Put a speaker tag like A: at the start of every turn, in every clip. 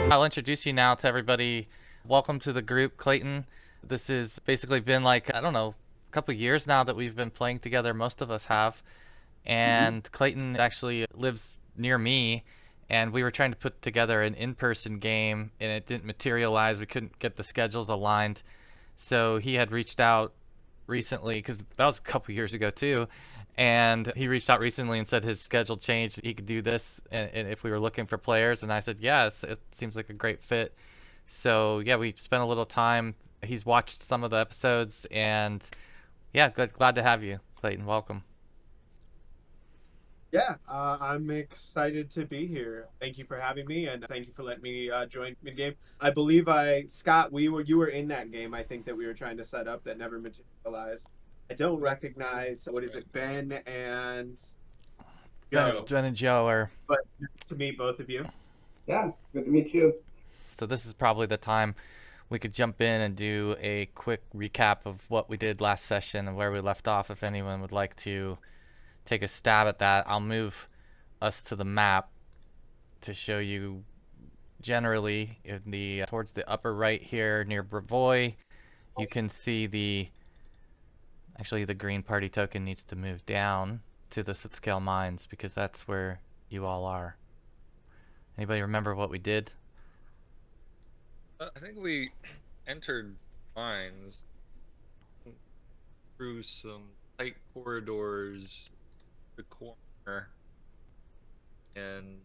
A: I'll introduce you now to everybody. Welcome to the group, Clayton. This has basically been like, I don't know, a couple of years now that we've been playing together. Most of us have. And Clayton actually lives near me, and we were trying to put together an in-person game, and it didn't materialize. We couldn't get the schedules aligned. So he had reached out recently, because that was a couple years ago too, and he reached out recently and said his schedule changed. He could do this, and if we were looking for players, and I said, yeah, it seems like a great fit. So yeah, we spent a little time. He's watched some of the episodes, and yeah, glad to have you, Clayton. Welcome.
B: Yeah, I'm excited to be here. Thank you for having me, and thank you for letting me join mid game. I believe Scott, you were in that game. I think that we were trying to set up that never materialized. I don't recognize what is
C: right.
B: it, Ben and
A: Ben,
B: Joe,
A: Ben and Joe are.
B: but nice to meet both of you.
C: Yeah, good to meet you.
A: So this is probably the time we could jump in and do a quick recap of what we did last session and where we left off. If anyone would like to take a stab at that, I'll move us to the map to show you generally in the towards the upper right here near Brevoy. You can see actually the green party token needs to move down to the Sitscale Mines because that's where you all are. Anybody remember what we did?
D: I think we entered mines through some tight corridors, the corner, and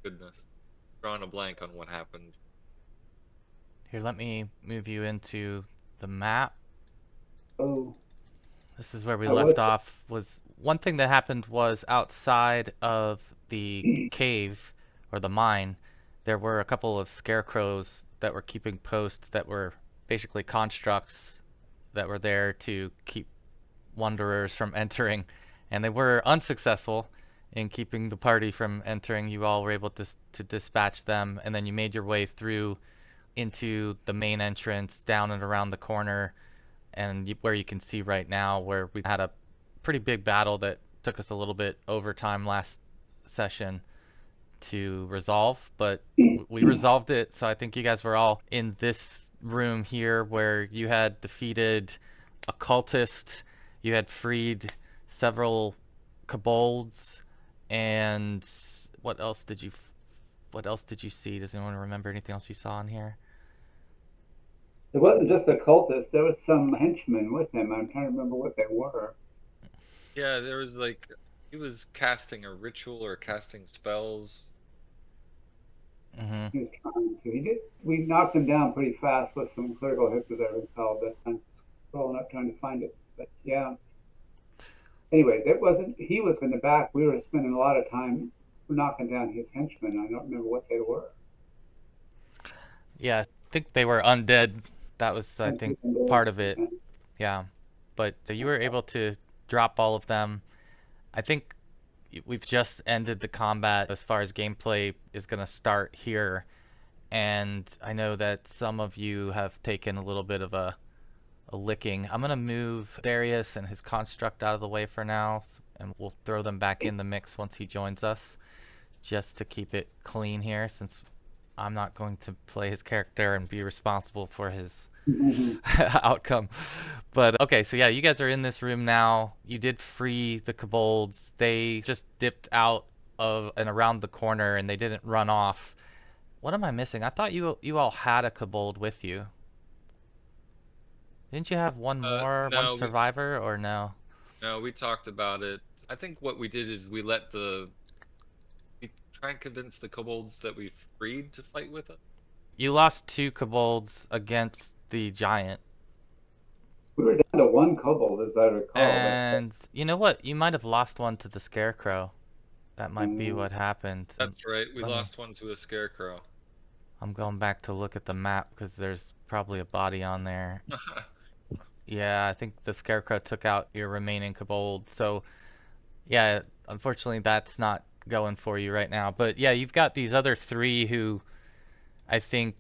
D: goodness, drawing a blank on what happened.
A: Here, let me move you into the map.
C: Oh,
A: This is where we
C: I was.
A: left off. Was one thing that happened was outside of the cave or the mine, there were a couple of scarecrows that were keeping post that were basically constructs that were there to keep wanderers from entering, and they were unsuccessful in keeping the party from entering. You all were able to dispatch them, and then you made your way through into the main entrance, down and around the corner, and where you can see right now where we had a pretty big battle that took us a little bit over time last session to resolve, but we resolved it. So I think you guys were all in this room here where you had defeated a cultist, you had freed several kobolds, and what else did you see? Does anyone remember anything else you saw in here?
C: It wasn't just a cultist. There was some henchmen with him. I'm trying to remember what they were.
D: Yeah, there was like he was casting a ritual or casting spells.
A: Mm-hmm.
C: He was trying to. He did. We knocked him down pretty fast with some critical hits, as I recall. But I'm scrolling up trying to find it. But yeah. Anyway, it wasn't. He was in the back. We were spending a lot of time knocking down his henchmen. I don't remember what they were.
A: Yeah, I think they were undead. That was, I think, part of it. Yeah, but you were able to drop all of them. I think we've just ended the combat as far as gameplay is going to start here, and I know that some of you have taken a little bit of a licking. I'm going to move Darius and his construct out of the way for now, and we'll throw them back in the mix once he joins us, just to keep it clean here, since I'm not going to play his character and be responsible for his outcome. But okay, so yeah, you guys are in this room now. You did free the kobolds. They just dipped out of and around the corner, and they didn't run off. What am I missing? I thought you all had a kobold with you. Didn't you have one more, one
D: No,
A: survivor, or no?
D: we talked about it. I think what we did is we try and convince the kobolds that we freed to fight with us.
A: You lost two kobolds against the giant.
C: We were down to one kobold, as I recall. But
A: And you know what? You might have lost one to the scarecrow. That might be
C: um,
A: what happened.
D: That's right. We
A: Let me.
D: lost one to a scarecrow.
A: I'm going back to look at the map because there's probably a body on there. Yeah, I think the scarecrow took out your remaining kobold. So yeah, unfortunately that's not going for you right now. But yeah, you've got these other three who I think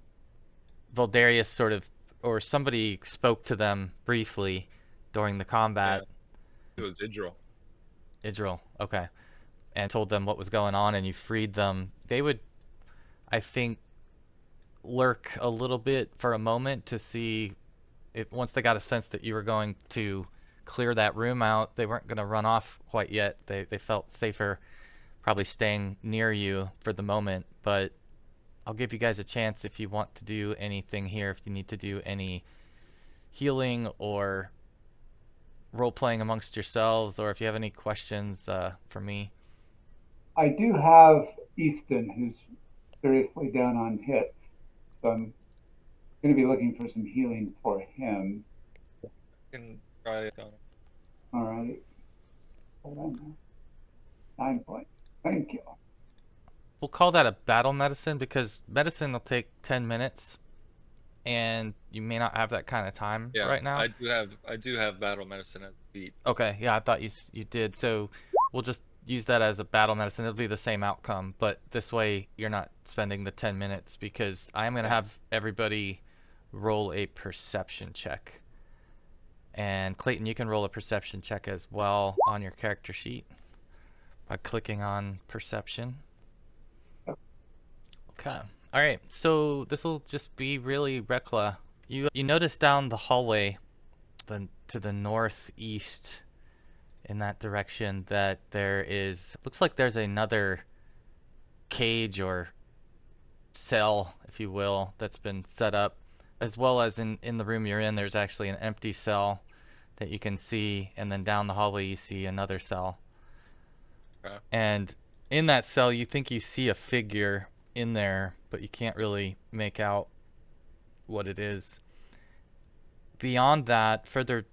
A: Voldarius sort of, or somebody spoke to them briefly during the
D: Yeah,
A: combat.
D: it was Idril.
A: Idril, okay, and told them what was going on, and you freed them. They would, I think, lurk a little bit for a moment to see if once they got a sense that you were going to clear that room out, they weren't going to run off quite yet. They felt safer probably staying near you for the moment, but I'll give you guys a chance if you want to do anything here, if you need to do any healing or role-playing amongst yourselves, or if you have any questions for me.
C: I do have Easton, who's seriously down on hits, so I'm going to be looking for some healing for him.
D: Can try it on.
C: All right. Hold on now. 9 points. Thank you.
A: We'll call that a battle medicine because medicine will take 10 minutes, and you may not have that kind of time right now.
D: I do have battle medicine as a beat.
A: Okay, yeah, I thought you did. So we'll just use that as a battle medicine. It'll be the same outcome, but this way you're not spending the 10 minutes because I'm going to have everybody roll a perception check. And Clayton, you can roll a perception check as well on your character sheet by clicking on perception. Okay. All right. So this will just be really Rekla. You notice down the hallway, to the northeast, in that direction, that looks like there's another cage or cell, if you will, that's been set up, as well as in the room you're in. There's actually an empty cell that you can see, and then down the hallway you see another cell.
D: Okay.
A: And in that cell you think you see a figure in there, but you can't really make out what it is. Beyond that, further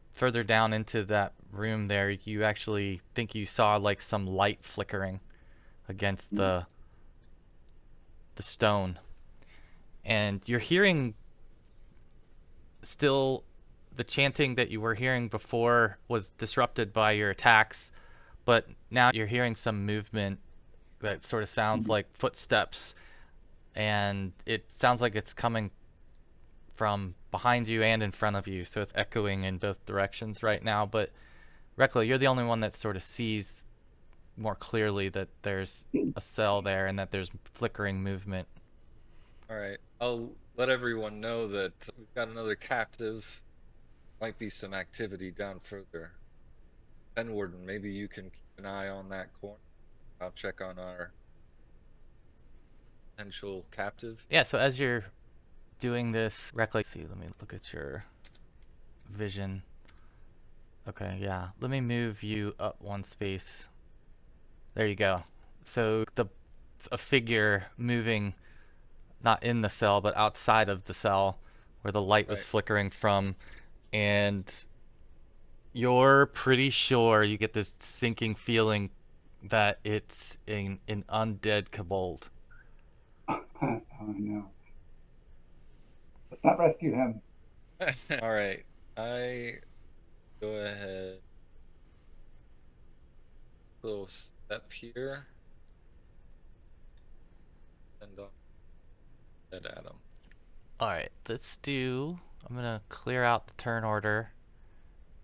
A: down into that room there, you actually think you saw like some light flickering against the stone. And you're hearing still the chanting that you were hearing before was disrupted by your attacks, but now you're hearing some movement that sort of sounds like footsteps, and it sounds like it's coming from behind you and in front of you, so it's echoing in both directions right now. But Rekla, you're the only one that sort of sees more clearly that there's a cell there and that there's flickering movement.
D: Alright, I'll let everyone know that we've got another captive. Might be some activity down further. Fenwarden, maybe you can keep an eye on that corner. I'll check on our potential captive.
A: Yeah, so as you're doing this, Rekla, see, let me look at your vision. Okay, yeah. Let me move you up one space. There you go. So a figure moving not in the cell but outside of the cell where the light was flickering from, and you're pretty sure, you get this sinking feeling that it's an undead kobold.
C: Oh no. Let's not rescue him.
D: Alright, I go ahead. Little step here. And at him.
A: Alright, I'm gonna clear out the turn order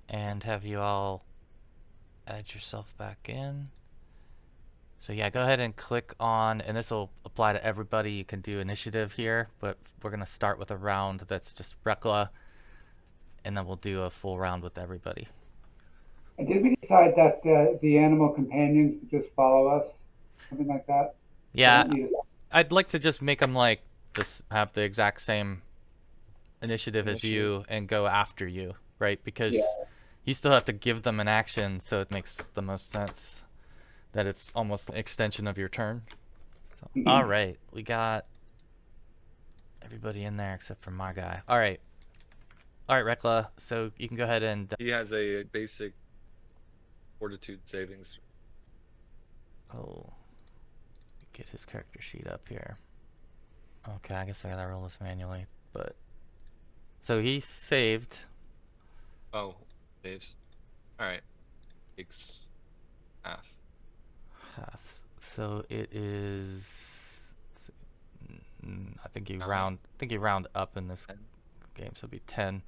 A: and have you all add yourself back in. So yeah, go ahead and click on, and this will apply to everybody. You can do initiative here, but we're gonna start with a round that's just Rekla, and then we'll do a full round with everybody.
C: And did we decide that the animal companions would just follow us? Something like that?
A: Yeah, I'd like to just make them like this, have the exact same initiative as you and go after you, right? Because you still have to give them an action, so it makes the most sense that it's almost an extension of your turn. So, all right, we got everybody in there except for my guy. All right, Rekla. So you can go ahead and.
D: He has a basic fortitude savings.
A: Oh, get his character sheet up here. Okay, I guess I gotta roll this manually, but so he saved.
D: Oh, saves. All right, takes half.
A: So it is. I think you round up in this game, so it'll be 10.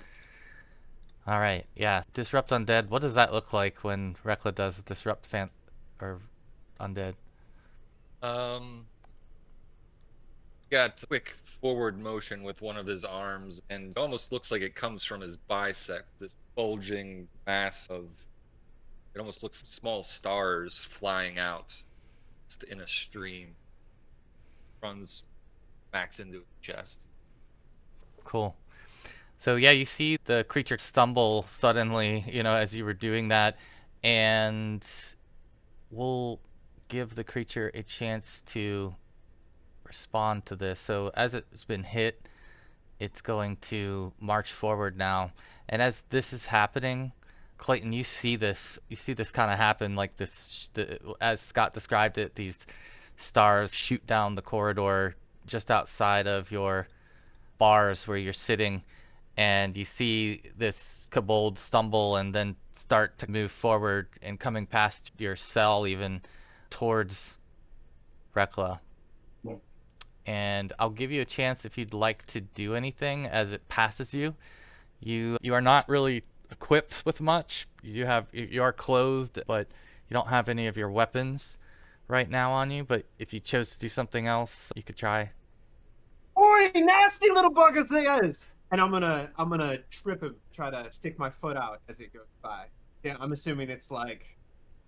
A: All right, yeah. Disrupt undead. What does that look like when Rekla does disrupt or undead?
D: got quick forward motion with one of his arms, and it almost looks like it comes from his bicep. This bulging mass of, it almost looks like small stars flying out just in a stream. Runs max into his chest.
A: Cool. So yeah, you see the creature stumble suddenly, as you were doing that, and we'll give the creature a chance to respond to this. So as it's been hit, it's going to march forward now. And as this is happening, Clayton, you see this kind of happen, like this, as Scott described it, these stars shoot down the corridor just outside of your bars where you're sitting, and you see this kobold stumble and then start to move forward and coming past your cell even towards Rekla. And I'll give you a chance if you'd like to do anything as it passes you. You are not really equipped with much. You are clothed, but you don't have any of your weapons right now on you. But if you chose to do something else, you could try.
B: Oi, nasty little buggers theirs! And I'm gonna trip him, try to stick my foot out as it goes by. Yeah, I'm assuming it's like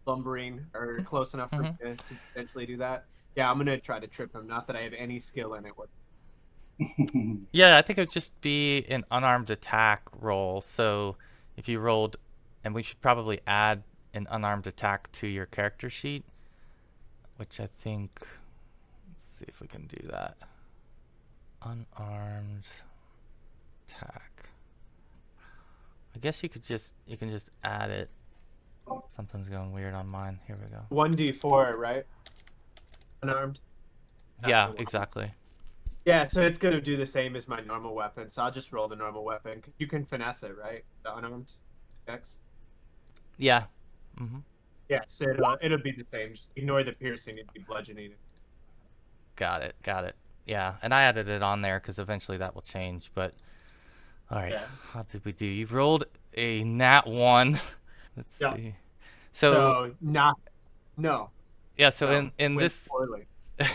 B: lumbering or close enough for me to potentially do that. Yeah, I'm gonna try to trip him. Not that I have any skill in it.
A: Yeah, I think it would just be an unarmed attack roll. So if you rolled, and we should probably add an unarmed attack to your character sheet, which I think, let's see if we can do that. Unarmed attack. I guess you can just add it. Something's going weird on mine. Here we go.
B: 1d4, right? Unarmed.
A: Yeah, exactly.
B: Yeah, so it's gonna do the same as my normal weapon. So I'll just roll the normal weapon. You can finesse it, right? The unarmed X.
A: Yeah. Mm-hmm.
B: Yeah, so it'll be the same. Just ignore the piercing. It'd be bludgeoning.
A: Got it. Yeah, and I added it on there because eventually that will change. But all right, How did we do? You rolled a nat 1. Let's see. So
B: not no.
A: Yeah. So
B: no,
A: in this
B: poorly.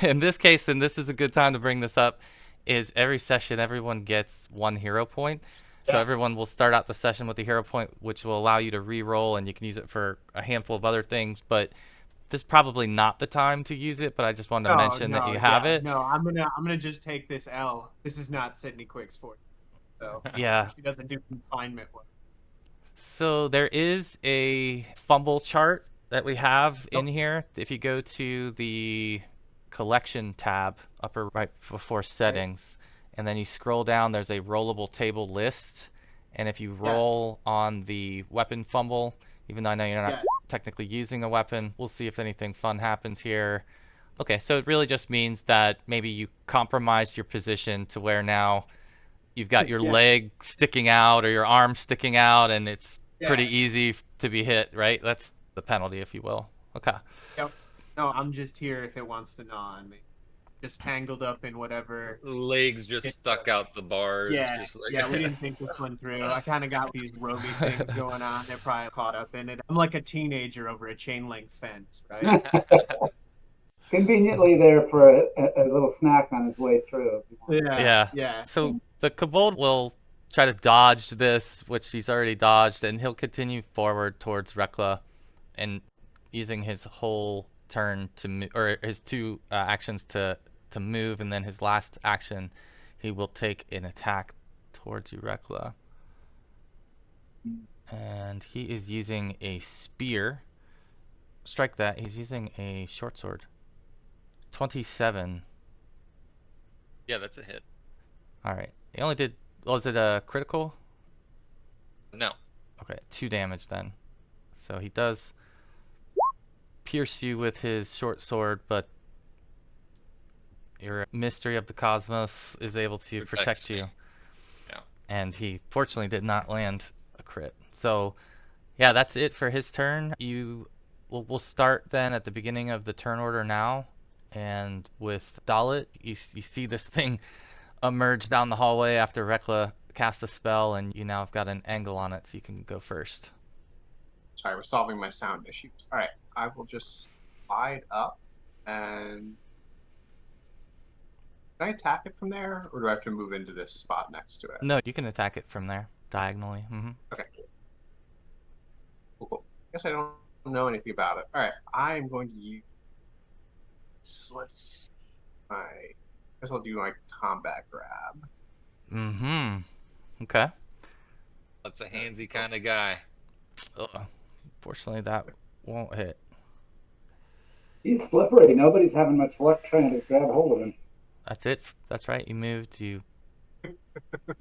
A: in this case, and this is a good time to bring this up, is every session everyone gets 1 hero point. So everyone will start out the session with a hero point, which will allow you to re-roll, and you can use it for a handful of other things. But this is probably not the time to use it, but I just wanted to mention that you have it.
B: No, I'm gonna just take this L. This is not Sydney Quick's forte. So
A: yeah,
B: she doesn't do confinement work.
A: So there is a fumble chart that we have in here. If you go to the collection tab upper right before settings, and then you scroll down, there's a rollable table list. And if you roll on the weapon fumble, even though I know you're not technically using a weapon, we'll see if anything fun happens here. Okay, so it really just means that maybe you compromised your position to where now you've got your leg sticking out or your arm sticking out, and it's pretty easy to be hit, right? That's the penalty, if you will. Okay.
B: Yep. No, I'm just here if it wants to gnaw on me. Just tangled up in whatever.
D: Legs just stuck out the bars.
B: Yeah,
D: just like...
B: we didn't think this one through. I kind of got these roby things going on. They're probably caught up in it. I'm like a teenager over a chain link fence, right?
C: Conveniently there for a little snack on his way through.
A: Yeah. So the kobold will try to dodge this, which he's already dodged, and he'll continue forward towards Rekla, and using his whole turn to or his 2 actions to move, and then his last action, he will take an attack towards you, Rekla. And he is using a spear. Strike that. He's using a short sword. 27.
D: Yeah, that's a hit.
A: All right. He only did. Was it a critical?
D: No.
A: Okay, 2 damage then. So he does pierce you with his short sword, but your mystery of the cosmos is able to protect you.
D: Yeah.
A: And he fortunately did not land a crit. So yeah, that's it for his turn. We'll start then at the beginning of the turn order now. And with Dallett, you see this thing emerge down the hallway after Rekla cast a spell, and you now have got an angle on it, so you can go first.
E: Sorry, we're solving my sound issues. All right, I will just slide up and Can I attack it from there, or do I have to move into this spot next to it?
A: No, you can attack it from there diagonally.
E: Okay. Cool. Guess I don't know anything about it. All right, I'm going to use. Let's see. I guess I'll do my combat grab.
A: Okay.
D: That's a handsy kind of guy.
A: Unfortunately, that won't hit.
C: He's slippery. Nobody's having much luck trying to grab hold of him.
A: That's it. That's right. You moved. You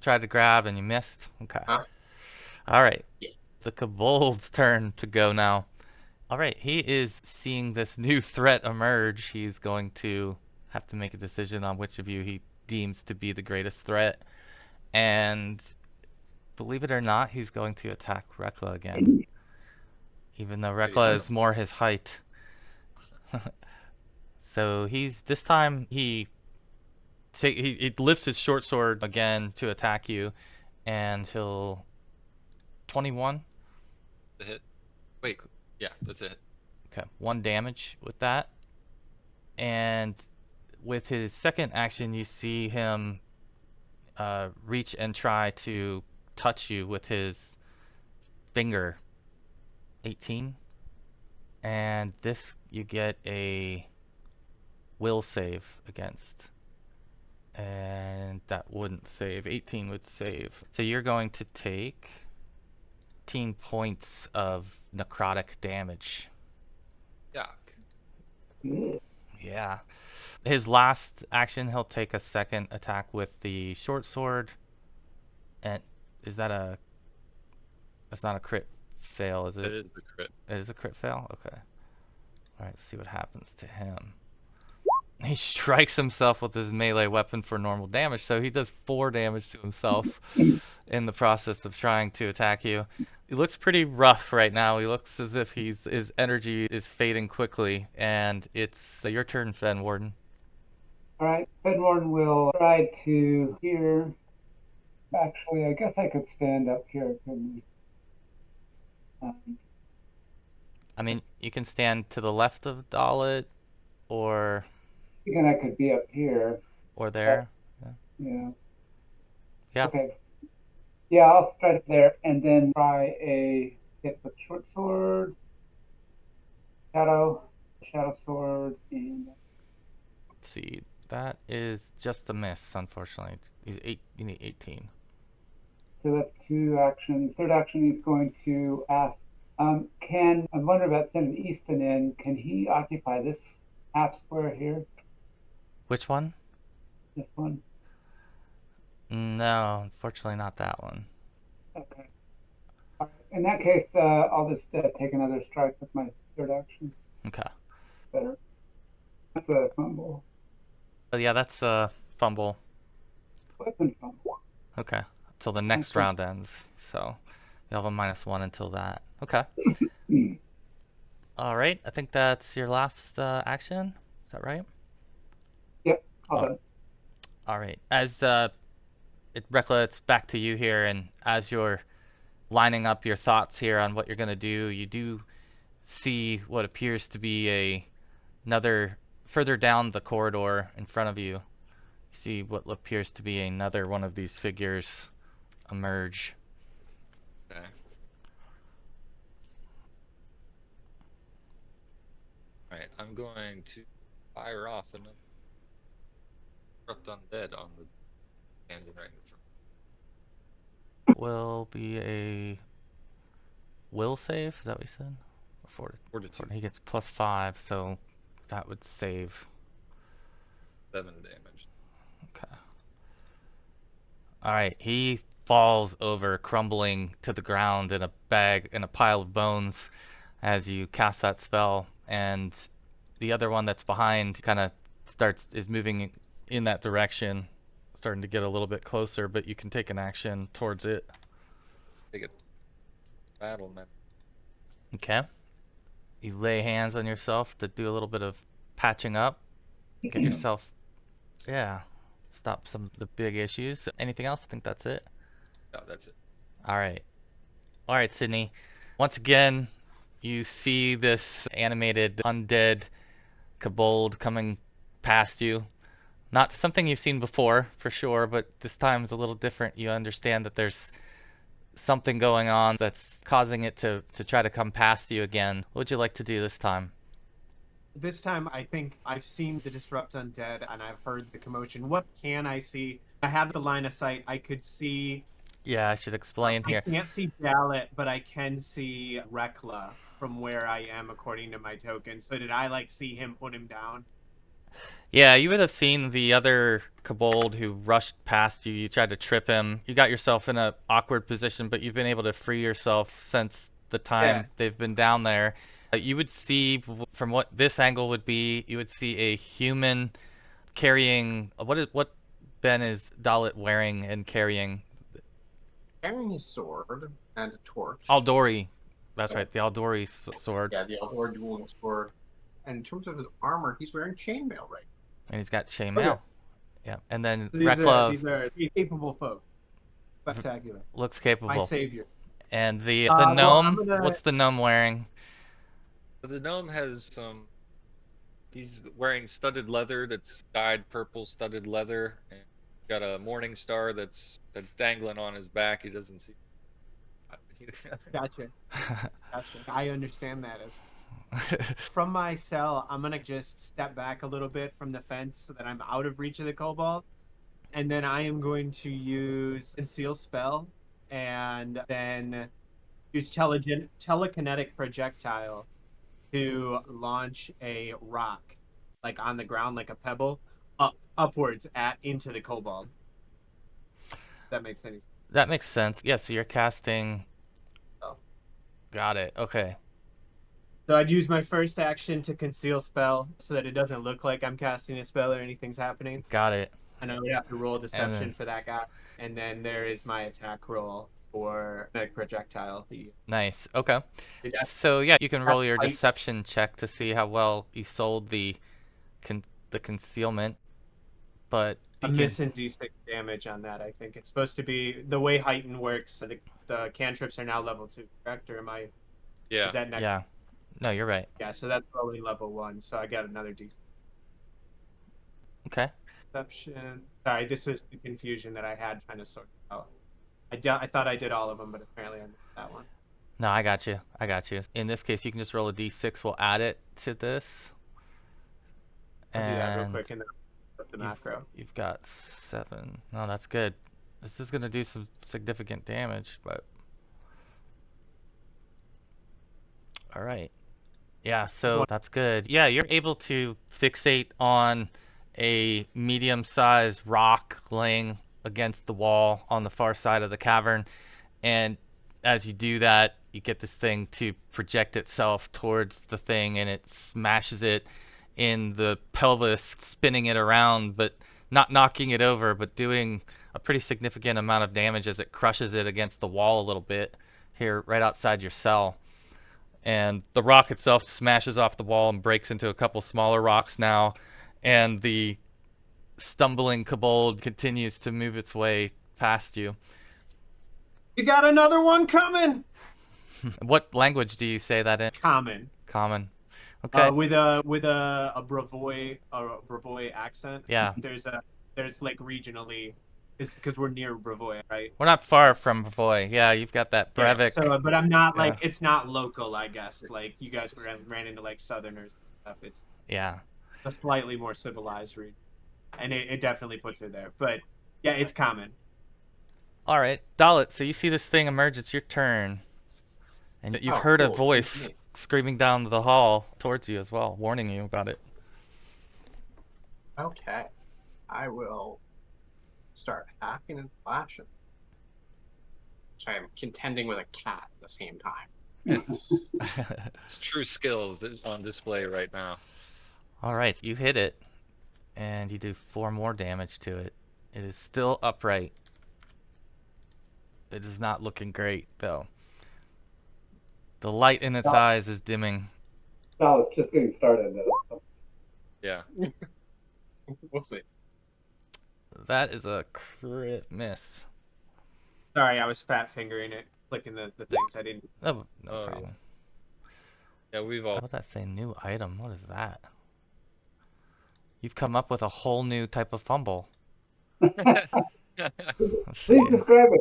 A: tried to grab and you missed. Okay. All right.
E: Yeah.
A: The Kobold's turn to go now. All right. He is seeing this new threat emerge. He's going to have to make a decision on which of you he deems to be the greatest threat. And believe it or not, he's going to attack Rekla again. Even though Rekla is more his height. So this time he lifts his short sword again to attack you, and he'll 21.
D: The hit. Wait, yeah, that's it.
A: Okay, 1 damage with that. And with his second action, you see him reach and try to touch you with his finger. 18. And this you get a will save against. And that wouldn't save. 18 would save. So you're going to take 18 points of necrotic damage.
D: Yuck.
A: Yeah. His last action, he'll take a second attack with the short sword. And is that a... That's not a crit fail, is it?
D: It is the crit.
A: It is a crit fail? Okay. Alright, let's see what happens to him. He strikes himself with his melee weapon for normal damage, so he does 4 damage to himself in the process of trying to attack you. He looks pretty rough right now. He looks as if his energy is fading quickly, and it's your turn, Fenwarden.
C: All right, Fenwarden will try to here. Actually, I guess I could stand up here, couldn't I?
A: I mean, you can stand to the left of Dallett, or...
C: Thinking I could be up here.
A: Or there.
C: Yeah.
A: Yeah.
C: Okay. Yeah, I'll start it there and then try a hit with short sword, shadow sword, and
A: Let's see. That is just a miss, unfortunately. You need 18.
C: so that's 2 actions. Third action, he's going to ask, I'm wondering about sending Easton in. Can he occupy this half square here?
A: Which one?
C: This one?
A: No, unfortunately not that one.
C: Okay. All right. In that case, I'll just take another strike with my third action.
A: Okay.
C: Better. That's a fumble.
A: Oh, yeah, that's a fumble.
C: Weapon fumble.
A: Okay. Until the next round ends. So you have a -1 until that. Okay. All right. I think that's your last action. Is that right?
C: Yep. All done.
A: All right. As Rekla, it's back to you here, and as you're lining up your thoughts here on what you're going to do, you do see what appears to be another further down the corridor in front of you. You see what appears to be another one of these figures emerge.
D: Okay. Alright, I'm going to fire off another undead on the standing right in front.
A: Will be a will save, is that what you said? Or
D: Fortitude.
A: He gets +5, so that would save.
D: 7 damage.
A: Okay. Alright, he falls over, crumbling to the ground in a pile of bones as you cast that spell, and the other one that's behind kind of is moving in that direction, starting to get a little bit closer, but you can take an action towards it.
D: Take it. Battle, man.
A: Okay. You lay hands on yourself to do a little bit of patching up. Get yourself, stop some of the big issues. Anything else? I think that's it.
D: No, that's it.
A: All right. All right, Sydney. Once again, you see this animated undead kobold coming past you. Not something you've seen before, for sure, but this time is a little different. You understand that there's something going on that's causing it to try to come past you again. What would you like to do this time?
B: This time, I think I've seen the Disrupt Undead, and I've heard the commotion. What can I see? I have the line of sight. I could see...
A: Yeah, I should explain here.
B: I can't see Dallett, but I can see Reckla from where I am, according to my token. So did I, like, see him put him down?
A: Yeah, you would have seen the other kobold who rushed past you. You tried to trip him. You got yourself in an awkward position, but you've been able to free yourself since the time they've been down there. You would see, from what this angle would be, you would see a human carrying... What Ben is Dallett wearing and carrying?
E: Carrying his sword and a torch.
A: Aldori. That's right, the Aldori sword.
E: Yeah, the Aldori dueling sword. And in terms of his armor, he's wearing chainmail right now.
A: And he's got chainmail. Yeah, and then
B: These
A: Rekla
B: are capable folk. Spectacular.
A: looks capable.
B: My savior.
A: And the
B: Well,
A: gnome,
B: I'm gonna-
A: what's the gnome wearing?
D: The gnome has some. He's wearing studded leather that's dyed purple studded leather, and got a morning star that's dangling on his back. He doesn't see.
B: Gotcha. I understand that from my cell. I'm gonna just step back a little bit from the fence so that I'm out of reach of the kobold, and then I am going to use conceal spell, and then use telekinetic projectile to launch a rock, like on the ground, like a pebble, upwards into the kobold. That makes any sense.
A: That makes sense. Yeah, so you're casting...
B: Oh.
A: Got it. Okay.
B: So I'd use my first action to conceal spell so that it doesn't look like I'm casting a spell or anything's happening.
A: Got it.
B: And I would have to roll deception
A: then-
B: for that guy. And then there is my attack roll for kinetic projectile.
A: Nice. Okay.
B: Yeah.
A: So yeah, you can roll your
B: I-
A: deception check to see how well you sold the concealment. But you
B: I'm
A: can-
B: missing D6 damage on that, I think. It's supposed to be the way Heighten works. The cantrips are now level 2, correct? Or am I...
D: Yeah.
B: Is that next?
A: Yeah. No, you're right.
B: Yeah, so that's probably level 1, so I got another D6.
A: Okay.
B: Deception. Sorry, this was the confusion that I had trying to sort out. I thought I did all of them, but apparently I missed that one.
A: No, I got you. I got you. In this case, you can just roll a d6. We'll add it to this.
B: I'll do that real
A: And
B: quick and then put the macro.
A: you've got 7. No, that's good. This is going to do some significant damage, but... All right. Yeah, so that's good. Yeah, you're able to fixate on a medium-sized rock laying against the wall on the far side of the cavern, and as you do that, you get this thing to project itself towards the thing, and it smashes it in the pelvis, spinning it around, but not knocking it over, but doing a pretty significant amount of damage as it crushes it against the wall a little bit here right outside your cell. And the rock itself smashes off the wall and breaks into a couple smaller rocks now, and the stumbling kobold continues to move its way past you.
B: You got another one coming?
A: What language do you say that in?
B: Common.
A: Common. Okay.
B: With a Bravoy accent.
A: Yeah.
B: There's like regionally, it's because we're near Bravoy, right?
A: We're not far from Bravoy. Yeah, you've got that
B: Yeah,
A: Brevik.
B: so, but I'm not like
A: Yeah.
B: it's not local, I guess. Like you guys ran into like Southerners and stuff. It's
A: Yeah.
B: a slightly more civilized region, and it definitely puts it there. But yeah, it's common.
A: All right, Dallett, so you see this thing emerge. It's your turn. And you've
E: Oh,
A: heard a
E: cool.
A: voice screaming down the hall towards you as well, warning you about it.
E: Okay. I will start hacking and slashing. So I'm contending with a cat at the same time. Yes.
D: It's true skill on display right now.
A: All right, you hit it, and you do 4 more damage to it. It is still upright. It is not looking great, though. The light in its eyes is dimming.
C: No, it's just getting started.
D: Yeah.
E: We'll see.
A: That is a crit miss.
B: Sorry, I was fat fingering it, clicking the things. I didn't.
A: Oh, no
D: Oh, yeah.
A: problem.
D: Yeah, we've
A: How
D: all.
A: about that say new item? What is that? You've come up with a whole new type of fumble. Let's see.
C: Please describe it.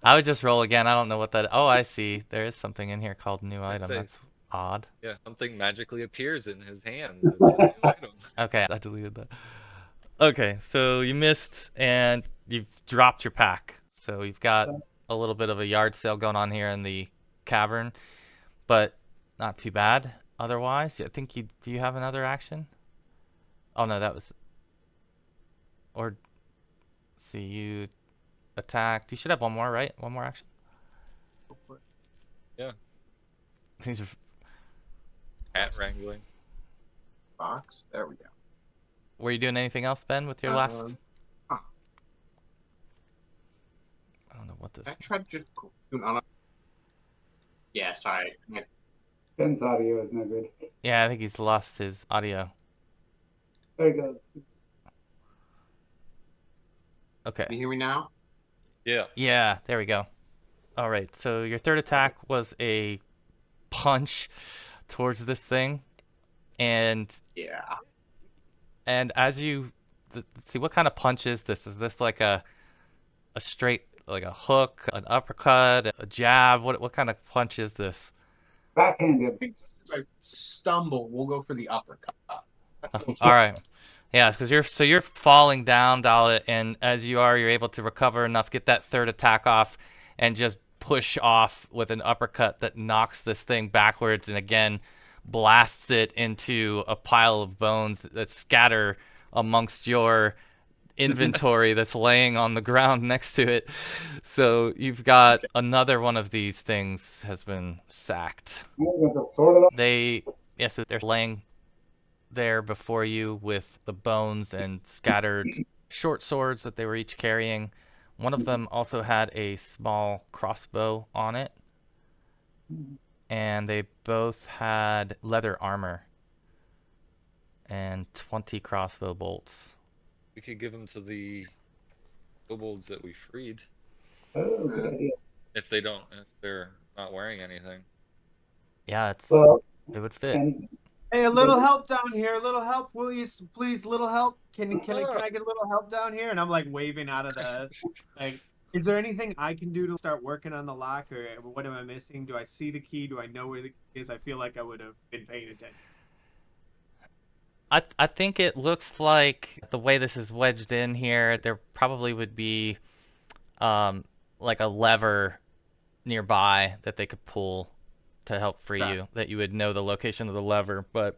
A: I would just roll again. I don't know what that. Oh, I see. There is something in here called new
D: I'd
A: item.
D: say-
A: That's odd.
D: Yeah, something magically appears in his hands. It's a new item.
A: Okay, I deleted that. Okay, so you missed and you've dropped your pack. So you've got a little bit of a yard sale going on here in the cavern, but not too bad otherwise. I think you do you have another action? Oh no, that was or see you attacked. You should have one more, right? One more action.
D: Yeah.
A: These are
D: Cat wrangling.
E: Box. There we go.
A: Were you doing anything else, Ben, with your last?
E: Huh.
A: I don't know what this.
E: I tried to just do an Yeah, sorry.
C: Ben's audio is no good.
A: Yeah, I think he's lost his audio.
C: There he goes.
A: Okay.
E: Can you hear me now?
D: Yeah.
A: Yeah, there we go. All right, so your third attack was a punch towards this thing, and
E: Yeah.
A: as you see, what kind of punch is this? Is this like a straight, like a hook, an uppercut, a jab? What kind of punch is this?
E: I
C: Backhanded.
E: think since I stumble, we'll go for the uppercut.
A: All right. Yeah, because you're falling down, Dallett, and as you are, you're able to recover enough, get that third attack off, and just push off with an uppercut that knocks this thing backwards, and again blasts it into a pile of bones that scatter amongst your inventory that's laying on the ground next to it. So you've got another one of these things has been sacked.
C: With the sword of
A: So they're laying there before you with the bones and scattered short swords that they were each carrying. One of them also had a small crossbow on it, and they both had leather armor and 20 crossbow bolts.
D: We could give them to the kobolds that we freed
C: Oh, good idea.
D: if they're not wearing anything.
A: Yeah,
C: Well,
A: it would fit.
C: and
B: Hey, a little help down here. A little help, will you? Please, little help. Can I get a little help down here? And I'm like waving out of the like. Is there anything I can do to start working on the lock, or what am I missing? Do I see the key? Do I know where the key is? I feel like I would have been paying attention.
A: I think it looks like the way this is wedged in here, there probably would be like a lever nearby that they could pull to help free
B: Okay.
A: you, that you would know the location of the lever, but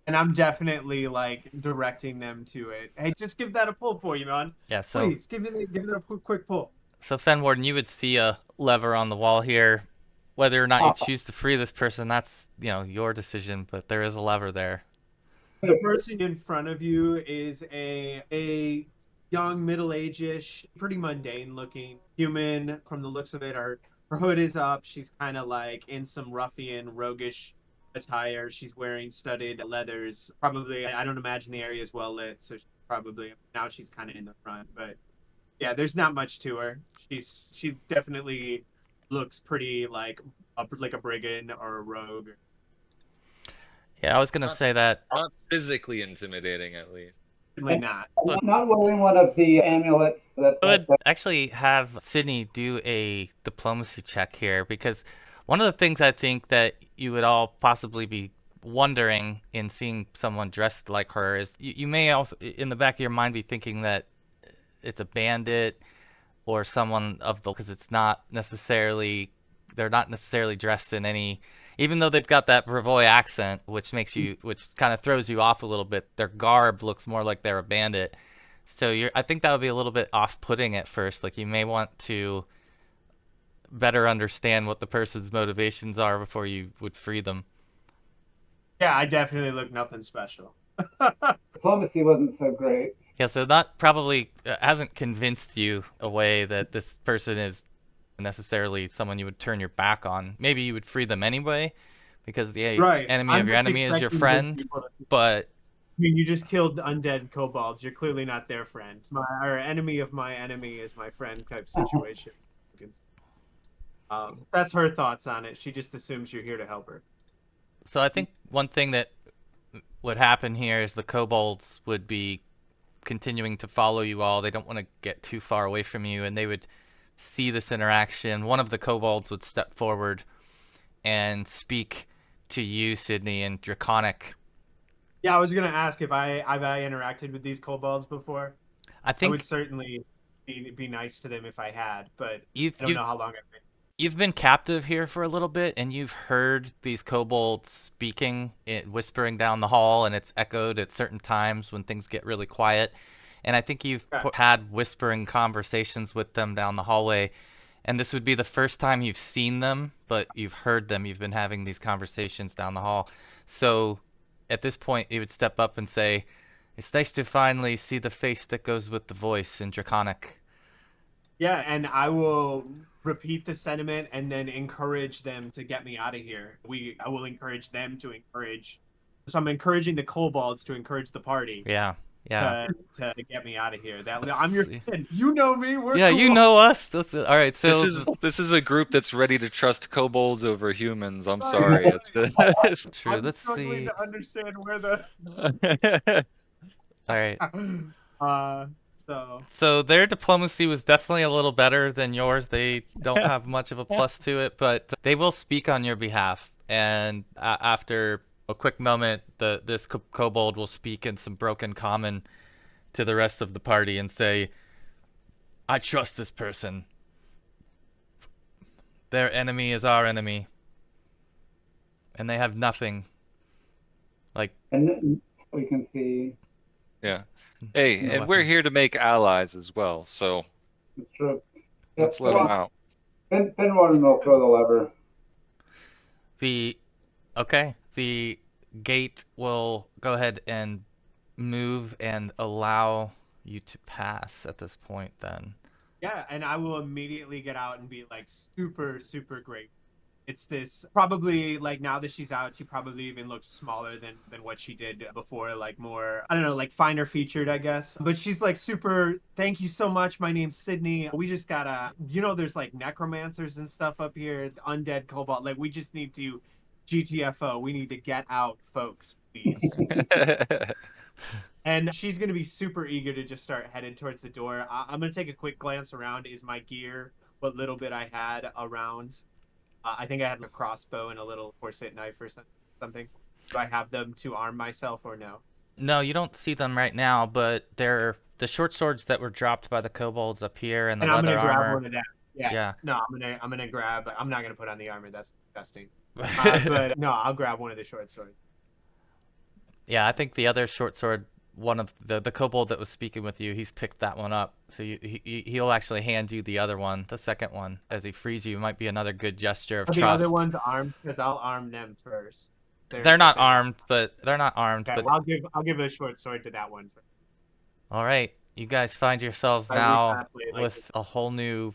B: And I'm definitely like directing them to it. Hey, just give that a pull for you, man.
A: yeah, so
B: Please give it a quick pull.
A: so Fenwarden, you would see a lever on the wall here. Whether or not you choose to free this person, that's, your decision, but there is a lever there.
B: The person in front of you is a young, middle-aged-ish, pretty mundane-looking human. From the looks of it, her hood is up. She's kind of like in some ruffian, roguish attire. She's wearing studded leathers. Probably, I don't imagine the area is well lit, so now she's kind of in the front. But yeah, there's not much to her. She definitely looks pretty like a brigand or a rogue.
A: Yeah, I was gonna say that.
D: Not physically intimidating, at least.
B: Certainly not.
C: not wearing one of the amulets that.
A: I would actually have Sydney do a diplomacy check here, because one of the things I think that you would all possibly be wondering in seeing someone dressed like her is you may also in the back of your mind be thinking that it's a bandit or someone of the, because they're not necessarily dressed in any, even though they've got that Brevoy accent, which kind of throws you off a little bit. Their garb looks more like they're a bandit. So I think that would be a little bit off-putting at first. Like, you may want to better understand what the person's motivations are before you would free them.
B: Yeah, I definitely look nothing special.
C: Diplomacy wasn't so great.
A: Yeah, so that probably hasn't convinced you a way that this person is necessarily someone you would turn your back on. Maybe you would free them anyway, because the enemy of your enemy is your friend, but...
B: I mean, you just killed undead kobolds. You're clearly not their friend. Our enemy of my enemy is my friend type situation. That's her thoughts on it. She just assumes you're here to help her.
A: So I think one thing that would happen here is the kobolds would be continuing to follow you all. They don't want to get too far away from you, and they would see this interaction. One of the kobolds would step forward and speak to you, Sydney, in Draconic.
B: Yeah, I was gonna ask if I interacted with these kobolds before.
A: I
B: I would
A: think
B: certainly be nice to them if I had, but
A: you've
B: I don't know how long I've been.
A: you've been captive here for a little bit, and you've heard these kobolds speaking, whispering down the hall, and it's echoed at certain times when things get really quiet. And I think you've
B: Okay.
A: had whispering conversations with them down the hallway, and this would be the first time you've seen them, but you've heard them. You've been having these conversations down the hall. So at this point, you would step up and say, "It's nice to finally see the face that goes with the voice in Draconic."
B: Yeah, and I will repeat the sentiment and then encourage them to get me out of here. I will encourage them to encourage. So I'm encouraging the kobolds to encourage the party
A: Yeah, yeah.
B: to get me out of here. That
A: Let's
B: I'm your
A: see.
B: friend. You know me. We're
A: Yeah,
B: cool.
A: you know us. That's it. All right, so
D: This is a group that's ready to trust kobolds over humans. I'm sorry. It's
A: true.
B: I'm
A: Let's
B: struggling
A: see.
B: to understand where the.
A: All right.
B: So
A: So their diplomacy was definitely a little better than yours. They don't have much of a plus to it, but they will speak on your behalf. And after a quick moment, this kobold will speak in some broken common to the rest of the party and say, "I trust this person. Their enemy is our enemy, and they have nothing." Like,
C: And then we can see
D: Yeah. Hey,
A: no
D: and we're
A: weapons.
D: here to make allies as well, so
C: it's true.
D: let's let
C: Yep.
D: them out.
C: Fenwarden will throw the lever.
A: The gate will go ahead and move and allow you to pass at this point then.
B: yeah, and I will immediately get out and be like super super great. It's this probably like now that she's out, she probably even looks smaller than what she did before, like more I don't know, like finer featured, I guess. But she's like super. Thank you so much. My name's Sydney. We just gotta, there's like necromancers and stuff up here, undead kobold. Like we just need to GTFO. We need to get out, folks, please. And she's going to be super eager to just start headed towards the door. I'm going to take a quick glance around. Is my gear, what little bit I had around? I think I had a crossbow and a little corset knife or something. Do I have them to arm myself or no?
A: No, you don't see them right now, but they're the short swords that were dropped by the kobolds up here and the
B: And I'm
A: leather
B: going to grab
A: armor.
B: one of them. Yeah.
A: Yeah.
B: No, I'm gonna grab. I'm not gonna put on the armor. That's disgusting. But no, I'll grab one of the short swords.
A: Yeah, I think the other short sword, one of the kobold that was speaking with you, he's picked that one up. So he'll actually hand you the other one, the second one, as he frees you. It might be another good gesture of
B: Are the
A: trust.
B: other ones armed? Because I'll arm them first.
A: They're not armed, but they're not armed.
B: Okay,
A: But
B: well, I'll give a short sword to that one first.
A: all right, you guys find yourselves
B: I
A: now
B: recalculate, like,
A: with a whole new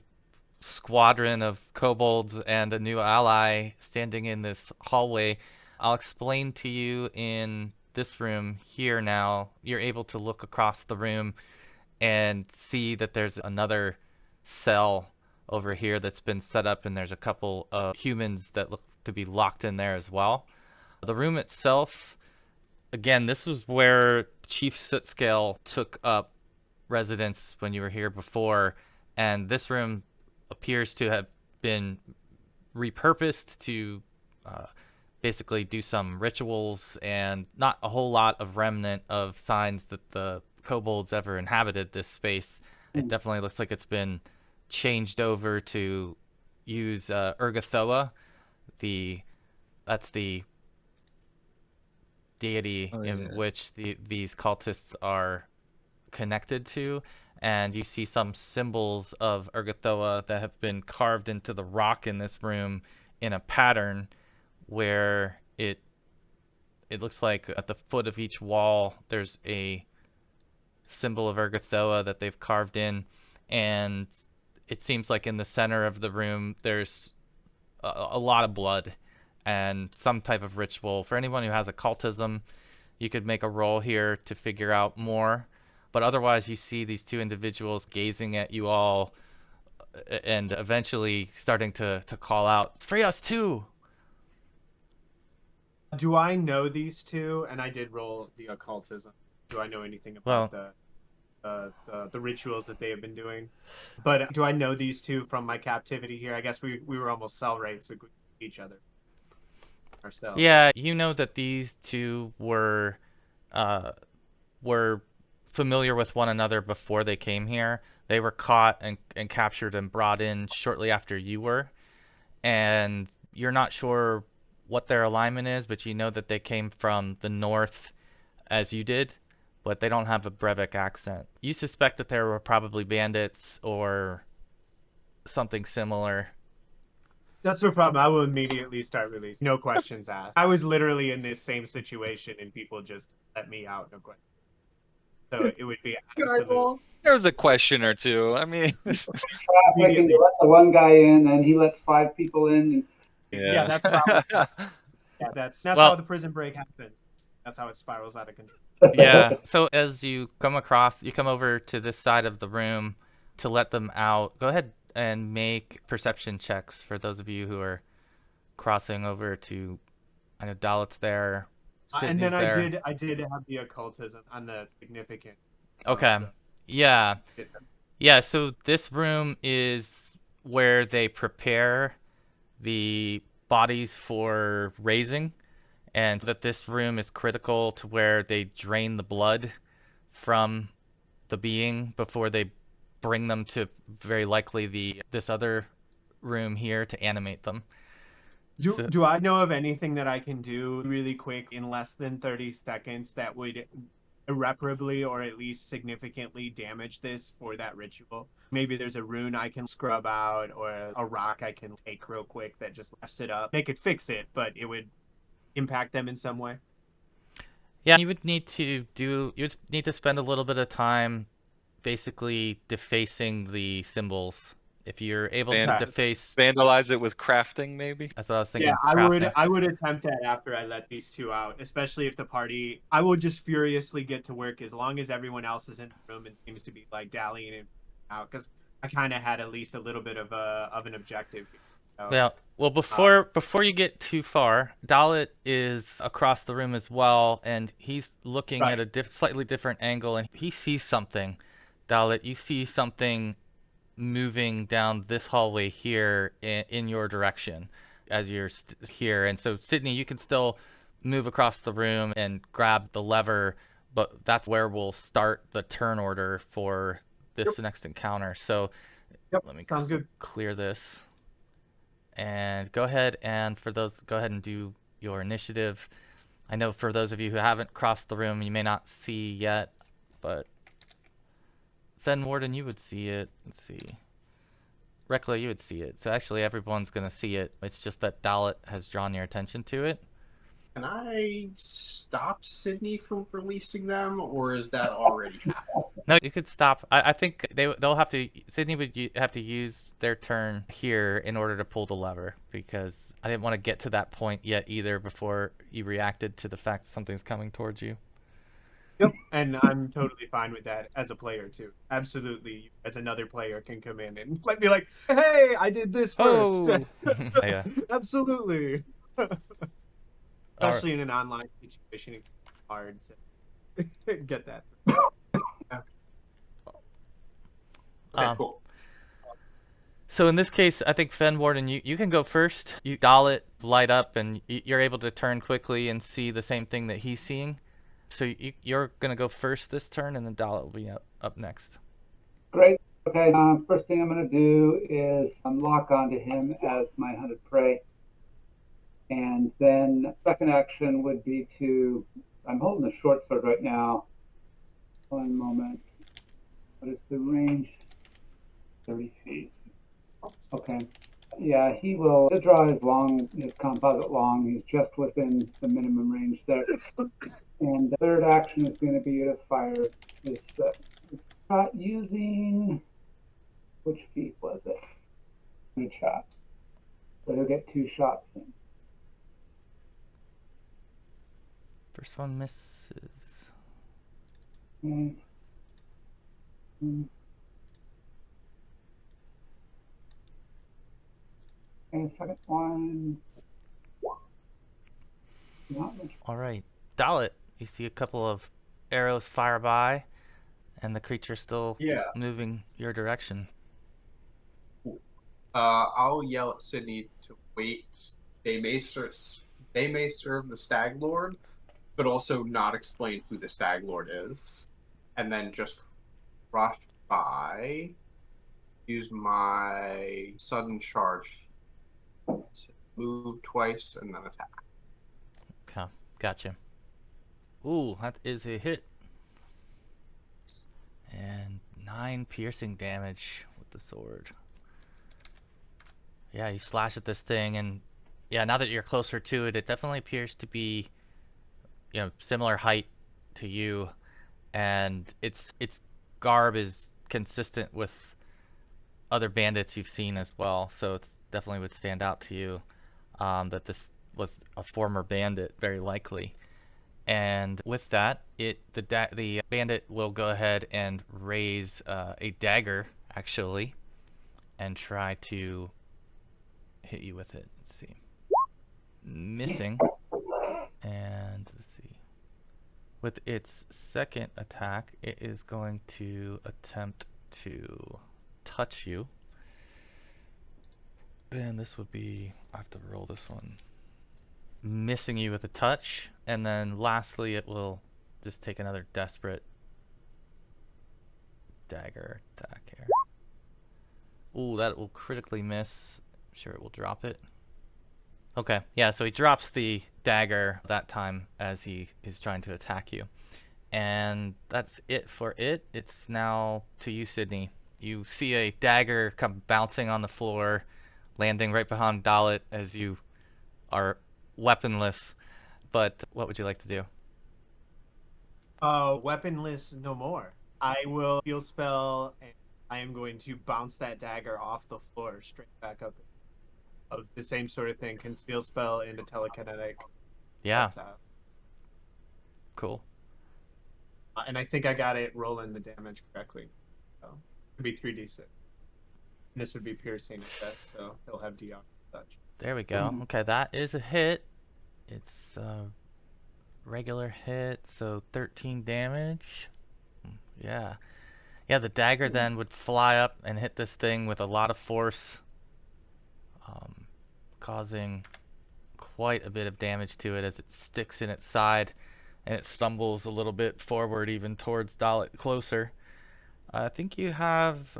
A: squadron of kobolds and a new ally standing in this hallway. I'll explain to you in this room here now. You're able to look across the room and see that there's another cell over here that's been set up, and there's a couple of humans that look to be locked in there as well. The room itself, again, this was where Chief Sootscale took up residence when you were here before, and this room appears to have been repurposed to basically do some rituals, and not a whole lot of remnant of signs that the kobolds ever inhabited this space. It definitely looks like it's been changed over to use Urgathoa. That's the deity in which these cultists are connected to, and you see some symbols of Urgathoa that have been carved into the rock in this room in a pattern where it looks like at the foot of each wall there's a symbol of Urgathoa that they've carved in, and it seems like in the center of the room there's a lot of blood and some type of ritual. For anyone who has occultism, you could make a roll here to figure out more. But otherwise, you see these two individuals gazing at you all and eventually starting to call out, "It's free us too!"
B: Do I know these two? And I did roll the occultism. Do I know anything about the rituals that they have been doing? But do I know these two from my captivity here? I guess we were almost cellmates with each other ourselves.
A: Yeah, you know that these two uh, were familiar with one another before they came here. They were caught and captured and brought in shortly after you were. And you're not sure what their alignment is, but you know that they came from the north as you did, but they don't have a Brevik accent. You suspect that there were probably bandits or something similar.
B: That's no problem. I will immediately start releasing. No questions asked. I was literally in this same situation and people just let me out. No question. So it would be absolutely.
D: There was a question or two. I mean,
C: Traffic, and you let the one guy in, and he lets 5 people in.
B: Yeah, that's probably. Yeah, that's
A: Well-
B: how the prison break happens. That's how it spirals out of control.
A: Yeah. So as you come across, you come over to this side of the room to let them out. Go ahead and make perception checks for those of you who are crossing over to. I know Dallet's there.
B: And then
A: Sydney's
B: I did have the occultism on the significant.
A: Okay. Yeah. Yeah, so this room is where they prepare the bodies for raising, and that this room is critical to where they drain the blood from the being before they bring them to very likely this other room here to animate them.
B: Do I know of anything that I can do really quick in less than 30 seconds that would irreparably or at least significantly damage this for that ritual? Maybe there's a rune I can scrub out or a rock I can take real quick that just lifts it up. They could fix it, but it would impact them in some way.
A: Yeah, you would need to spend a little bit of time basically defacing the symbols. If you're able to deface,
D: vandalize it with crafting, maybe.
A: that's what I was thinking.
B: Yeah,
A: crafting.
B: I would attempt that after I let these two out, especially if the party. I will just furiously get to work as long as everyone else is in the room and seems to be like dallying it out, because I kind of had at least a little bit of an objective. So,
A: Well, before you get too far, Dallett is across the room as well, and he's looking at a slightly different angle, and he sees something. Dallett, you see something moving down this hallway here in your direction as you're here. And so, Sydney, you can still move across the room and grab the lever, but that's where we'll start the turn order for this next encounter. So let me
B: sounds good.
A: Clear this. And go ahead and go ahead and do your initiative. I know for those of you who haven't crossed the room, you may not see yet, but Fenwarden, you would see it. Let's see. Rekla, you would see it. So actually everyone's going to see it. It's just that Dallett has drawn your attention to it.
E: Can I stop Sydney from releasing them, or is that already happened?
A: No, you could stop. I think they'll have to. Sydney would have to use their turn here in order to pull the lever, because I didn't want to get to that point yet either before you reacted to the fact that something's coming towards you.
B: Yep, and I'm totally fine with that as a player too. Absolutely, as another player can come in and let me like, hey, I did this first.
A: Oh. Yeah.
B: Absolutely. Especially in an online situation, it's hard to get that.
E: Okay, cool.
A: So in this case, I think Fenwarden, you can go first. You Dallett light up, and you're able to turn quickly and see the same thing that he's seeing. So you're gonna go first this turn, and then Dallett will be up next.
C: Great. Okay. First thing I'm going to do is lock onto him as my hunted prey, and then second action would be to. I'm holding the short sword right now. One moment. What is the range? 30 feet. Okay. Yeah, he'll draw his composite long. He's just within the minimum range there. And the third action is going to be to fire this shot using, which feat was it? Good shot. So he'll get 2 shots in.
A: First one misses.
C: Okay. And second one. Not much.
A: All right, Dallett, you see a couple of arrows fire by, and the creature's still
E: Yeah.
A: moving your direction.
E: I'll yell at Sydney to wait. They may serve the Stag Lord, but also not explain who the Stag Lord is, and then just rush by. Use my sudden charge to move twice and then attack.
A: Okay, gotcha. Ooh, that is a hit. And 9 piercing damage with the sword. Yeah, you slash at this thing, and yeah, now that you're closer to it, it definitely appears to be, similar height to you, and its garb is consistent with other bandits you've seen as well, so it definitely would stand out to you that this was a former bandit, very likely. And with that, the bandit will go ahead and raise a dagger, actually, and try to hit you with it. Let's see. Missing. And let's see. With its second attack, it is going to attempt to touch you. Then this would be, I have to roll this one. Missing you with a touch, and then lastly it will just take another desperate dagger attack here. Ooh, that will critically miss. I'm sure it will drop it. Okay, yeah, so he drops the dagger that time as he is trying to attack you. And that's it for it. It's now to you, Sydney. You see a dagger come bouncing on the floor, landing right behind Dallett as you are weaponless. But what would you like to do?
B: Weaponless no more. I will heal spell, and I am going to bounce that dagger off the floor straight back up. Of the same sort of thing, conceal spell into telekinetic.
A: Yeah. Cool.
B: And I think I got it rolling the damage correctly. So it'd be 3d6. And this would be piercing at best, so he'll have DR touch.
A: There we go. Okay, that is a hit. It's a regular hit, so 13 damage. Yeah. Yeah, the dagger then would fly up and hit this thing with a lot of force, causing quite a bit of damage to it as it sticks in its side, and it stumbles a little bit forward, even towards Dallett closer. I think you have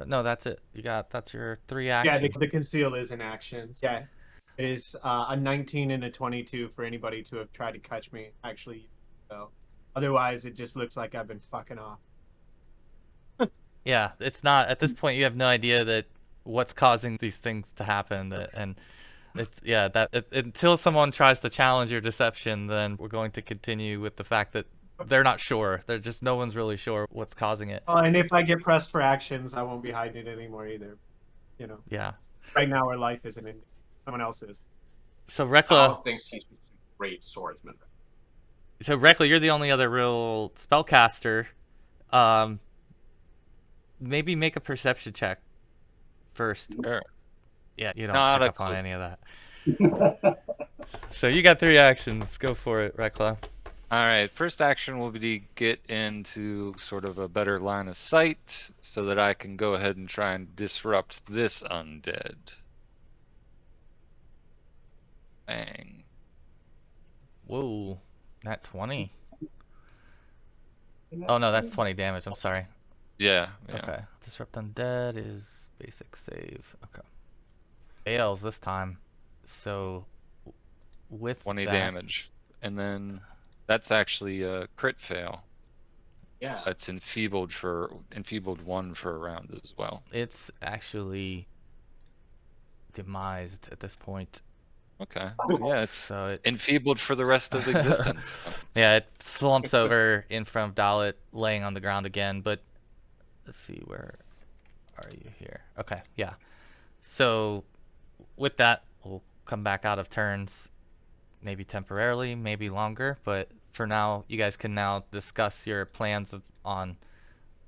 A: no, that's it. That's your 3 actions.
B: Yeah, the conceal is an action. Yeah, it is a 19 and a 22 for anybody to have tried to catch me. Actually, so otherwise it just looks like I've been fucking off.
A: Yeah, it's not at this point. You have no idea that what's causing these things to happen, and it's until someone tries to challenge your deception, then we're going to continue with the fact that they're not sure. They're just, no one's really sure what's causing it.
B: And if I get pressed for actions, I won't be hiding it anymore either.
A: Yeah.
B: Right now, our life isn't in. Someone else is.
A: So Rekla
E: thinks he's a great swordsman.
A: So Rekla, you're the only other real spellcaster. Maybe make a perception check first.
D: Sure.
A: Yeah, you don't
D: Not
A: pick
D: a
A: up on
D: clue.
A: any of that. So you got 3 actions. Go for it, Rekla.
D: All right, first action will be to get into sort of a better line of sight so that I can go ahead and try and disrupt this undead. Bang.
A: Whoa, not 20. Oh no, that's 20 damage. I'm sorry.
D: Yeah.
A: Okay. Disrupt undead is basic save. Okay. Fails this time. So with
D: 20
A: that,
D: damage. And then that's actually a crit fail.
E: Yeah.
D: So that's enfeebled 1 for a round as well.
A: it's actually demised at this point.
D: Okay. Yeah, it's
A: So it
D: enfeebled for the rest of existence.
A: Yeah, it slumps over in front of Dallett, laying on the ground again. But let's see, where are you here? Okay, yeah. So with that, we'll come back out of turns, maybe temporarily, maybe longer. But for now, you guys can now discuss your plans on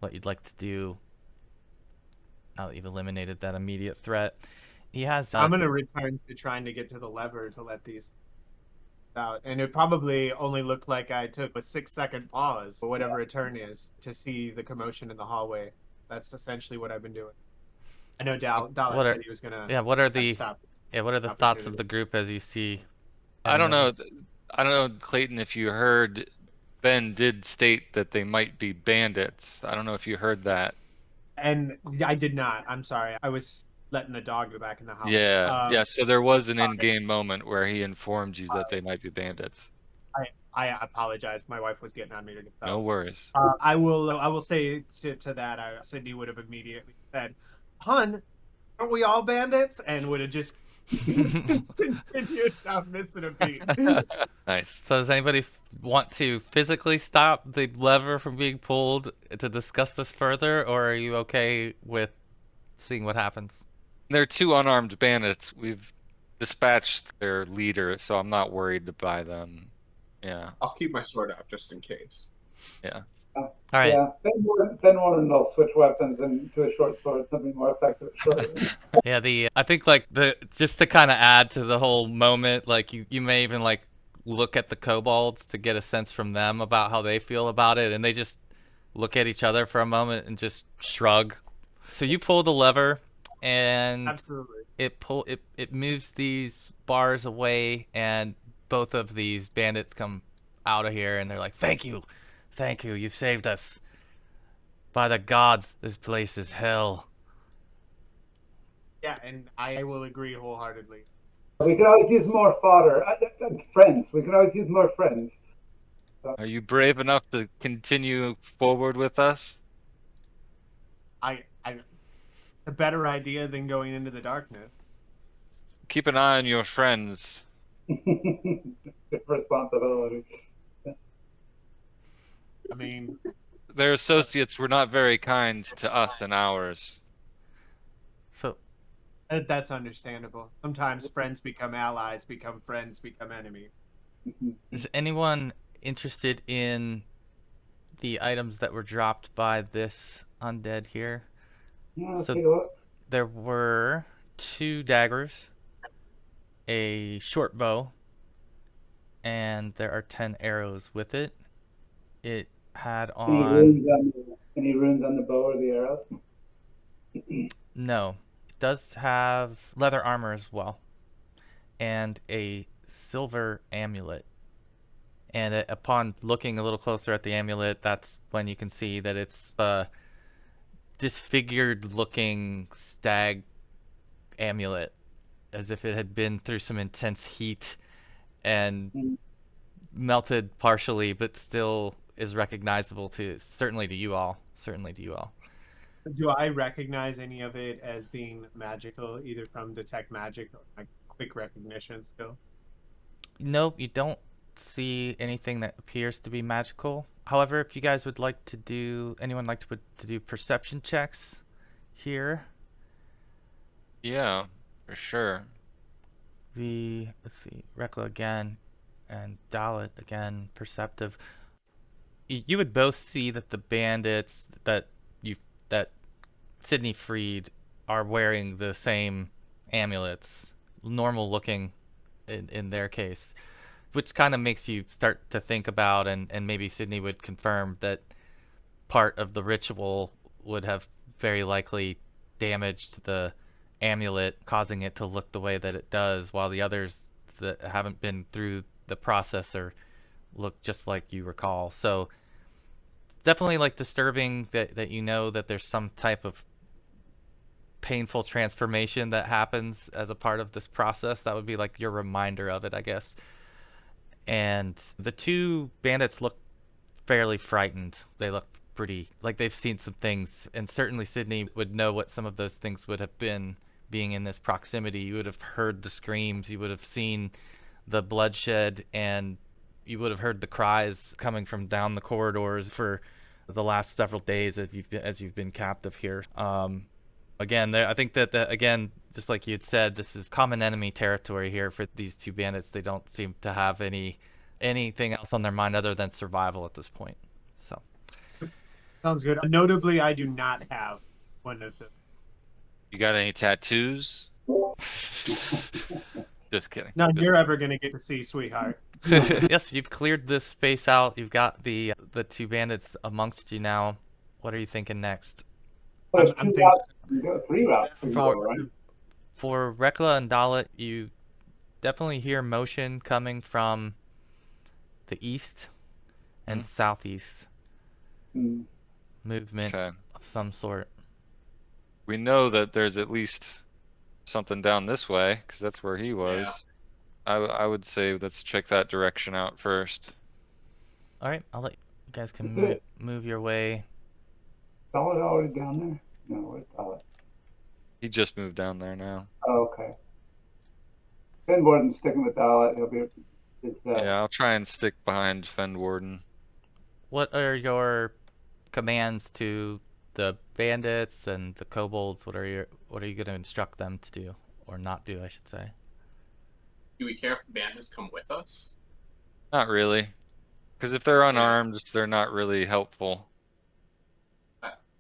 A: what you'd like to do now that you've eliminated that immediate threat. He has.
B: I'm gonna return to trying to get to the lever to let these. out, and it probably only looked like I took a 6-second pause or whatever a turn is to see the commotion in the hallway. That's essentially what I've been doing. I know Dallett
A: What are
B: said he was gonna
A: yeah? What are
B: try to
A: the
B: stop
A: yeah? What are the thoughts of
B: opportunity.
A: the group as you see
D: I
A: heading
D: don't
A: over?
D: know. I don't know, Clayton, if you heard, Ben did state that they might be bandits. I don't know if you heard that.
B: And I did not. I'm sorry. I was letting the dog go back in the house.
D: Yeah, yeah. So there was an
B: Sorry.
D: in-game moment where he informed you that they might be bandits.
B: I apologize. My wife was getting on me to get
D: No
B: up.
D: worries.
B: I will say to that. Sydney would have immediately said, "Hun, aren't we all bandits?" And would have just continued not missing a beat.
D: Nice.
A: So does anybody want to physically stop the lever from being pulled to discuss this further, or are you okay with seeing what happens?
D: They're two unarmed bandits. We've dispatched their leader, so I'm not worried by them. Yeah,
E: I'll keep my sword out just in case.
D: yeah.
A: All right.
C: Yeah, Fenwarden will switch weapons into a short sword, something more effective at short range.
A: Yeah, I think like the just to kind of add to the whole moment, like you may even like look at the kobolds to get a sense from them about how they feel about it, and they just look at each other for a moment and just shrug. So you pull the lever, and
B: Absolutely.
A: it moves these bars away, and both of these bandits come out of here, and they're like, thank you, you've saved us. By the gods, this place is hell."
B: Yeah, and I will agree wholeheartedly.
C: We can always use more fodder. Friends. We can always use more friends.
D: Are you brave enough to continue forward with us?
B: I a better idea than going into the darkness.
D: Keep an eye on your friends.
C: Responsibility.
B: I mean,
D: Their associates were not very kind to us and ours.
A: So
B: that's understandable. Sometimes friends become allies, become friends, become enemies.
A: is anyone interested in the items that were dropped by this undead here?
C: Yeah, let's
A: So
C: take a look.
A: there were 2 daggers, a short bow, and there are 10 arrows with it. It had on
C: Any runes on the bow or the arrows?
A: no, it does have leather armor as well, and a silver amulet. And upon looking a little closer at the amulet, that's when you can see that it's a disfigured looking stag amulet, as if it had been through some intense heat and melted partially, but still is recognizable to certainly to you all. Certainly to you all.
B: Do I recognize any of it as being magical, either from detect magic or my quick recognition skill?
A: Nope, you don't see anything that appears to be magical. However, if you guys would like to do, anyone like to do perception checks here?
D: Yeah, for sure.
A: Let's see, Rekla again and Dallett again, perceptive. You would both see that the bandits that Sydney freed are wearing the same amulets, normal looking in their case, which kind of makes you start to think about, and maybe Sydney would confirm that part of the ritual would have very likely damaged the amulet, causing it to look the way that it does, while the others that haven't been through the processor look just like you recall. So it's definitely like disturbing that you know that there's some type of painful transformation that happens as a part of this process. That would be like your reminder of it, I guess. And the 2 bandits look fairly frightened. They look pretty like they've seen some things, and certainly Sydney would know what some of those things would have been, being in this proximity. You would have heard the screams, you would have seen the bloodshed, and you would have heard the cries coming from down the corridors for the last several days as you've been captive here. Again, I think that again, just like you had said, this is common enemy territory here for these 2 bandits. They don't seem to have anything else on their mind other than survival at this point. So
B: Sounds good. Notably, I do not have one of them.
D: You got any tattoos? Just kidding.
B: None
D: Just-
B: you're ever gonna get to see, sweetheart.
A: Yes, you've cleared this space out. You've got the two bandits amongst you now. What are you thinking next?
C: Well,
B: I'm
C: there's 2
B: thinking-
C: routes. You go 3 routes. We
A: For-
C: go, right?
A: For Rekla and Dallett, you definitely hear motion coming from the east and southeast.
C: Mm.
A: Movement
D: Okay.
A: of some sort.
D: We know that there's at least something down this way, because that's where he was. I would say let's check that direction out first.
A: All right, I'll let you guys can
C: That's it.
A: move your way.
C: Dallett already down there? No, where's Dallett?
D: He just moved down there now.
C: Oh, okay. Fenwarden's sticking with Dallett. He'll be.
D: Yeah, I'll try and stick behind Fenwarden.
A: What are your commands to the bandits and the kobolds? What are you going to instruct them to do or not do, I should say?
E: Do we care if the bandits come with us?
D: Not really. Because if they're unarmed, they're not really helpful.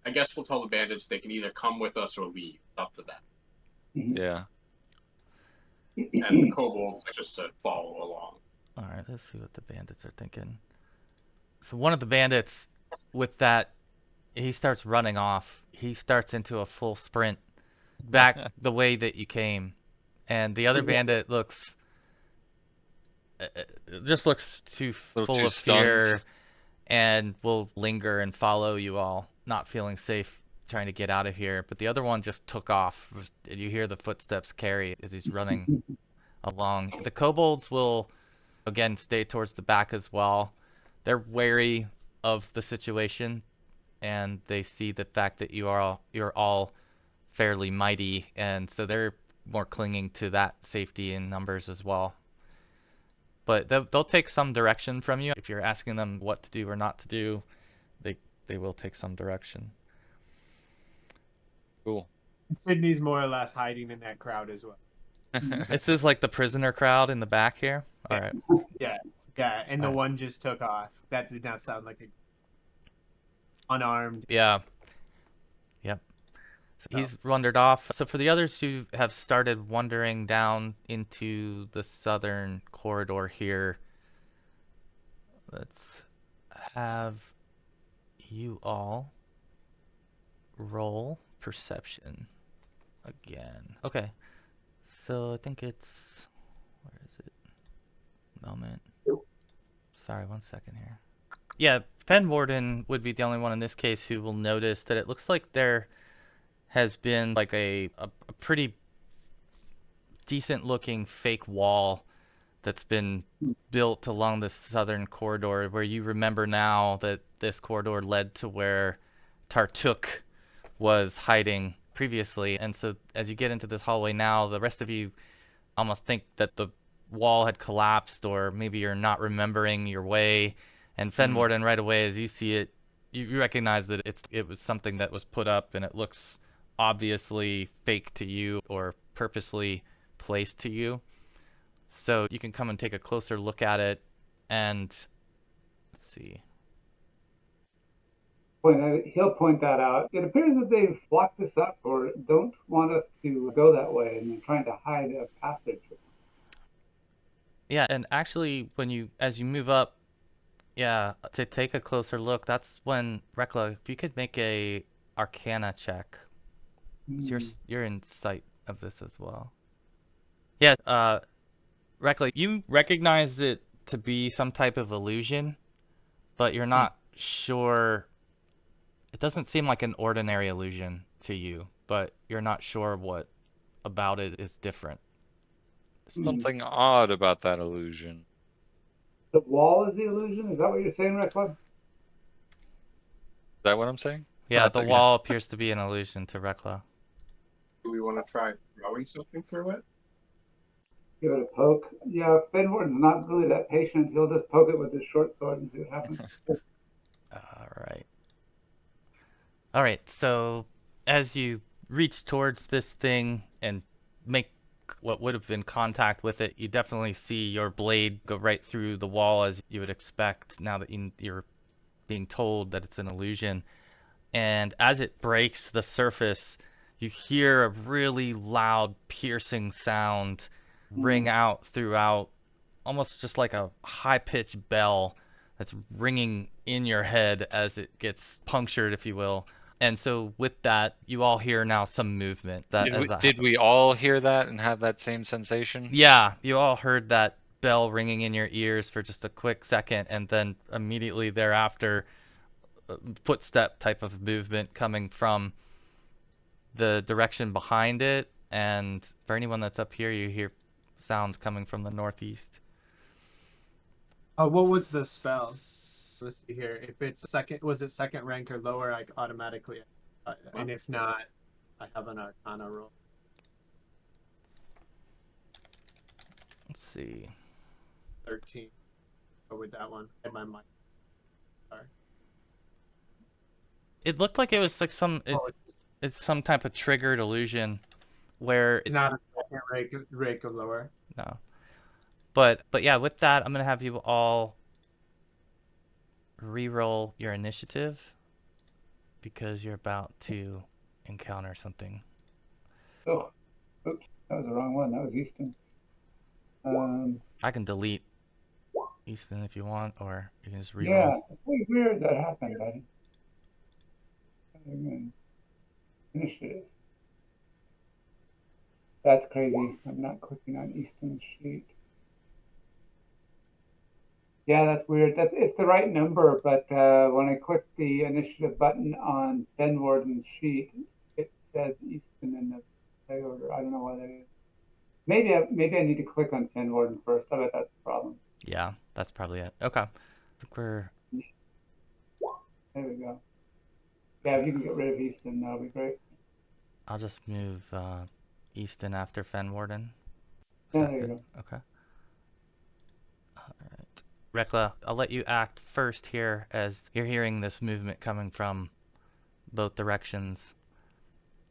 E: I guess we'll tell the bandits they can either come with us or leave. It's up to them.
D: Yeah.
E: And the kobolds just to follow along.
A: All right, let's see what the bandits are thinking. So one of the bandits, with that, he starts running off. He starts into a full sprint back the way that you came. And the other bandit looks too full
D: too
A: of fear and will linger and follow you all, not feeling safe trying to get out of here. But the other one just took off. You hear the footsteps carry as he's running along. The kobolds will again stay towards the back as well. They're wary of the situation, and they see the fact that you're all fairly mighty, and so they're more clinging to that safety in numbers as well. But they'll take some direction from you. If you're asking them what to do or not to do, they will take some direction.
D: Cool.
B: Sydney's more or less hiding in that crowd as well.
A: This is like the prisoner crowd in the back here. All right.
B: Yeah, and the
A: Alright.
B: one just took off. That did not sound like a unarmed.
A: Yeah. Yep. So he's wandered off. So for the others who have started wandering down into the southern corridor here, let's have you all roll perception again. Okay. So I think it's, where is it? Moment. Sorry, 1 second here. Yeah, Fenwarden would be the only one in this case who will notice that it looks like there has been like a pretty decent looking fake wall that's been built along the southern corridor, where you remember now that this corridor led to where Tartuk was hiding previously. And so as you get into this hallway now, the rest of you almost think that the wall had collapsed, or maybe you're not remembering your way. And Fenwarden, right away as you see it, you recognize that it was something that was put up, and it looks obviously fake to you or purposely placed to you. So you can come and take a closer look at it, and let's see.
C: He'll point that out. It appears that they've blocked this up or don't want us to go that way, and they're trying to hide a passage.
A: Yeah, and actually, as you move up, yeah, to take a closer look, that's when Rekla, if you could make a Arcana check. 'Cause you're in sight of this as well. Yeah, Rekla, you recognize it to be some type of illusion, but you're not sure. It doesn't seem like an ordinary illusion to you, but you're not sure what about it is different.
D: Something odd about that illusion.
C: The wall is the illusion? Is that what you're saying, Reckla?
D: Is that what I'm saying?
A: Yeah, the
D: Yeah.
A: wall appears to be an illusion to Rekla.
E: Do we want to try throwing something through it?
C: Give it a poke. Yeah, Fenwarden's not really that patient. He'll just poke it with his short sword and see what happens.
A: All right, so as you reach towards this thing and make what would have been contact with it, you definitely see your blade go right through the wall, as you would expect now that you're being told that it's an illusion. And as it breaks the surface, you hear a really loud, piercing sound ring out throughout, almost just like a high-pitched bell that's ringing in your head as it gets punctured, if you will. And so with that, you all hear now some movement.
D: Did we all hear that and have that same sensation?
A: Yeah, you all heard that bell ringing in your ears for just a quick second, and then immediately thereafter, footstep type of movement coming from the direction behind it. And for anyone that's up here, you hear sound coming from the northeast.
B: Oh, what was the spell? Let's see here. If it's second, was it second rank or lower? I automatically, and if not, I have an Arcana roll.
A: Let's see.
B: 13. Go with that one. In my mind. Sorry.
A: It looked like it was like it's some type of triggered illusion where
B: It's not a second rank or lower.
A: no. But yeah, with that, I'm gonna have you all re-roll your initiative because you're about to encounter something.
C: Oh, oops, that was the wrong one. That was Easton.
A: I can delete Easton if you want, or you can just re-roll.
C: Yeah, it's really weird that happened, buddy. Initiative. That's crazy. I'm not clicking on Easton's sheet. Yeah, that's weird. It's the right number, but when I click the initiative button on Fenwarden's sheet, it says Easton in the play order. I don't know why that is. Maybe I need to click on Fenwarden first. I bet that's the problem.
A: Yeah, that's probably it. Okay. I think we're...
C: There we go. Yeah, if you can get rid of Easton, that'll be great.
A: I'll just move Easton after Fenwarden.
C: Yeah, there you go.
A: Okay. All right. Rekla, I'll let you act first here as you're hearing this movement coming from both directions.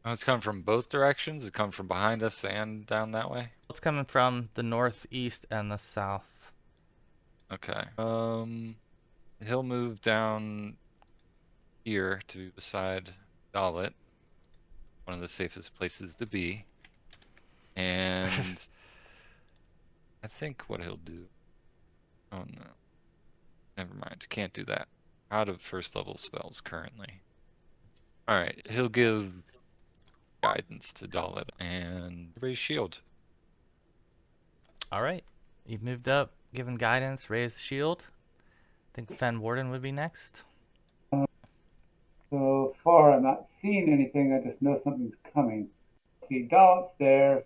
D: Oh, it's coming from both directions? It come from behind us and down that way?
A: It's coming from the northeast and the south.
D: Okay. He'll move down here to be beside Dallett, one of the safest places to be. And I think what he'll do... Oh no. Never mind, can't do that. Out of first level spells currently. Alright, he'll give guidance to Dallett and raise shield.
A: All right. You've moved up, given guidance, raised the shield. I think Fenwarden would be next.
C: So far, I'm not seeing anything. I just know something's coming. See, Dallett's there.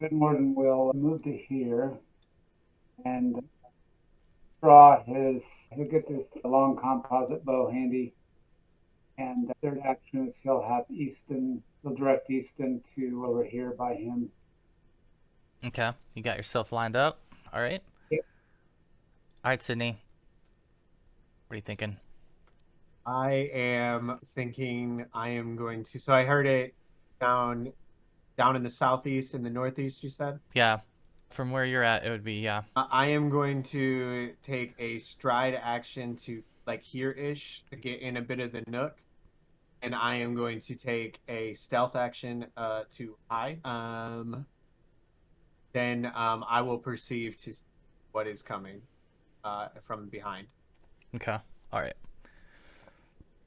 C: Fenwarden will move to here and draw his. He'll get this long composite bow handy. And the third action is he'll have Easton. He'll direct Easton to over here by him.
A: Okay. You got yourself lined up. All right.
C: Yep.
A: All right, Sydney. What are you thinking?
B: I am thinking I am going to. So I heard it down in the southeast and the northeast. You said.
A: Yeah. From where you're at, it would be, yeah.
B: I am going to take a stride action to like here-ish to get in a bit of the nook, and I am going to take a stealth action to hide. Then I will perceive to what is coming from behind.
A: Okay. All right.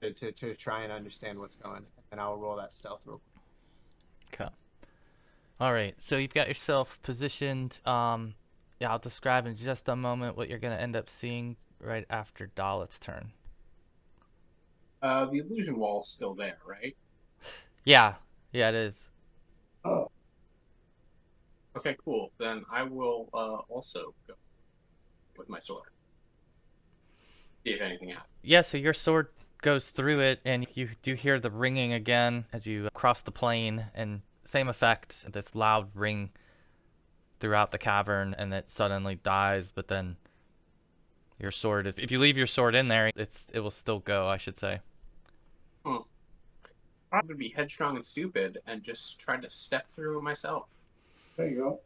B: To try and understand what's going, and I'll roll that stealth real quick.
A: Okay. All right. So you've got yourself positioned. Yeah, I'll describe in just a moment what you're going to end up seeing right after Dallett's turn.
E: The illusion wall's still there, right?
A: Yeah. Yeah, it is.
C: Oh,
E: Okay, cool. Then I will also go with my sword. See if anything happens.
A: Yeah, so your sword goes through it, and you do hear the ringing again as you cross the plane, and same effect, this loud ring throughout the cavern, and it suddenly dies, but then your sword is... If you leave your sword in there, it will still go, I should say.
E: I'm going to be headstrong and stupid and just try to step through it myself.
C: there you go.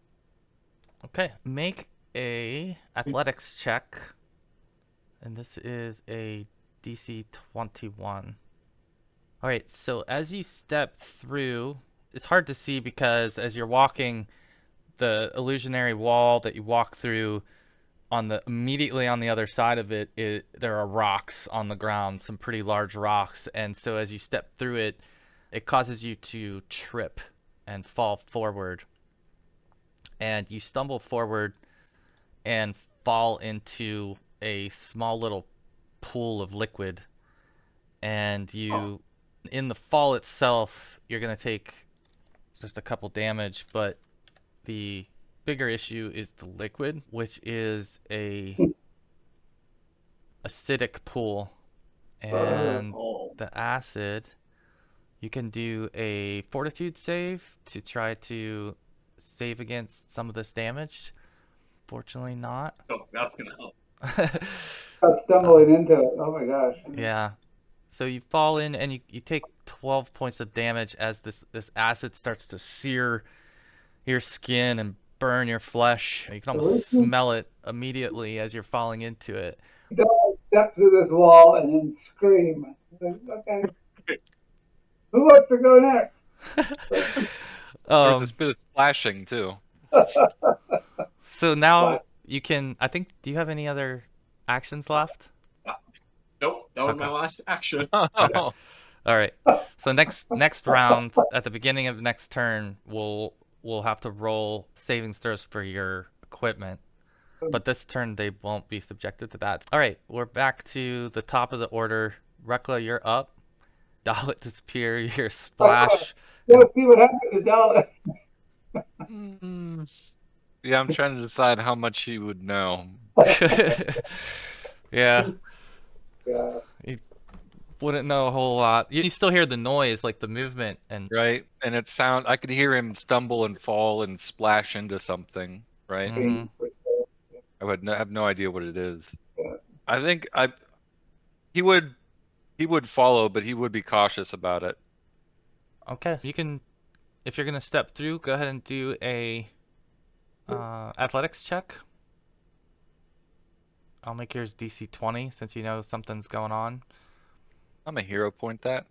A: Okay, make a athletics check, and this is a DC 21. All right, so as you step through, it's hard to see because as you're walking, the illusionary wall that you walk through on the immediately on the other side of it, there are rocks on the ground, some pretty large rocks, and so as you step through it, it causes you to trip and fall forward, and you stumble forward and fall into a small little pool of liquid, and you in the fall itself you're going to take just a couple damage, but the bigger issue is the liquid, which is a acidic pool, and the acid, you can do a fortitude save to try to save against some of this damage. Fortunately not.
E: Oh, that's gonna help.
C: Stumbling into it. Oh my gosh.
A: Yeah. So you fall in and you take 12 points of damage as this acid starts to sear your skin and burn your flesh. You can almost smell it immediately as you're falling into it.
C: Don't step through this wall and then scream. Okay. Who wants to go next?
D: There's a bit of splashing too.
A: So now you can, I think, do you have any other actions left?
E: Nope, that was my last action.
A: Okay. All right. So next round, at the beginning of next turn, we'll have to roll saving throws for your equipment. But this turn they won't be subjected to that. All right, we're back to the top of the order. Rekla, you're up. Dallett disappear. You're splash.
C: Let's see what happens to Dallett.
D: Yeah, I'm trying to decide how much he would know.
A: Yeah.
C: Yeah.
A: He wouldn't know a whole lot. You still hear the noise, like the movement, and
D: right, and it sound. I could hear him stumble and fall and splash into something. Right.
A: Mhm.
D: I would have no idea what it is.
C: Yeah.
D: I think he would follow, but he would be cautious about it.
A: Okay, you can, if you're gonna step through, go ahead and do a athletics check. I'll make yours DC 20 since you know something's going on.
D: I'm a hero point that.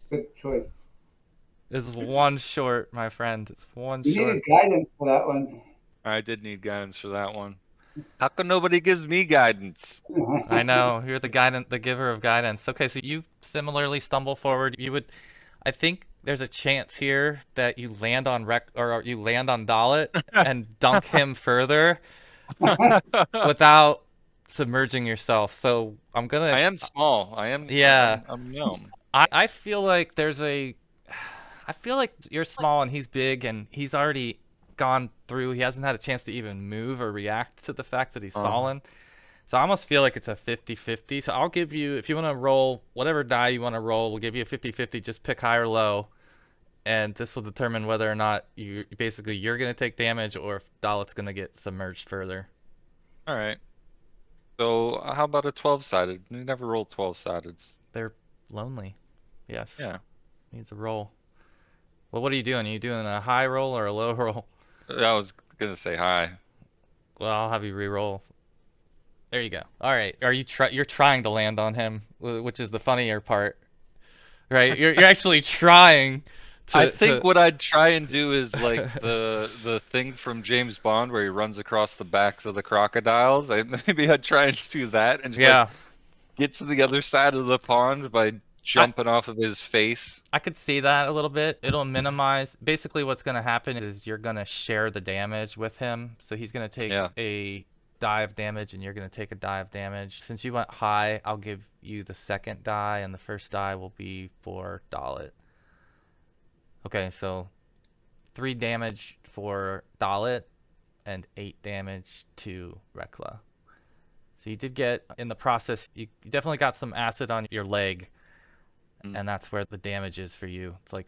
C: Good choice.
A: It's one short, my friend. It's one
C: You
A: short.
C: needed guidance for that one.
D: I did need guidance for that one. How come nobody gives me guidance?
A: I know, you're the giver of guidance. Okay, so you similarly stumble forward. I think there's a chance here that you land on you land on Dallett and dunk him further without submerging yourself. So I'm gonna.
D: I am small. I am.
A: Yeah.
D: I'm gnome.
A: I feel like I feel like you're small and he's big and he's already gone through. He hasn't had a chance to even move or react to the fact that he's fallen. So I almost feel like it's a 50-50. So I'll give you, if you want to roll whatever die you want to roll, we'll give you a 50-50. Just pick high or low. And this will determine whether or not you're going to take damage or if Dallet's going to get submerged further.
D: All right. So how about a 12-sided? We never rolled 12-sideds.
A: They're lonely. Yes.
D: Yeah.
A: Needs a roll. Well, what are you doing? Are you doing a high roll or a low roll?
D: I was gonna say high.
A: Well, I'll have you re-roll. There you go. All right. You're trying to land on him, which is the funnier part, right? You're actually trying.
D: I think what I'd try and do is like the thing from James Bond where he runs across the backs of the crocodiles. Maybe I'd try and do that and just like get to the other side of the pond by jumping off of his face.
A: I could see that a little bit. It'll minimize. Basically, what's going to happen is you're going to share the damage with him. So he's going to take a die of damage and you're going to take a die of damage. Since you went high, I'll give you the second die and the first die will be for Dallett. Okay, so 3 damage for Dallett and 8 damage to Rekla. So you did get, in the process, you definitely got some acid on your leg. And that's where the damage is for you. It's like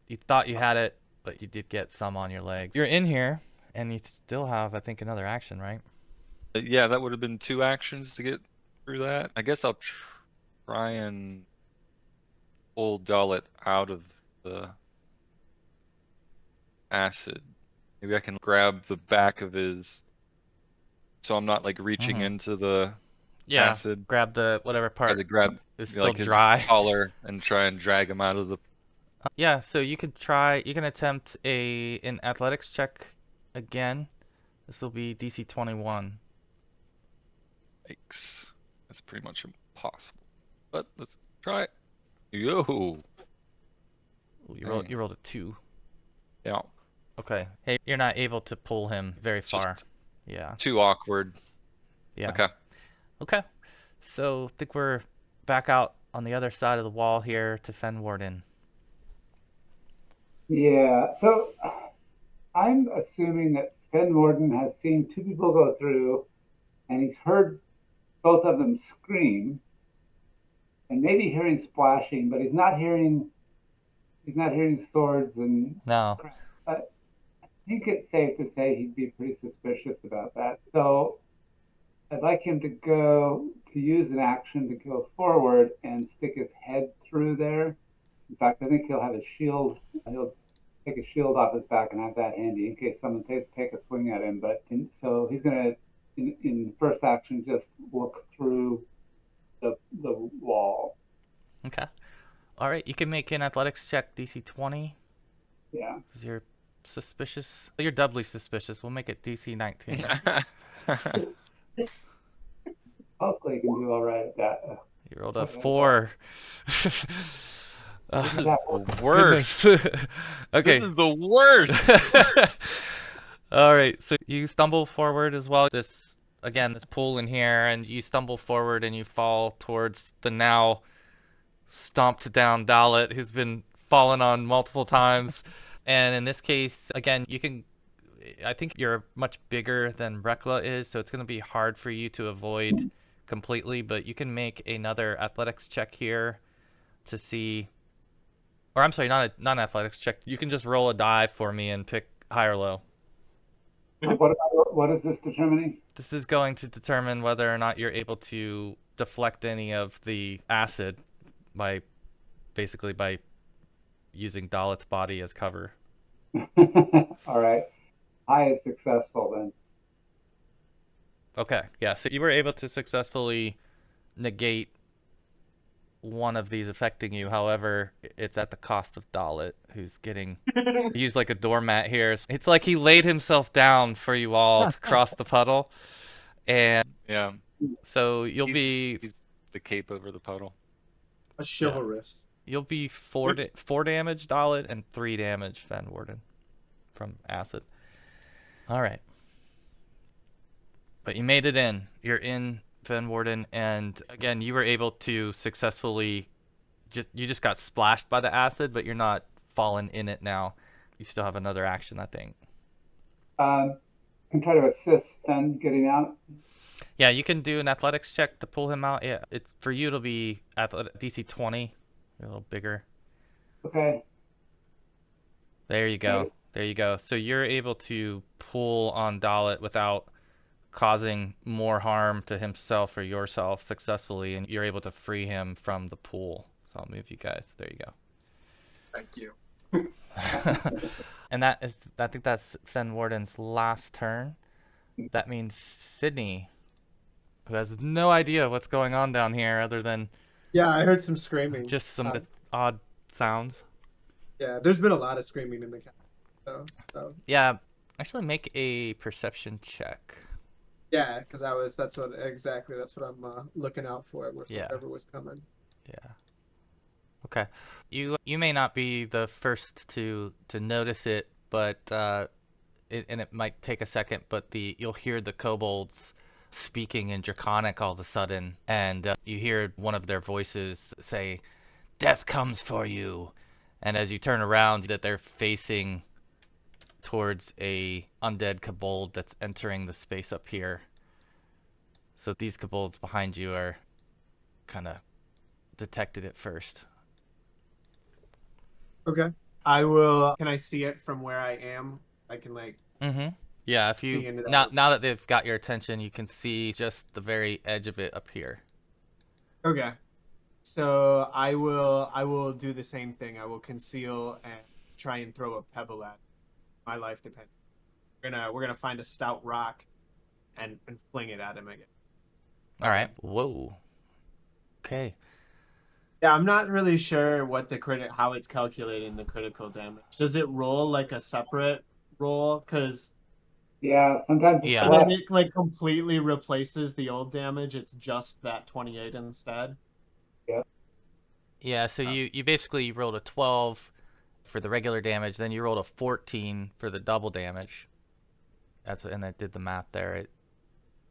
A: you thought you had it, but you did get some on your legs. You're in here, and you still have, I think, another action, right?
D: Yeah, that would have been 2 actions to get through that. I guess I'll try and pull Dallett out of the acid. Maybe I can grab the back of his, so I'm not like reaching into the
A: Yeah.
D: acid.
A: Grab the whatever
D: Try
A: part
D: to grab
A: is still
D: like his
A: dry.
D: collar and try and drag him out of the.
A: Yeah, so you can try. You can attempt an athletics check again. This will be DC 21.
D: Yikes. That's pretty much impossible. But let's try it. Yo.
A: Ooh,
D: Dang.
A: you rolled a 2.
D: Yeah.
A: Okay. Hey, you're not able to pull him very far.
D: Just
A: Yeah.
D: too awkward.
A: Yeah.
D: Okay.
A: Okay. So I think we're back out on the other side of the wall here to Fenwarden.
C: Yeah, so I'm assuming that Fenwarden has seen two people go through, and he's heard both of them scream, and maybe hearing splashing, but he's not hearing swords and
A: No.
C: crap. I think it's safe to say he'd be pretty suspicious about that. So I'd like him to use an action to go forward and stick his head through there. In fact, I think he'll have his shield. He'll take a shield off his back and have that handy in case someone take a swing at him. So he's gonna, in first action, just look through the wall.
A: Okay. All right. You can make an athletics check, DC 20,
C: Yeah.
A: because you're suspicious. You're doubly suspicious. We'll make it DC 19.
C: Hopefully, he can do all right at that.
A: You rolled a
C: Okay.
A: 4.
D: This is
C: That
D: the worst.
A: Goodness. Okay.
D: This is the worst.
A: All right, so you stumble forward as well. This pool in here, and you stumble forward and you fall towards the now stomped down Dallett, who's been fallen on multiple times. And in this case, again, I think you're much bigger than Rekla is, so it's going to be hard for you to avoid completely, but you can make another athletics check here to see. Or I'm sorry, not an athletics check. You can just roll a die for me and pick high or low.
C: what is this determining?
A: This is going to determine whether or not you're able to deflect any of the acid by using Dallet's body as cover.
C: All right. I is successful then.
A: Okay, yeah, so you were able to successfully negate one of these affecting you. However, it's at the cost of Dallett, who's getting used like a doormat here. It's like he laid himself down for you all to cross the puddle. And
D: Yeah.
A: so you'll
D: He's
A: be
D: the cape over the puddle.
B: A chivalrous.
A: you'll be 4 damage Dallett and 3 damage Fenwarden from acid. All right. But you made it in. You're in Fenwarden, and again, you were able to successfully you just got splashed by the acid, but you're not fallen in it now. You still have another action, I think.
C: Can try to assist then getting out.
A: Yeah, you can do an athletics check to pull him out. Yeah, it's for you it'll be DC 20. You're a little bigger.
C: Okay.
A: There you go.
C: Okay.
A: There you go. So you're able to pull on Dallett without causing more harm to himself or yourself successfully, and you're able to free him from the pool. So I'll move you guys. There you go.
E: Thank you.
A: And I think that's Fenwarden's last turn. That means Sydney, who has no idea what's going on down here other than
B: Yeah, I heard some screaming.
A: just some odd sounds.
B: Yeah, there's been a lot of screaming in the castle. So
A: Yeah, actually make a perception check.
B: yeah, because that's what I'm looking out for with
A: Yeah.
B: whatever was coming.
A: Yeah. Okay. You may not be the first to notice it, but it might take a second, but you'll hear the kobolds speaking in Draconic all of a sudden, and you hear one of their voices say, "Death comes for you." And as you turn around, that they're facing towards a undead kobold that's entering the space up here. So these kobolds behind you are kind of detected it first.
B: Okay. I will. Can I see it from where I am? I can like.
A: Mm-hmm. Yeah, if
B: See
A: you
B: into that
A: now that they've got your attention, you can see just the very edge of it up here.
B: Okay. So I will do the same thing. I will conceal and try and throw a pebble at it. My life depends. We're gonna find a stout rock and fling it at him again.
A: All right. Whoa. Okay.
B: Yeah, I'm not really sure what how it's calculating the critical damage. Does it roll like a separate roll? Because
C: Yeah, sometimes it's
A: Yeah.
B: when
C: less.
B: it like completely replaces the old damage, it's just that 28 instead.
C: Yeah.
A: Yeah, so you basically rolled a 12 for the regular damage, then you rolled a 14 for the double damage. And I did the math there.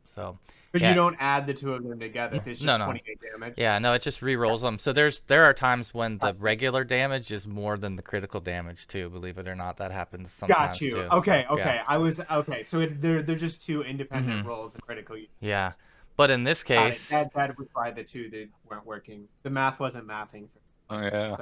A: So,
B: But you
A: yeah.
B: don't add the two of them together. It's
A: No,
B: just
A: no.
B: 28 damage.
A: Yeah, no, it just re-rolls them. So there are times when the regular damage is more than the critical damage too, believe it or not. That happens
B: Got
A: sometimes
B: you.
A: too.
B: Okay,
A: So, yeah.
B: okay. So they're just two independent rolls and critical.
A: Yeah. But in this
B: Got it.
A: case,
B: That was why the two that weren't working. The math wasn't mathing
D: Oh yeah.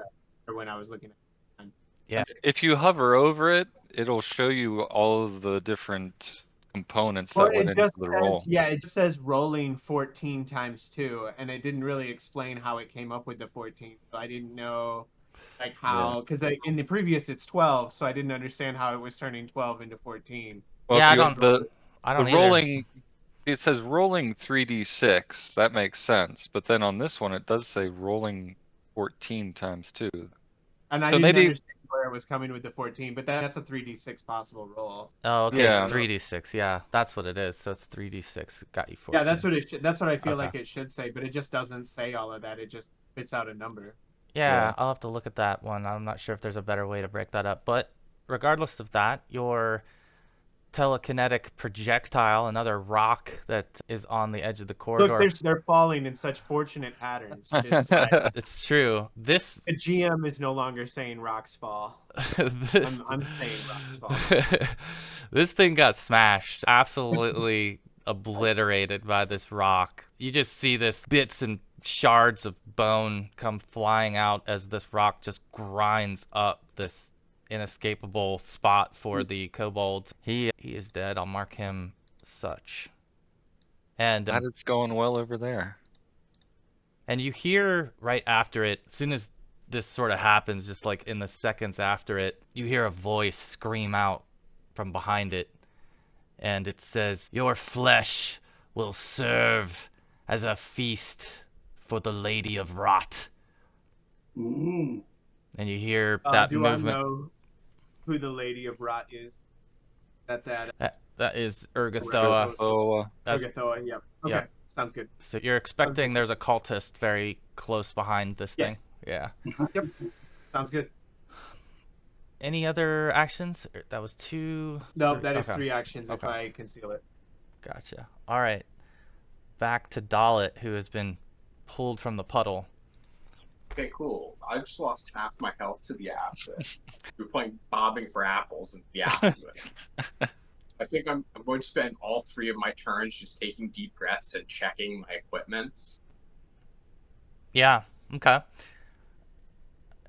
B: for when I was looking at it.
A: yeah.
D: If you hover over it, it'll show you all of the different components
B: Well,
D: that went
B: it
D: into
B: just
D: the
B: says,
D: roll.
B: yeah, it just says rolling 14 times 2, and it didn't really explain how it came up with the 14. So I didn't know, like, how, because in the previous it's 12, so I didn't understand how it was turning 12 into 14.
D: Well,
A: Yeah,
D: if
A: I
D: you
A: don't I
D: the
A: don't either.
D: rolling, it says rolling 3d6. That makes sense. But then on this one, it does say rolling 14 times 2.
B: And I
D: So
B: didn't
D: maybe,
B: understand where it was coming with the 14, but that's a 3d6 possible roll.
A: Oh, okay, it's
D: yeah.
A: 3d6. Yeah, that's what it is. So it's 3d6. Got you 14.
B: Yeah, that's what it that's what I feel
A: Okay.
B: like it should say, but it just doesn't say all of that. It just spits out a number.
A: Yeah, I'll have to look at that one. I'm not sure if there's a better way to break that up. But regardless of that, your telekinetic projectile, another rock that is on the edge of the corridor.
B: Look, they're falling in such fortunate patterns. Just like
A: It's true. This
B: the GM is no longer saying rocks fall.
A: this
B: I'm saying rocks fall.
A: this thing got smashed, absolutely obliterated by this rock. You just see this bits and shards of bone come flying out as this rock just grinds up this inescapable spot for the kobolds. He is dead. I'll mark him such. And
D: Glad it's going well over there.
A: And you hear right after it, as soon as this sort of happens, just like in the seconds after it, you hear a voice scream out from behind it. And it says, "Your flesh will serve as a feast for the Lady of Rot."
C: Mm-hmm.
A: And you hear that
B: Do
A: movement.
B: I know who the Lady of Rot is?
A: That is Urgathoa.
D: Oh,
B: Urgathoa, yep. Okay,
A: Yep.
B: sounds good.
A: So you're expecting there's a cultist very close behind this thing.
B: Yes.
A: Yeah.
B: Yep, sounds good.
A: Any other actions? That was 2.
B: No,
A: 3.
B: that is
A: Okay.
B: 3 actions if
A: Okay.
B: I conceal it.
A: Gotcha. All right. Back to Dallett, who has been pulled from the puddle.
E: Okay, cool. I just lost half my health to the acid. We're playing bobbing for apples and the acid. I think I'm going to spend all 3 of my turns just taking deep breaths and checking my equipment.
A: Yeah. Okay.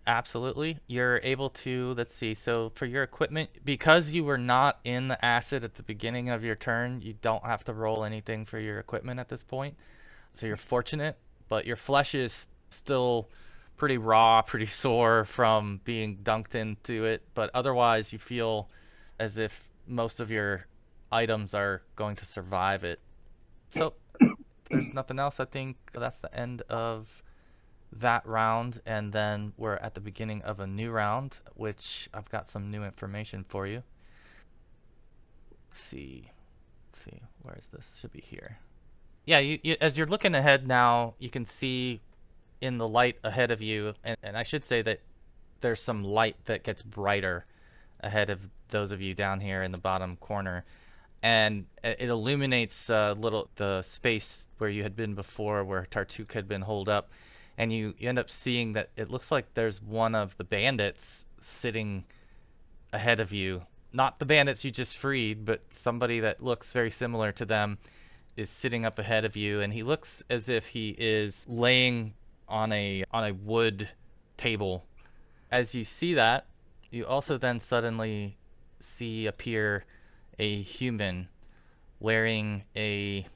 A: Absolutely. You're able to, let's see. So for your equipment, because you were not in the acid at the beginning of your turn, you don't have to roll anything for your equipment at this point. So you're fortunate, but your flesh is still pretty raw, pretty sore from being dunked into it. But otherwise, you feel as if most of your items are going to survive it. So if there's nothing else, I think that's the end of that round, and then we're at the beginning of a new round, which I've got some new information for you. Let's see, where is this? Should be here. Yeah, you as you're looking ahead now, you can see in the light ahead of you, and I should say that there's some light that gets brighter ahead of those of you down here in the bottom corner, and it illuminates the space where you had been before, where Tartuk had been holed up, and you end up seeing that it looks like there's one of the bandits sitting ahead of you. Not the bandits you just freed, but somebody that looks very similar to them is sitting up ahead of you, and he looks as if he is laying on a wood table. As you see that, you also then suddenly see appear a human wearing a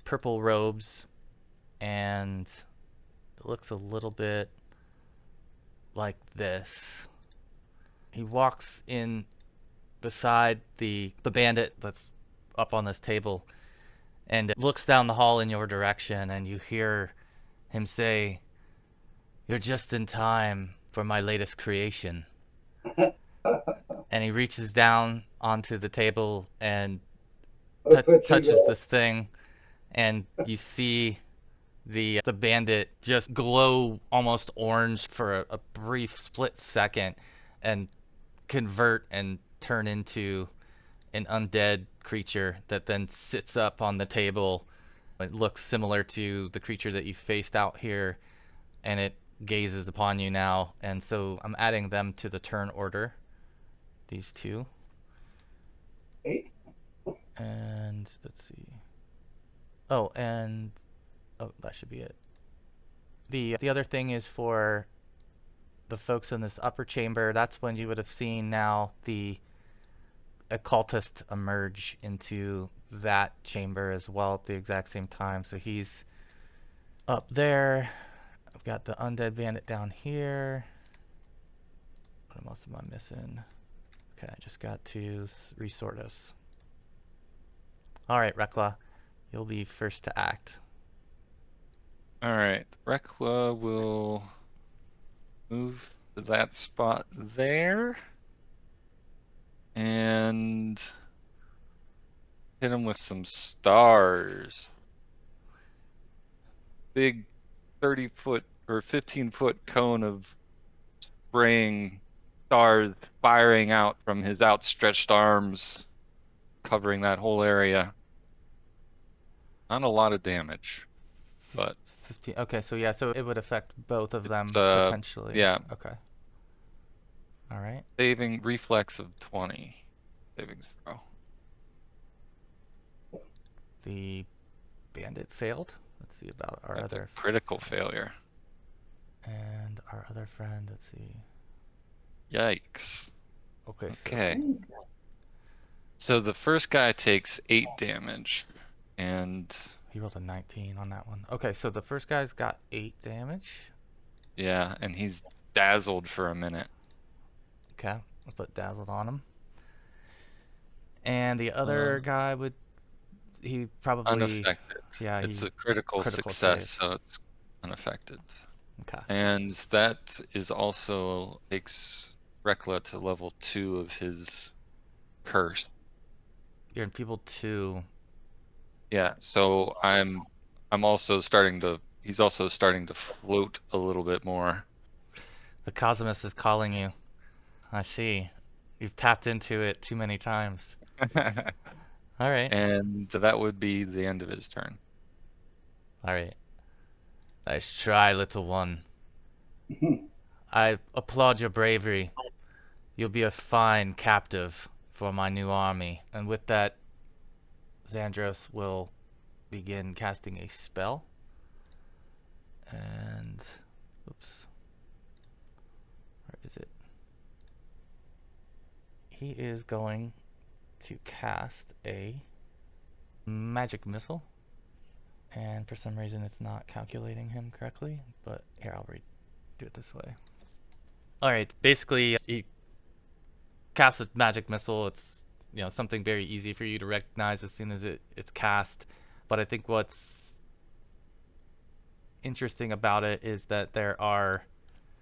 A: purple robes, and it looks a little bit like this. He walks in beside the bandit that's up on this table, and looks down the hall in your direction, and you hear him say, "You're just in time for my latest creation." And he reaches down onto the table and
C: Look what you
A: touches
C: got.
A: this thing, and you see the bandit just glow almost orange for a brief split second and convert and turn into an undead creature that then sits up on the table. It looks similar to the creature that you faced out here, and it gazes upon you now. And so I'm adding them to the turn order, these two.
C: Eight.
A: And let's see. Oh, and that should be it. The other thing is for the folks in this upper chamber. That's when you would have seen now the occultist emerge into that chamber as well at the exact same time. So he's up there. I've got the undead bandit down here. What else am I missing? Okay, I just got to resort us. All right, Rekla, you'll be first to act.
D: All right, Rekla will move to that spot there and hit him with some stars. Big 30-foot or 15-foot cone of spraying stars firing out from his outstretched arms, covering that whole area. Not a lot of damage, but
A: 15. Okay, so yeah, so it would affect both of them
D: it's,
A: potentially.
D: yeah.
A: Okay. All right.
D: Saving reflex of 20. Saving throw.
A: The bandit failed. Let's see about our
D: That's
A: other
D: a critical failure.
A: and our other friend. Let's see.
D: Yikes.
A: Okay. So
D: Okay. So the first guy takes 8 damage, and
A: he rolled a 19 on that one. Okay, so the first guy's got 8 damage.
D: yeah, and he's dazzled for a minute.
A: Okay, I'll put dazzled on him. And the other guy would, he probably
D: Unaffected.
A: Yeah,
D: it's
A: he
D: a critical success,
A: save.
D: so it's unaffected.
A: Okay.
D: And that is also takes Rekla to level 2 of his curse.
A: You're enfeebled 2.
D: Yeah, so I'm also starting to he's also starting to float a little bit more.
A: The Cosmos is calling you. I see. You've tapped into it too many times. All right.
D: And that would be the end of his turn.
A: All right. Nice try, little one. I applaud your bravery. You'll be a fine captive for my new army. And with that, Xandros will begin casting a spell. And, oops. Where is it? He is going to cast a magic missile. And for some reason it's not calculating him correctly, but here, I'll do it this way. Alright, basically he casts a magic missile. It's, you know, something very easy for you to recognize as soon as it's cast. But I think what's interesting about it is that there are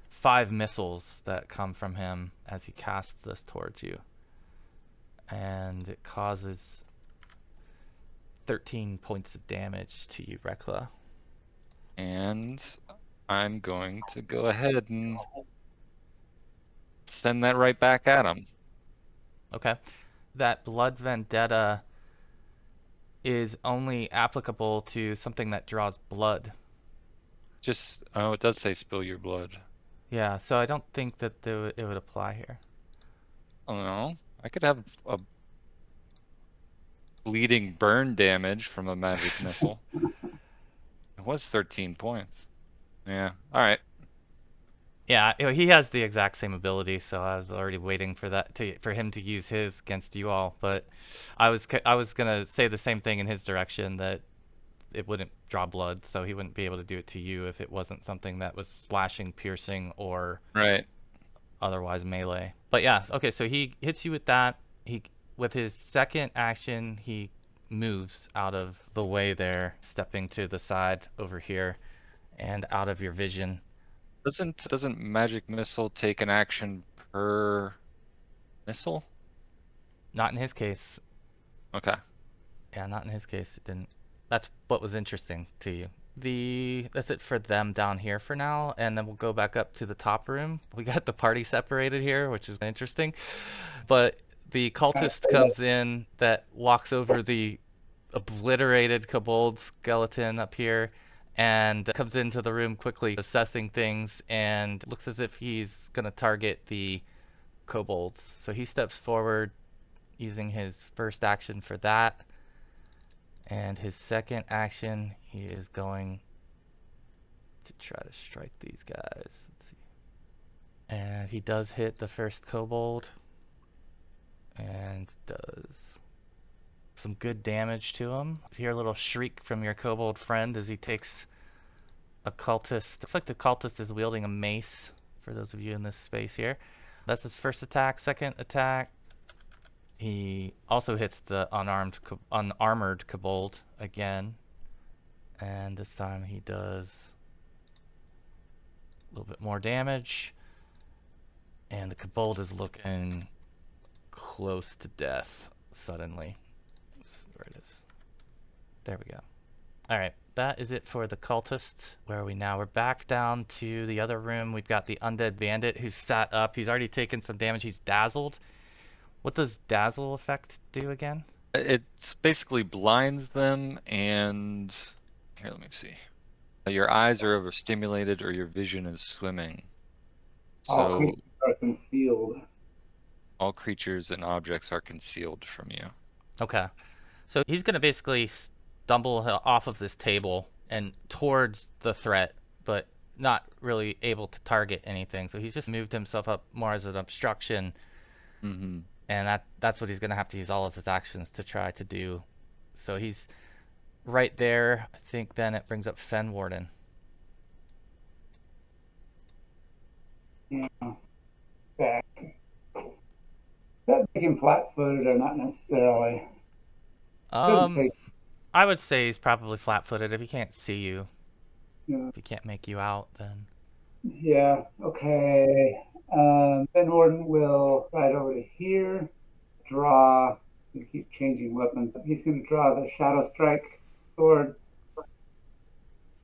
A: 5 missiles that come from him as he casts this towards you. And it causes 13 points of damage to you, Rekla.
D: And I'm going to go ahead and send that right back at him.
A: Okay. That Blood Vendetta is only applicable to something that draws blood.
D: Just, oh, it does say spill your blood.
A: Yeah, so I don't think that it would apply here.
D: I don't know. I could have a bleeding burn damage from a magic missile. It was 13 points. Yeah, alright.
A: Yeah, he has the exact same ability, so I was already waiting for that for him to use his against you all. But I was gonna say the same thing in his direction, that it wouldn't draw blood, so he wouldn't be able to do it to you if it wasn't something that was slashing, piercing, or
D: Right.
A: otherwise melee. But yeah, okay, so he hits you with that. With his second action, he moves out of the way there, stepping to the side over here and out of your vision.
D: Doesn't magic missile take an action per missile?
A: Not in his case.
D: Okay.
A: Yeah, not in his case. It didn't. That's what was interesting to you. That's it for them down here for now, and then we'll go back up to the top room. We got the party separated here, which is interesting. But the cultist comes in that walks over the obliterated kobold skeleton up here and comes into the room quickly, assessing things, and looks as if he's going to target the kobolds. So he steps forward using his first action for that. And his second action, he is going to try to strike these guys. Let's see. And he does hit the first kobold and does some good damage to him. You hear a little shriek from your kobold friend as he takes a cultist. Looks like the cultist is wielding a mace, for those of you in this space here. That's his first attack. Second attack, he also hits the unarmored kobold again. And this time he does a little bit more damage. And the kobold is looking close to death suddenly. There it is. There we go. Alright, that is it for the cultist. Where are we now? We're back down to the other room. We've got the undead bandit who's sat up. He's already taken some damage. He's dazzled. What does dazzle effect do again?
D: It basically blinds them, and here, let me see. Your eyes are overstimulated or your vision is swimming.
C: All
D: So
C: creatures are concealed.
D: all creatures and objects are concealed from you.
A: Okay. So he's going to basically stumble off of this table and towards the threat, but not really able to target anything. So he's just moved himself up more as an obstruction.
D: Mm-hmm.
A: And that's what he's going to have to use all of his actions to try to do. So he's right there. I think then it brings up Fenwarden.
C: Yeah. Okay. That make him flat-footed or not necessarily? Doesn't take,
A: I would say he's probably flat-footed. If he can't see you,
C: yeah.
A: if he can't make you out, then...
C: Yeah, okay. Fenwarden will right over to here, draw, we keep changing weapons. He's going to draw the Shadow Strike sword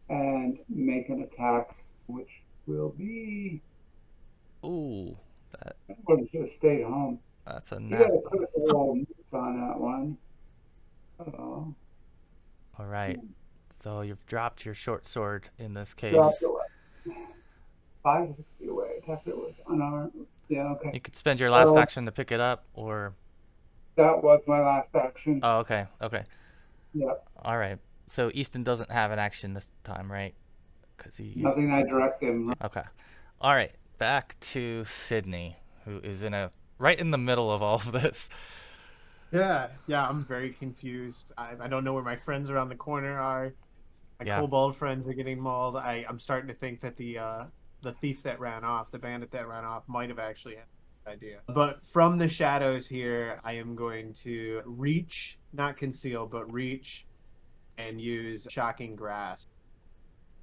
C: and make an attack, which will be...
A: Ooh,
C: Fenwarden should have stayed home.
A: that's a
C: He
A: nat.
C: got a critical roll miss on that one. Uh-oh.
A: All right. So you've dropped your short sword in this case.
C: Dropped away. 5 feet away. Attack it was unarmed. Yeah, okay.
A: You could spend your last action to pick it up, or...
C: That was my last action.
A: Oh, okay, okay.
C: Yep.
A: All right. So Easton doesn't have an action this time, right? Because he...
C: Nothing I direct him.
A: Okay. All right. Back to Sydney, who is right in the middle of all of this.
B: Yeah, I'm very confused. I don't know where my friends around the corner are. My
A: Yeah.
B: kobold friends are getting mauled. I'm starting to think that the thief that ran off, the bandit that ran off, might have actually had an idea. But from the shadows here, I am going to reach, not conceal, but reach and use Shocking Grasp.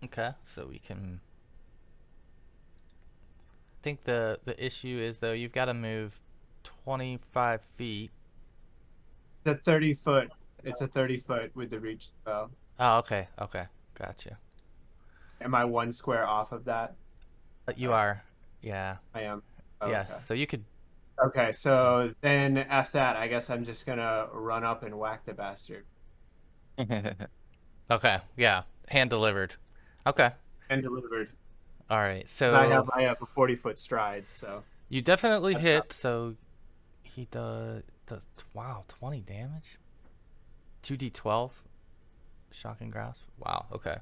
A: Okay. So we can... I think the issue is, though, you've got to move 25 feet.
B: The 30 foot. It's a 30 foot with the reach spell.
A: Oh, okay. Okay. Gotcha.
B: Am I 1 square off of that?
A: You are. Yeah.
B: I am. Oh,
A: Yes.
B: okay.
A: So you could...
B: Okay, so then F that, I guess I'm just gonna run up and whack the bastard.
A: Okay. Yeah. Hand delivered. Okay.
B: And delivered.
A: All right.
B: 'Cause
A: So
B: I have a 40-foot stride, so
A: you definitely
B: That's
A: hit.
B: not-
A: So he does wow, 20 damage. 2d12. Shocking grasp. Wow. Okay.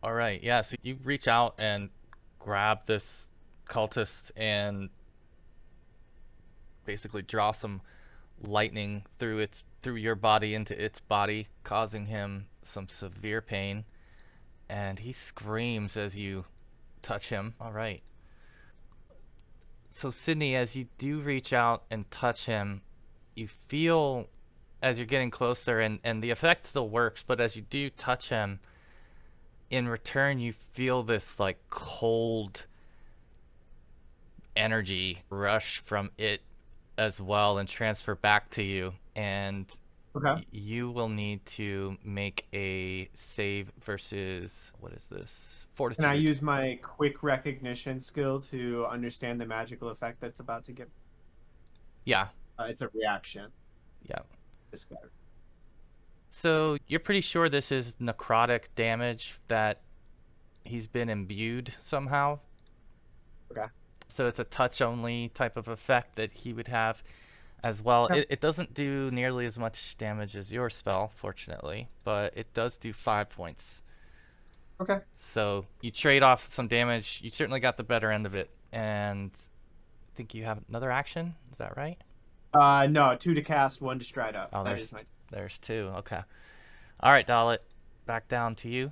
A: All right. Yeah. So you reach out and grab this cultist and basically draw some lightning through your body into its body, causing him some severe pain. And he screams as you touch him. All right. So Sydney, as you do reach out and touch him, you feel as you're getting closer, and the effect still works, but as you do touch him, in return you feel this like cold energy rush from it as well and transfer back to you, and
B: Okay.
A: you will need to make a save versus, what is this? Fortitude.
B: Can I use my quick recognition skill to understand the magical effect that's about to get?
A: Yeah.
B: It's a reaction.
A: Yeah.
B: This guy.
A: So you're pretty sure this is necrotic damage that he's been imbued somehow.
B: Okay.
A: So it's a touch only type of effect that he would have as well.
B: Okay.
A: It doesn't do nearly as much damage as your spell, fortunately, but it does do 5 points.
B: Okay.
A: So you trade off some damage. You certainly got the better end of it, and I think you have another action. Is that right?
B: No, 2 to cast, 1 to stride up.
A: Oh,
B: That is my.
A: there's 2. Okay. All right, Dallett, back down to you.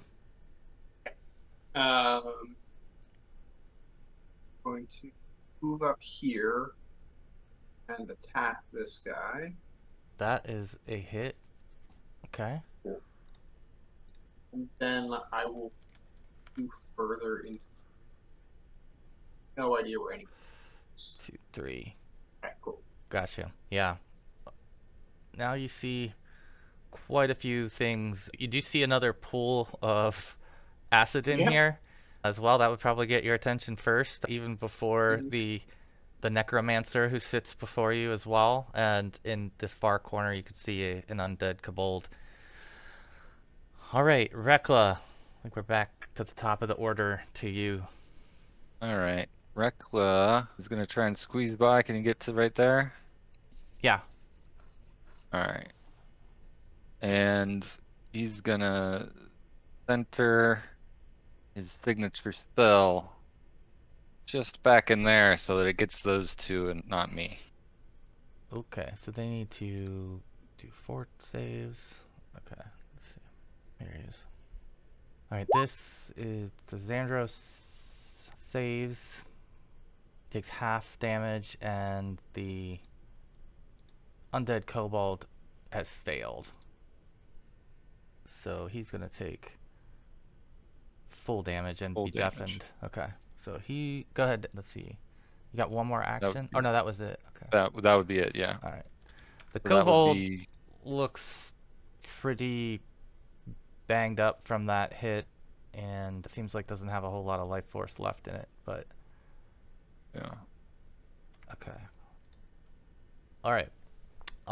E: Going to move up here and attack this guy.
A: That is a hit. Okay.
E: And then I will do further into. No idea where any.
A: 2, 3.
E: Okay, cool.
A: Gotcha. Yeah. Now you see quite a few things. You do see another pool of acid in here as well. That would probably get your attention first, even before the Necromancer who sits before you as well. And in this far corner, you could see an undead kobold. All right, Rekla. I think we're back to the top of the order to you.
D: All right. Reckla is going to try and squeeze by. Can you get to right there?
A: Yeah.
D: All right. And he's going to center his signature spell just back in there so that it gets those two and not me.
A: Okay, so they need to do 4 saves. Okay, let's see. Here he is. Alright, this is the Xandros saves. Takes half damage, and the Undead Kobold has failed. So he's going to take full damage and be deafened. Okay, so he... Go ahead, let's see. You got one more action? Oh, no, that was it. Okay.
D: That would be it, yeah.
A: Alright. The
D: So that would
A: kobold
D: be...
A: looks pretty banged up from that hit, and it seems like doesn't have a whole lot of life force left in it, but
D: Yeah.
A: okay. Alright.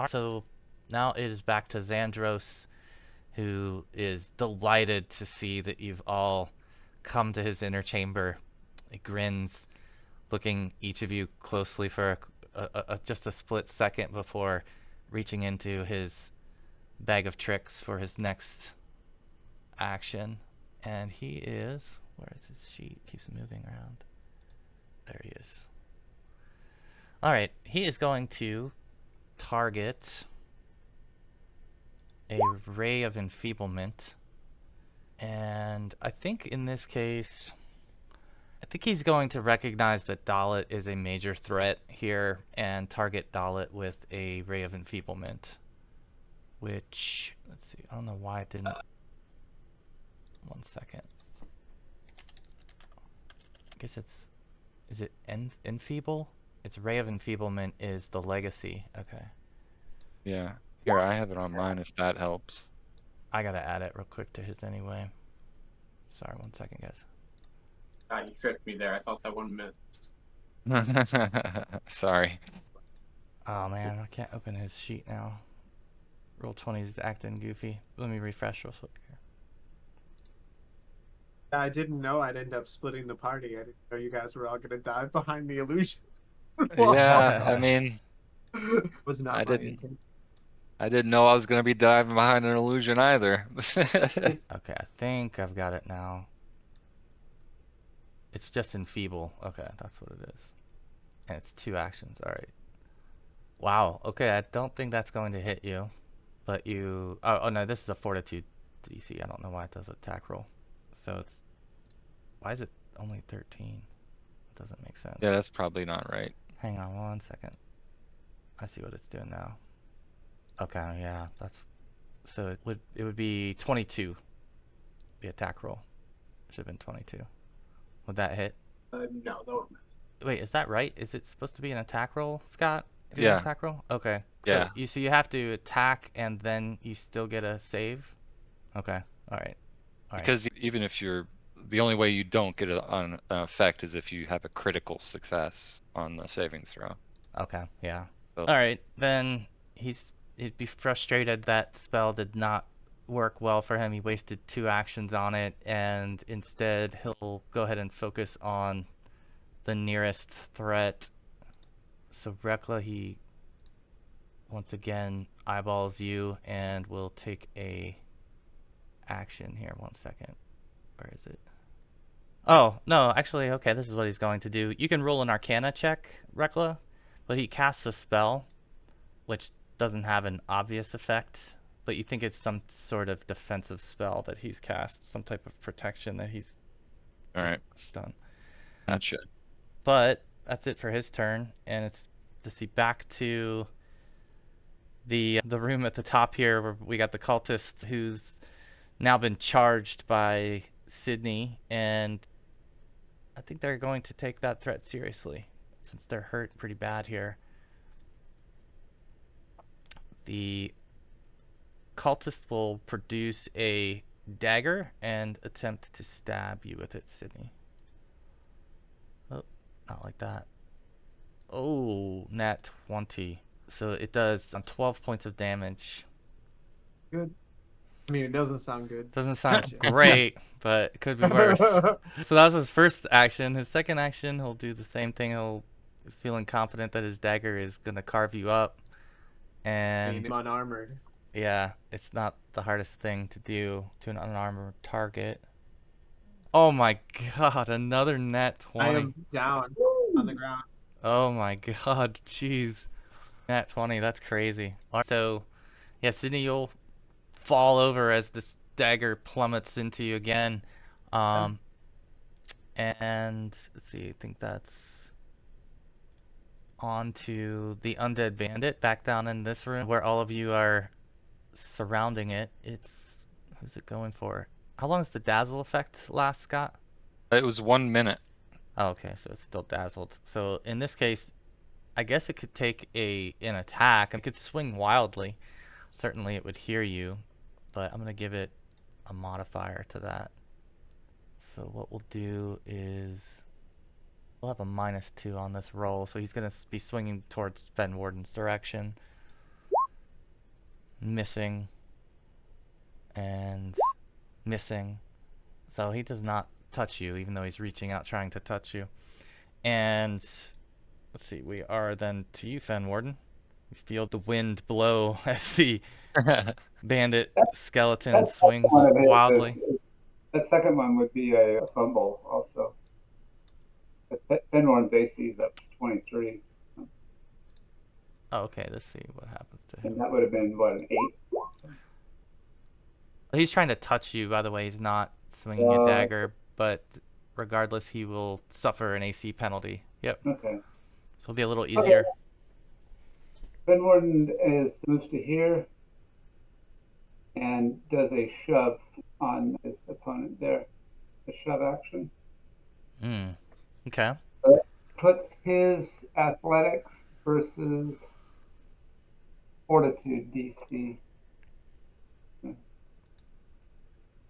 A: So now it is back to Xandros, who is delighted to see that you've all come to his inner chamber. He grins, looking each of you closely for just a split second before reaching into his bag of tricks for his next action. And he is... Where is his sheet? Keeps moving around. There he is. Alright, he is going to target a ray of enfeeblement. And I think in this case... I think he's going to recognize that Dallett is a major threat here and target Dallett with a ray of enfeeblement. Which, let's see, I don't know why it didn't... 1 second. I guess it's... Is it enfeeble? It's ray of enfeeblement is the legacy. Okay.
D: Yeah. Here, I have it on mine if that helps.
A: I gotta add it real quick to his anyway. Sorry, 1 second, guys.
E: God, you tricked me there. I thought that one missed.
D: Sorry.
A: Oh man, I can't open his sheet now. Roll20 is acting goofy. Let me refresh real quick here.
B: I didn't know I'd end up splitting the party. I didn't know you guys were all going to dive behind the illusion.
D: Yeah, I mean,
B: Was not
D: I
B: my
D: didn't.
B: intent.
D: I didn't know I was going to be diving behind an illusion either.
A: Okay, I think I've got it now. It's just enfeeble. Okay, that's what it is. And it's 2 actions. Alright. Wow. Okay, I don't think that's going to hit you. But you... Oh, no, this is a fortitude DC. I don't know why it does attack roll. So it's... Why is it only 13? It doesn't make sense.
D: Yeah, that's probably not right.
A: Hang on 1 second. I see what it's doing now. Okay, yeah, that's so it would be 22. The attack roll should have been 22. Would that hit?
E: No, that would miss.
A: Wait, is that right? Is it supposed to be an attack roll, Scott? Do an
D: Yeah.
A: attack roll? Okay.
D: Yeah.
A: So you have to attack and then you still get a save? Okay. All right.
D: Because even if the only way you don't get an effect is if you have a critical success on the saving throw.
A: Okay, yeah.
D: So-
A: All right, then he'd be frustrated that spell did not work well for him. He wasted 2 actions on it, and instead he'll go ahead and focus on the nearest threat. So Rekla, he once again eyeballs you and will take a action here. 1 second. Where is it? Oh, no, actually, okay, this is what he's going to do. You can roll an Arcana check, Rekla, but he casts a spell, which doesn't have an obvious effect, but you think it's some sort of defensive spell that he's cast, some type of protection that he's
D: All right.
A: done.
D: Gotcha.
A: But that's it for his turn, and it's to see back to the room at the top here where we got the cultist who's now been charged by Sydney, and I think they're going to take that threat seriously since they're hurt pretty bad here. The cultist will produce a dagger and attempt to stab you with it, Sydney. Oh, not like that. Oh, nat 20. So it does 12 points of damage.
B: Good. I mean, it doesn't sound good.
A: Doesn't sound great, but it could be worse. So that was his first action. His second action, he'll do the same thing. He's feeling confident that his dagger is going to carve you up.
B: I mean,
A: And
B: I'm unarmored.
A: yeah, it's not the hardest thing to do to an unarmored target. Oh my god, another nat 20.
B: I am down on the ground.
A: Oh my god, jeez. Nat 20, that's crazy. All right, so, yeah, Sydney, you'll fall over as this dagger plummets into you again. And let's see, I think that's on to the Undead Bandit back down in this room where all of you are surrounding it. Who's it going for? How long does the dazzle effect last, Scott?
D: It was 1 minute.
A: Oh, okay, so it's still dazzled. So in this case, I guess it could take an attack. It could swing wildly. Certainly it would hear you, but I'm going to give it a modifier to that. So what we'll do is we'll have a -2 on this roll. So he's going to be swinging towards Fenwarden's direction. Missing. And missing. So he does not touch you, even though he's reaching out trying to touch you. And let's see, we are then to you, Fenwarden. You feel the wind blow as the bandit skeleton swings wildly.
C: The second one would be a fumble also. Fenwarden's AC is up to 23.
A: Oh, okay, let's see what happens to him.
C: And that would have been, what, an 8?
A: He's trying to touch you, by the way. He's not swinging a dagger, but regardless, he will suffer an AC penalty. Yep.
C: Okay.
A: So it'll be a little easier.
C: Fenwarden moves to here and does a shove on his opponent there. A shove action.
A: Okay.
C: Puts his athletics versus fortitude DC.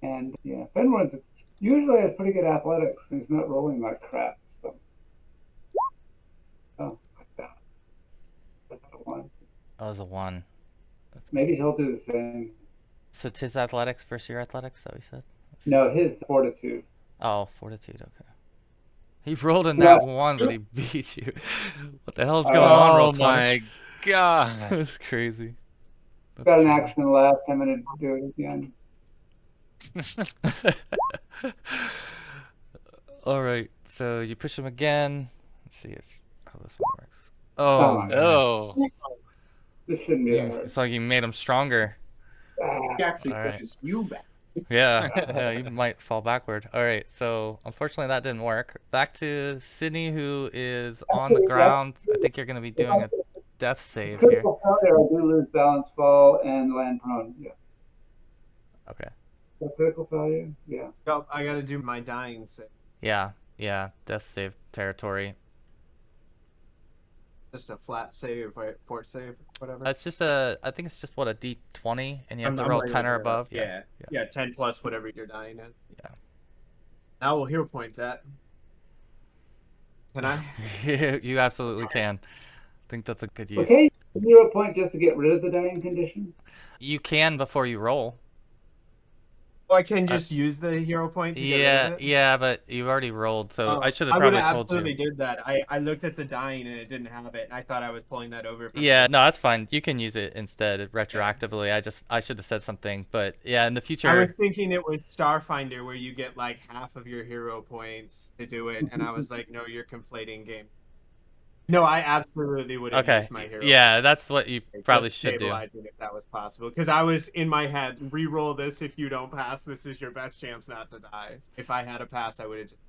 C: And yeah, Fenwarden usually has pretty good athletics. He's not rolling like crap. So, oh, like that. That's a 1.
A: That was a 1.
C: Maybe he'll do the same.
A: So it's his athletics versus your athletics, that we said?
C: No, his fortitude.
A: Oh, fortitude, okay. He rolled in that 1, but he beat you. What the hell's going on, roll 20?
D: Oh my god.
A: That's crazy. That's
C: Got an
A: crazy.
C: action left. I'm going to do it again.
A: All right, so you push him again. Let's see how this one works. Oh,
C: Oh,
A: man.
D: Oh.
C: This shouldn't be that hard.
A: It's like you made him stronger.
E: He actually
A: All right.
E: pushes you back.
A: Yeah, yeah, you might fall backward. All right, so unfortunately that didn't work. Back to Sydney, who is on the ground. I think you're going to be doing death save here.
C: Critical failure, I do lose balance, fall, and land prone. Yeah.
A: Okay.
C: So critical failure. Yeah.
B: Yep, I gotta do my dying save.
A: Yeah, death save territory.
B: Just a flat save, right? Fort save, whatever.
A: It's just I think it's just what, a D20, and you have to
B: I'm
A: roll
B: like
A: 10 or
B: looking it up.
A: above.
B: Yeah, 10 plus whatever your dying is.
A: Yeah.
B: Now we'll hero point that. Can I?
A: You absolutely can. I think that's a good use.
C: Okay. 0 point just to get rid of the dying condition.
A: You can before you roll.
B: Oh, I can just use the hero point to get rid of it?
A: Yeah, but you've already rolled, so I should have
B: I would
A: probably
B: have
A: told
B: absolutely
A: you.
B: did that. I looked at the dying and it didn't have it, and I thought I was pulling that over. From
A: Yeah, no, that's fine. You can use it instead retroactively. I should have said something, but yeah, in the future.
B: I was thinking it was Starfinder where you get like half of your hero points to do it, and I was like, no, you're conflating game. No, I absolutely would have used my hero.
A: Yeah, that's what you probably
B: Just
A: should do.
B: stabilizing if that was possible, because I was in my head, re-roll this. If you don't pass, this is your best chance not to die. If I had a pass, I would have just.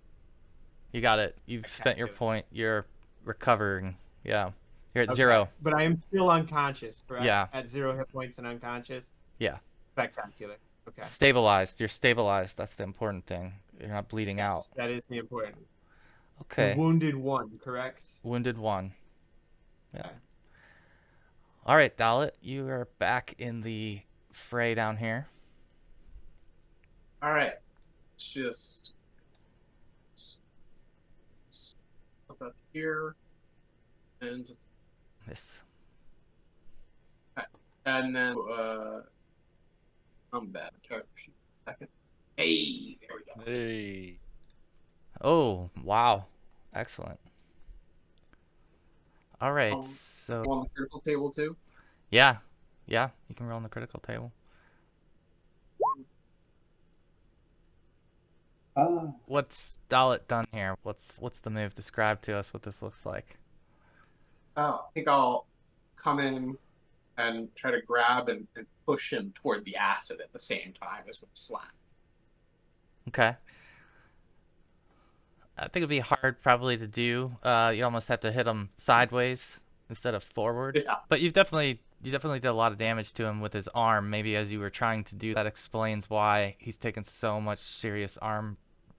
A: You got it. You've spent your point. You're recovering. Yeah, you're at
B: Okay.
A: 0.
B: But I am still unconscious, correct?
A: Yeah.
B: At 0 hit points and unconscious.
A: Yeah.
B: Spectacular. Okay.
A: Stabilized. You're stabilized. That's the important thing. You're not bleeding out.
B: That is the important.
A: Okay.
B: Wounded 1, correct?
A: Wounded 1. Yeah.
B: Okay.
A: All right, Dallett, you are back in the fray down here.
E: All right. Let's just up here and
A: Yes.
E: then combat character sheet. Second. Hey, there we go.
D: Hey.
A: Oh, wow. Excellent. All right, so
E: On the critical table too.
A: yeah, you can roll on the critical table. What's Dallett done here? What's the move? Describe to us what this looks like.
E: I think I'll come in and try to grab and push him toward the acid at the same time as with slap.
A: Okay. I think it'd be hard probably to do. You almost have to hit him sideways instead of forward.
E: Yeah.
A: But you definitely did a lot of damage to him with his arm. Maybe as you were trying to do that explains why he's taken so much serious arm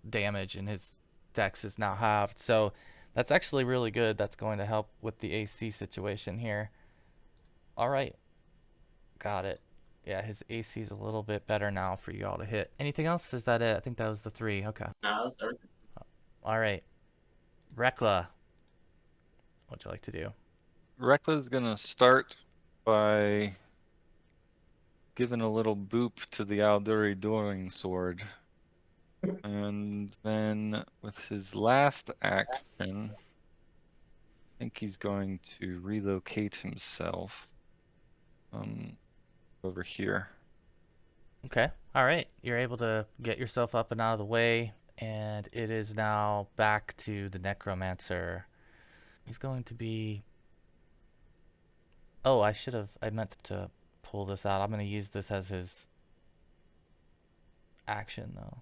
A: damage and his dex is now halved. So that's actually really good. That's going to help with the AC situation here. All right. Got it. Yeah, his AC is a little bit better now for you all to hit. Anything else? Is that it? I think that was the 3. Okay.
E: No, that's everything.
A: All right. Rekla, what'd you like to do?
D: Rekla's gonna start by giving a little boop to the Alduri Doring sword. And then with his last action, I think he's going to relocate himself over here.
A: Okay. All right. You're able to get yourself up and out of the way, and it is now back to the Necromancer. He's going to be... Oh, I meant to pull this out. I'm going to use this as his action, though,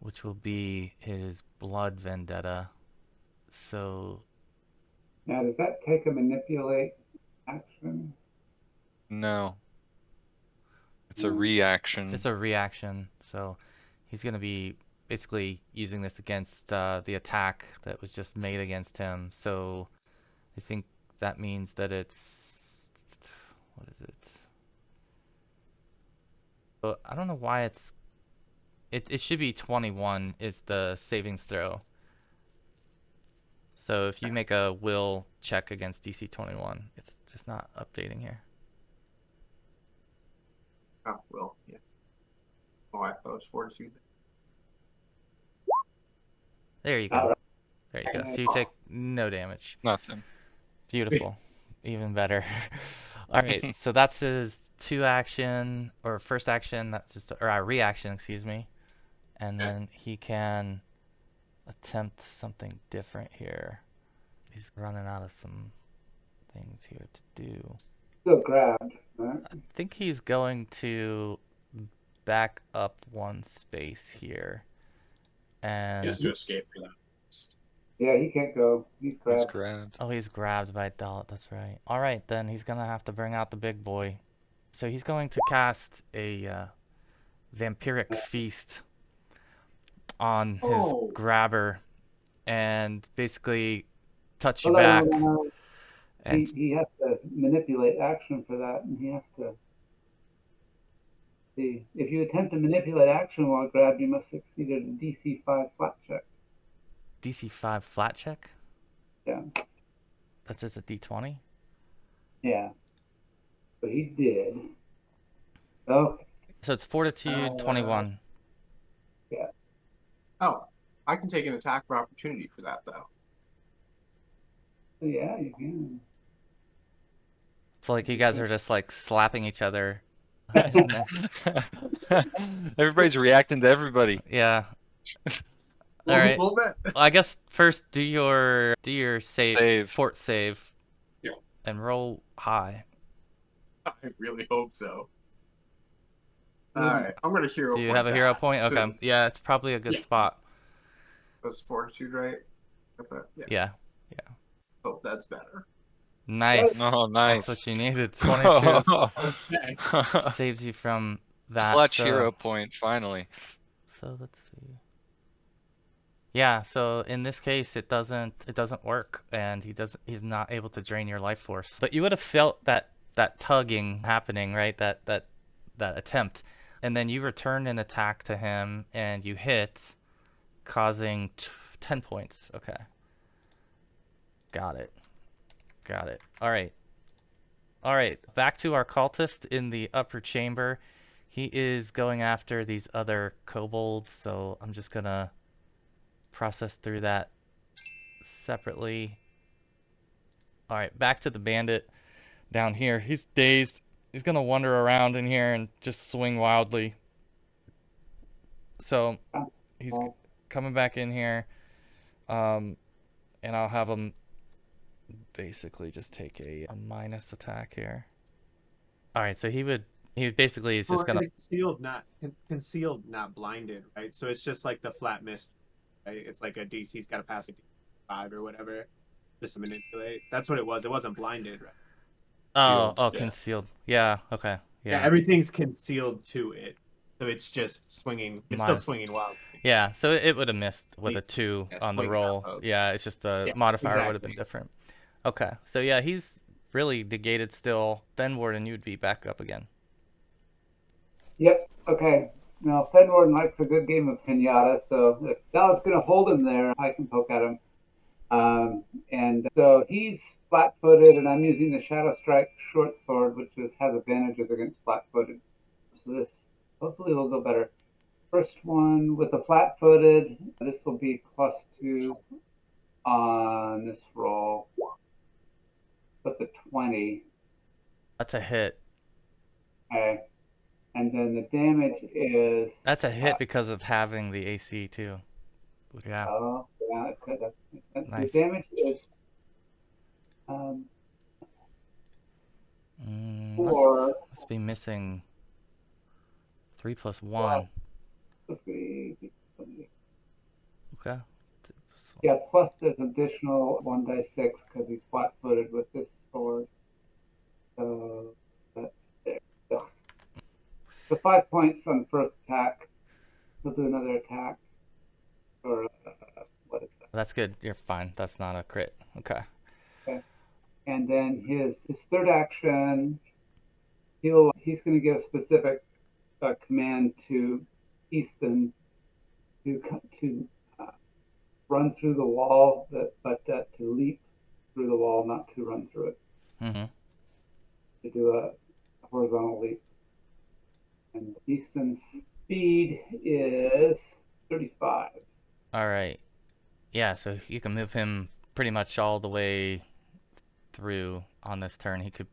A: which will be his Blood Vendetta. So...
C: Now, does that take a manipulate action?
D: No. It's a reaction.
A: It's a reaction, so he's going to be basically using this against the attack that was just made against him. So I think that means that it's... What is it? Well, I don't know why it's... It should be 21 is the savings throw. So if you make a will check against DC 21, it's just not updating here.
E: Oh, well, yeah. Oh, I thought it was fortitude.
A: There you go. There you go. So you take no damage.
D: Nothing.
A: Beautiful. Even better. All right. So that's his 2 action or first action. That's just or reaction, excuse me. And then he can attempt something different here. He's running out of some things here to do.
C: Still grabbed, right?
A: I think he's going to back up 1 space here. And
E: He has to escape for that.
C: Yeah, he can't go. He's
D: He's
C: grabbed.
D: grabbed.
A: Oh, he's grabbed by Dallett. That's right. All right, then he's gonna have to bring out the big boy. So he's going to cast a vampiric feast on his
B: Oh,
A: grabber and basically touch you
C: Oh, no, no,
A: back.
C: no, no.
A: And
C: He has to manipulate action for that, and he has to see. If you attempt to manipulate action while grabbed, you must succeed at a DC 5 flat check.
A: DC 5 flat check.
C: Yeah.
A: That's just a D20.
C: Yeah. So he did. Okay.
A: So it's Fortitude 21.
C: Yeah.
E: Oh, I can take an attack of opportunity for that though.
C: Yeah, you can.
A: It's like you guys are just like slapping each other.
D: Everybody's reacting to everybody.
A: Yeah. All right.
B: Well,
A: Well, I guess first do your
D: Save.
A: fort save.
E: Yeah.
A: And roll high.
E: I really hope so. Alright, I'm gonna hero
A: Do you
E: point
A: have a hero
E: that,
A: point? Okay.
E: since-
A: Yeah, it's probably a good
E: Yeah.
A: spot.
E: Was fortitude right? That's it. Yeah.
A: Yeah.
E: Hope that's better.
A: Nice.
D: Oh, nice.
A: That's what you needed. 22
B: okay.
A: saves you from that.
D: Clutch
A: so,
D: hero point, finally.
A: So let's see. Yeah, so in this case it doesn't work, and he's not able to drain your life force. But you would have felt that tugging happening, right? That attempt. And then you return an attack to him and you hit, causing 10 points. Okay. Got it. All right. Back to our cultist in the upper chamber. He is going after these other kobolds, so I'm just gonna process through that separately. All right, back to the bandit down here. He's dazed. He's gonna wander around in here and just swing wildly. So he's coming back in here, and I'll have him basically just take a minus attack here. All right, so he basically is just gonna
B: concealed, not blinded, right? So it's just like the flat mist, right? It's like a DC's got to pass a D5 or whatever, just to manipulate. That's what it was. It wasn't blinded, right?
A: oh,
E: yeah.
A: concealed. Yeah, okay.
B: Yeah,
A: Yeah.
B: everything's concealed to it, so it's just swinging. It's still
A: Minus.
B: swinging wild.
A: Yeah, so it would have missed with a
B: Makes-
A: 2
B: yeah,
A: on the
B: swing
A: roll.
B: that poke.
A: Yeah, it's just the
B: Yeah,
A: modifier would have been
B: exactly.
A: different. Okay, so yeah, he's really negated still. Fenwarden, you'd be back up again.
C: Yep. Okay. Now, Fenwarden likes a good game of pinata, so if Dallett's going to hold him there, I can poke at him. And so he's flat-footed, and I'm using the Shadow Strike short sword, which has advantages against flat-footed. So this hopefully will go better. First one with the flat-footed, this will be +2 on this roll. With the 20.
A: That's a hit.
C: Okay. And then the damage is.
A: That's a hit because of having the AC too. Yeah.
C: Oh, yeah, okay, that's
A: Nice.
C: The damage is 4.
A: Must be missing 3 + 1.
C: Okay.
A: Okay.
C: Yeah, plus there's additional 1d6 because he's flat-footed with this sword. So that's there. So 5 points on first attack. He'll do another attack. Or what is that?
A: That's good. You're fine. That's not a crit. Okay.
C: And then his third action, he's going to give a specific command to Easton to run through the wall, but to leap through the wall, not to run through it.
A: Mm-hmm.
C: To do a horizontal leap. And Easton's speed is 35.
A: All right. Yeah, so you can move him pretty much all the way through on this turn. He could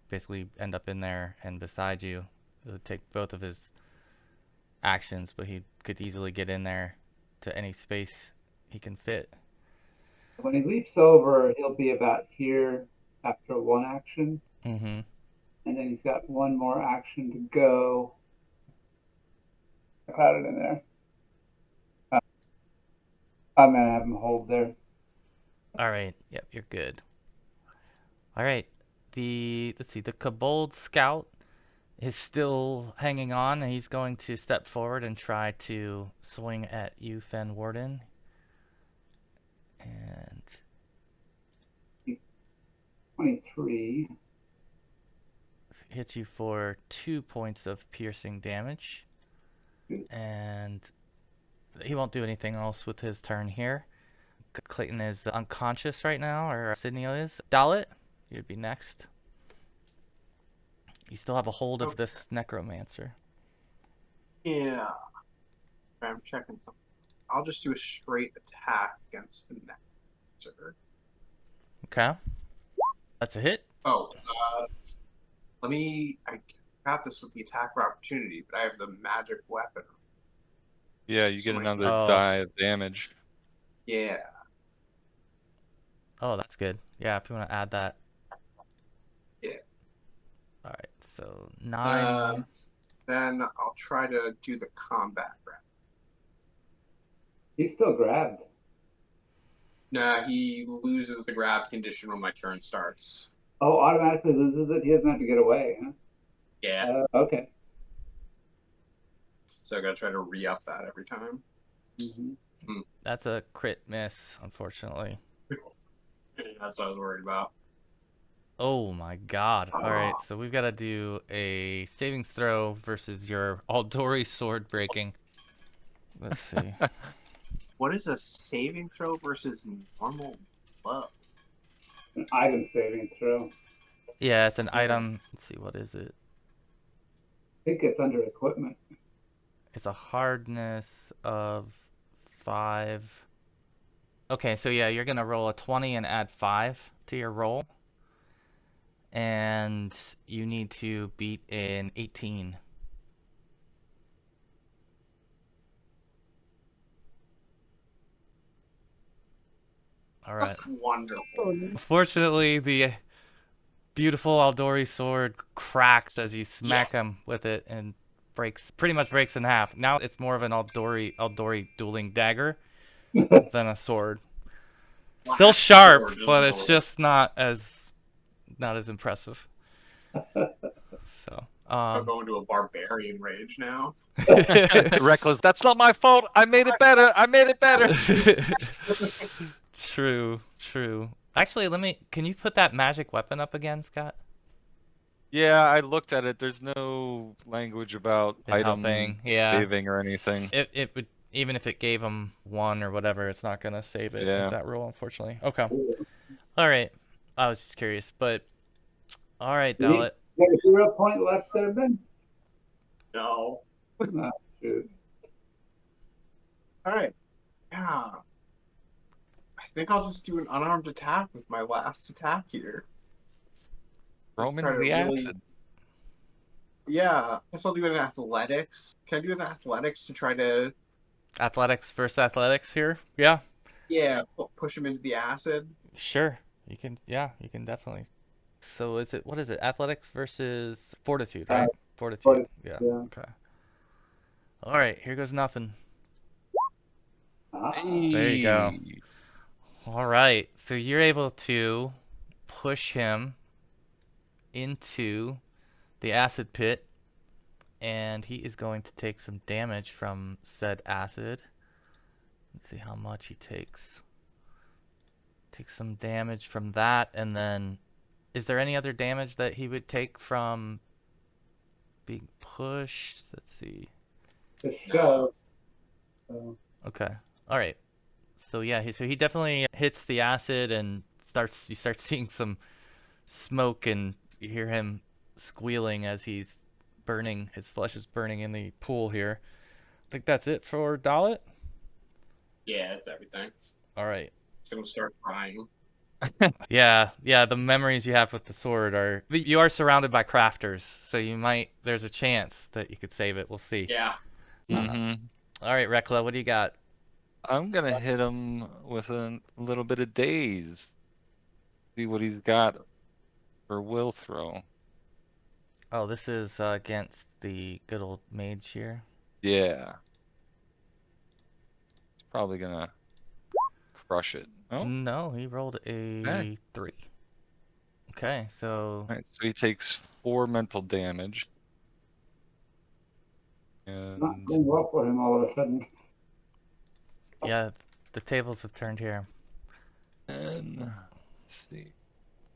A: basically end up in there and beside you. It would take both of his actions, but he could easily get in there to any space he can fit.
C: When he leaps over, he'll be about here after one action.
A: Mm-hmm.
C: And then he's got one more action to go. I got it in there. I'm going to have him hold there.
A: All right. Yep, you're good. All right. Let's see. The Kobold Scout is still hanging on, and he's going to step forward and try to swing at you, Fenwarden. And
C: 23.
A: hits you for 2 points of piercing damage.
C: Good.
A: And he won't do anything else with his turn here. Clayton is unconscious right now, or Sydnet is. Dallett, you'd be next. You still have a hold of this Necromancer.
E: Yeah. I'm checking something. I'll just do a straight attack against the Necromancer.
A: Okay. That's a hit.
E: Oh, I got this with the attack of opportunity, but I have the magic weapon.
D: Yeah, you get another
A: Oh.
D: die of damage.
E: Yeah.
A: Oh, that's good. Yeah, if you want to add that.
E: Yeah.
A: All right, so 9.
E: Then I'll try to do the combat round.
C: He's still grabbed.
E: Nah, he loses the grab condition when my turn starts.
C: Oh, automatically loses it? He doesn't have to get away, huh?
E: Yeah.
C: Okay.
E: So I gotta try to re-up that every time.
C: Mm-hmm.
A: That's a crit miss, unfortunately.
E: That's what I was worried about.
A: Oh my god. Alright, so we've got to do a savings throw versus your Aldori sword breaking. Let's see.
E: What is a saving throw versus normal blow?
C: An item saving throw.
A: Yeah, it's an item. Let's see, what is it?
C: I think it's under equipment.
A: It's a hardness of 5. Okay, so yeah, you're going to roll a 20 and add 5 to your roll. And you need to beat an 18. All right.
E: Wonderful.
A: Unfortunately, the beautiful Aldori sword cracks as you smack him with it and pretty much breaks in half. Now it's more of an Aldori dueling dagger than a sword. Still sharp, but it's just not as impressive. So,
E: I'm going to a barbarian rage now.
D: Reckless. That's not my fault. I made it better. I made it better.
A: True. Actually, can you put that magic weapon up again, Scott?
D: Yeah, I looked at it. There's no language about item
A: Helping, yeah.
D: saving or anything.
A: It would, even if it gave him 1 or whatever, it's not gonna save it
D: Yeah.
A: at that roll, unfortunately. Okay. All right. I was just curious, but all right, Dallett.
C: You got a hero point left there, Ben?
E: No.
C: Oh, shoot.
E: Alright. Yeah. I think I'll just do an unarmed attack with my last attack here.
D: Throw
E: Just
D: him
E: try
D: into
E: to
D: the
E: really-
D: acid.
E: Yeah, I guess I'll do an athletics. Can I do an athletics to try to,
A: Athletics versus athletics here. Yeah.
E: push him into the acid?
A: Sure. You can. Yeah, you can definitely. So what is it? Athletics versus fortitude, right? Fortitude. Yeah.
C: yeah.
A: Okay. All right. Here goes nothing.
D: Hey.
A: There you go. All right. So you're able to push him into the acid pit, and he is going to take some damage from said acid. Let's see how much he takes. Take some damage from that, and then is there any other damage that he would take from being pushed? Let's see.
C: The show.
A: Okay. All right. So yeah, he definitely hits the acid and you start seeing some smoke, and you hear him squealing as he's burning. His flesh is burning in the pool here. I think that's it for Dallett.
E: Yeah, that's everything.
A: All right.
E: Just gonna start crying.
A: Yeah, the memories you have with the sword you are surrounded by crafters, so there's a chance that you could save it. We'll see.
E: Yeah.
A: All right, Rekla, what do you got?
D: I'm gonna hit him with a little bit of daze. See what he's got for will throw.
A: Oh, this is against the good old mage here.
D: Yeah. He's probably gonna crush it. Oh,
A: No, he rolled
D: okay.
A: a 3. Okay, so
D: Alright, so he takes 4 mental damage.
C: Not
D: And
C: going well for him all of a sudden.
A: yeah, the tables have turned here.
D: let's see.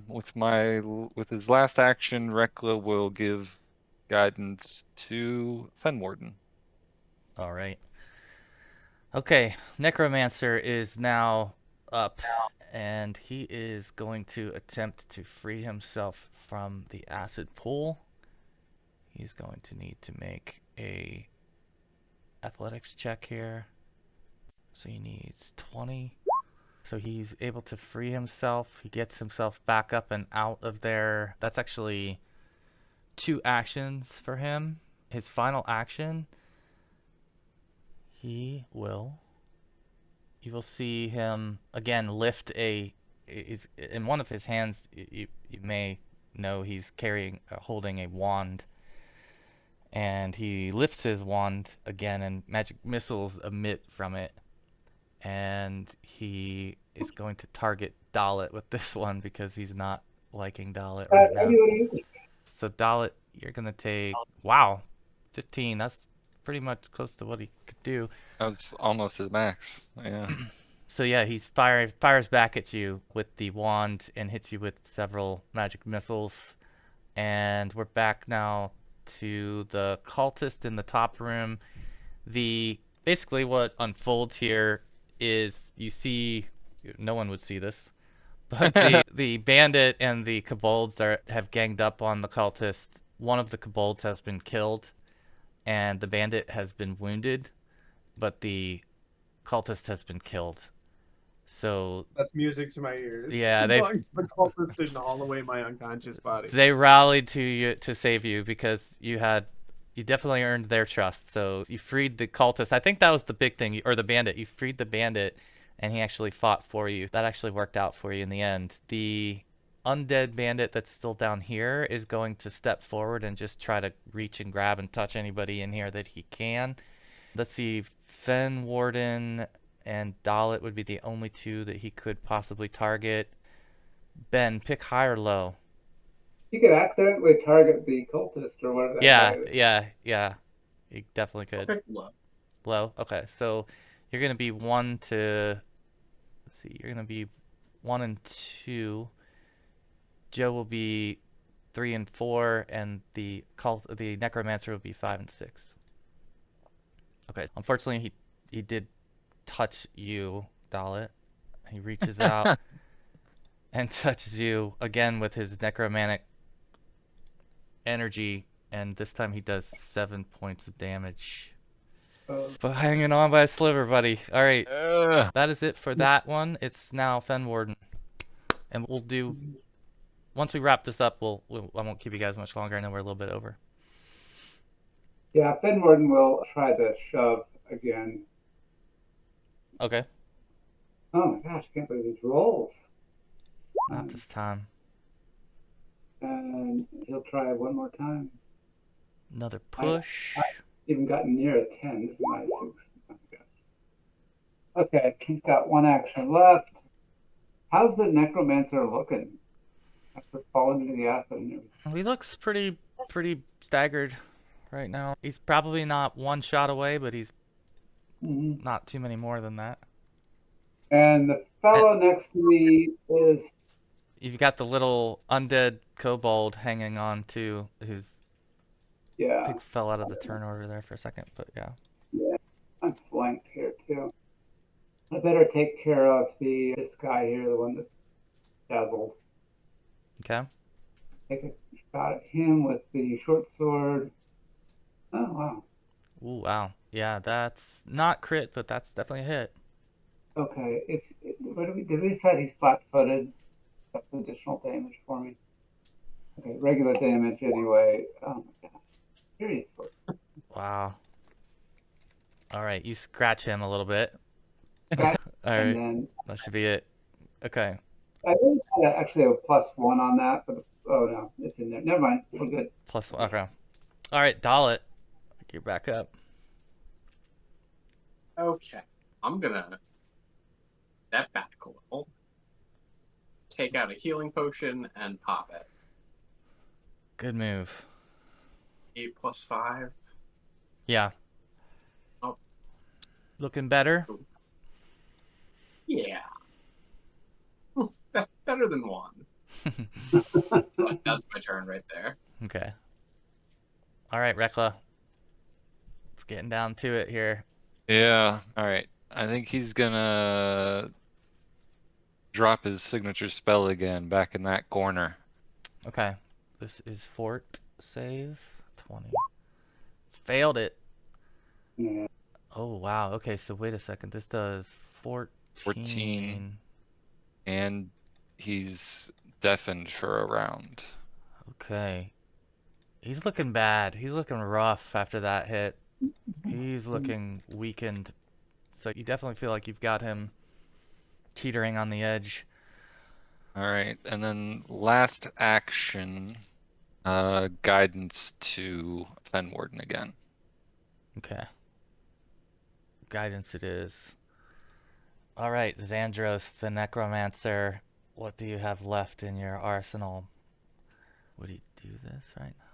D: With his last action, Rekla will give guidance to Fenwarden.
A: All right. Okay, Necromancer is now up, and he is going to attempt to free himself from the acid pool. He's going to need to make a athletics check here. So he needs 20. So he's able to free himself. He gets himself back up and out of there. That's actually 2 actions for him. His final action, you will see him again lift in one of his hands. You may know he's holding a wand, and he lifts his wand again, and magic missiles emit from it, and he is going to target Dallett with this one because he's not liking Dallett right now.
C: Anyway,
A: So Dallett, you're gonna take 15. That's pretty much close to what he could do.
D: That was almost his max. Yeah.
A: So yeah, he's fires back at you with the wand and hits you with several magic missiles. And we're back now to the cultist in the top room. Basically what unfolds here is you see, no one would see this, but the bandit and the kobolds have ganged up on the cultist. One of the kobolds has been killed, and the bandit has been wounded, but the cultist has been killed. So
B: That's music to my ears.
A: yeah,
B: As long as the cultists didn't haul away my unconscious body.
A: they rallied to you to save you because you definitely earned their trust. So you freed the cultist. I think that was the big thing, or the bandit. You freed the bandit, and he actually fought for you. That actually worked out for you in the end. The undead bandit that's still down here is going to step forward and just try to reach and grab and touch anybody in here that he can. Let's see, Fenwarden and Dallett would be the only 2 that he could possibly target. Ben, pick high or low.
C: you could accidentally target the cultist or whatever that guy is.
A: Yeah. You definitely could.
E: Okay. Low.
A: Low? Okay, so you're going to be 1 to... Let's see, you're going to be 1 and 2. Joe will be 3 and 4, and the Necromancer will be 5 and 6. Okay, unfortunately, he did touch you, Dallett. He reaches out and touches you again with his necromantic energy, and this time he does 7 points of damage. But hanging on by a sliver, buddy. All right, that is it for that one. It's now Fenwarden, and we'll do. Once we wrap this up, I won't keep you guys much longer. I know we're a little bit over.
C: Yeah, Fenwarden will try to shove again.
A: Okay.
C: Oh my gosh, I can't believe these rolls.
A: Not this time.
C: And he'll try one more time.
A: Another push.
C: I even gotten near a 10. This is my 6. Oh my gosh. Okay, he's got 1 action left. How's the Necromancer looking after falling into the acid and everything?
A: He looks pretty staggered right now. He's probably not 1 shot away, but he's not too many more than that.
C: And the fellow next to me is...
A: You've got the little undead kobold hanging on to, who's...
C: Yeah.
A: I think fell out of the turn order there for a second, but yeah.
C: Yeah, I'm flanked here too. I better take care of this guy here, the one that's dazzled.
A: Okay.
C: Take a shot at him with the short sword. Oh, wow.
A: Ooh, wow. Yeah, that's not crit, but that's definitely a hit.
C: Okay, did we say he's flat-footed? That's additional damage for me. Okay, regular damage anyway. Oh my gosh. Seriously.
A: Wow. Alright, you scratch him a little bit.
C: Alright,
A: that should be it. Okay.
C: I really had actually a +1 on that, but oh no, it's in there. Never mind, we're good.
A: +1, okay. Alright, Dallett, you're back up.
E: Okay. I'm gonna step back a little, take out a healing potion, and pop it.
A: Good move.
E: 8 plus 5.
A: Yeah.
E: Oh.
A: Looking better?
E: Yeah. Better than 1. But that's my turn right there.
A: Okay. All right, Rekla. It's getting down to it here.
D: Yeah, alright. I think he's gonna drop his signature spell again back in that corner.
A: Okay. This is fort save. 20. Failed it.
C: Yeah.
A: Oh, wow. Okay, so wait a second. This does 14.
D: 14. And he's deafened for a round.
A: Okay. He's looking bad. He's looking rough after that hit. He's looking weakened. So you definitely feel like you've got him teetering on the edge.
D: Alright, and then last action, guidance to Fenwarden again.
A: Okay. Guidance it is. All right, Xandros, the Necromancer. What do you have left in your arsenal? Would he do this right now?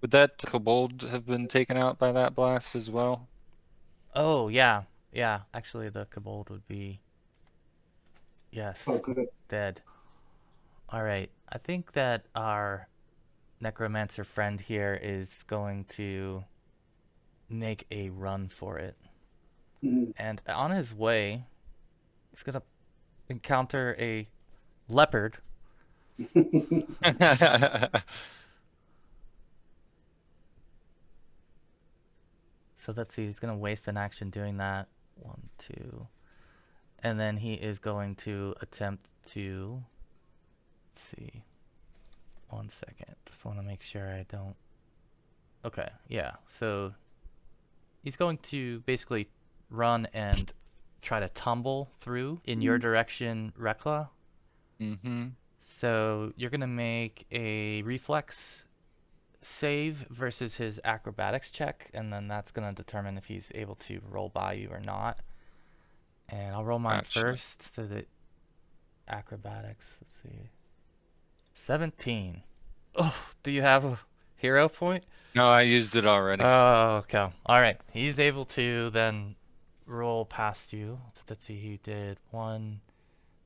D: Would that kobold have been taken out by that blast as well?
A: Oh, yeah. Yeah, actually the kobold would be... Yes,
C: Oh, good.
A: dead. All right, I think that our Necromancer friend here is going to make a run for it.
C: Mhm.
A: And on his way, he's going to encounter a leopard. So let's see, he's going to waste an action doing that. 1, 2. And then he is going to attempt to... Let's see. 1 second. Just want to make sure I don't... Okay, yeah. So he's going to basically run and try to tumble through in your direction, Rekla.
D: Mm-hmm.
A: So you're going to make a reflex save versus his acrobatics check, and then that's going to determine if he's able to roll by you or not. And I'll roll mine
D: Gotcha.
A: first, so that acrobatics, let's see. 17. Oh, do you have a hero point?
D: No, I used it already.
A: Oh, okay. All right. He's able to then roll past you. So let's see, he did 1,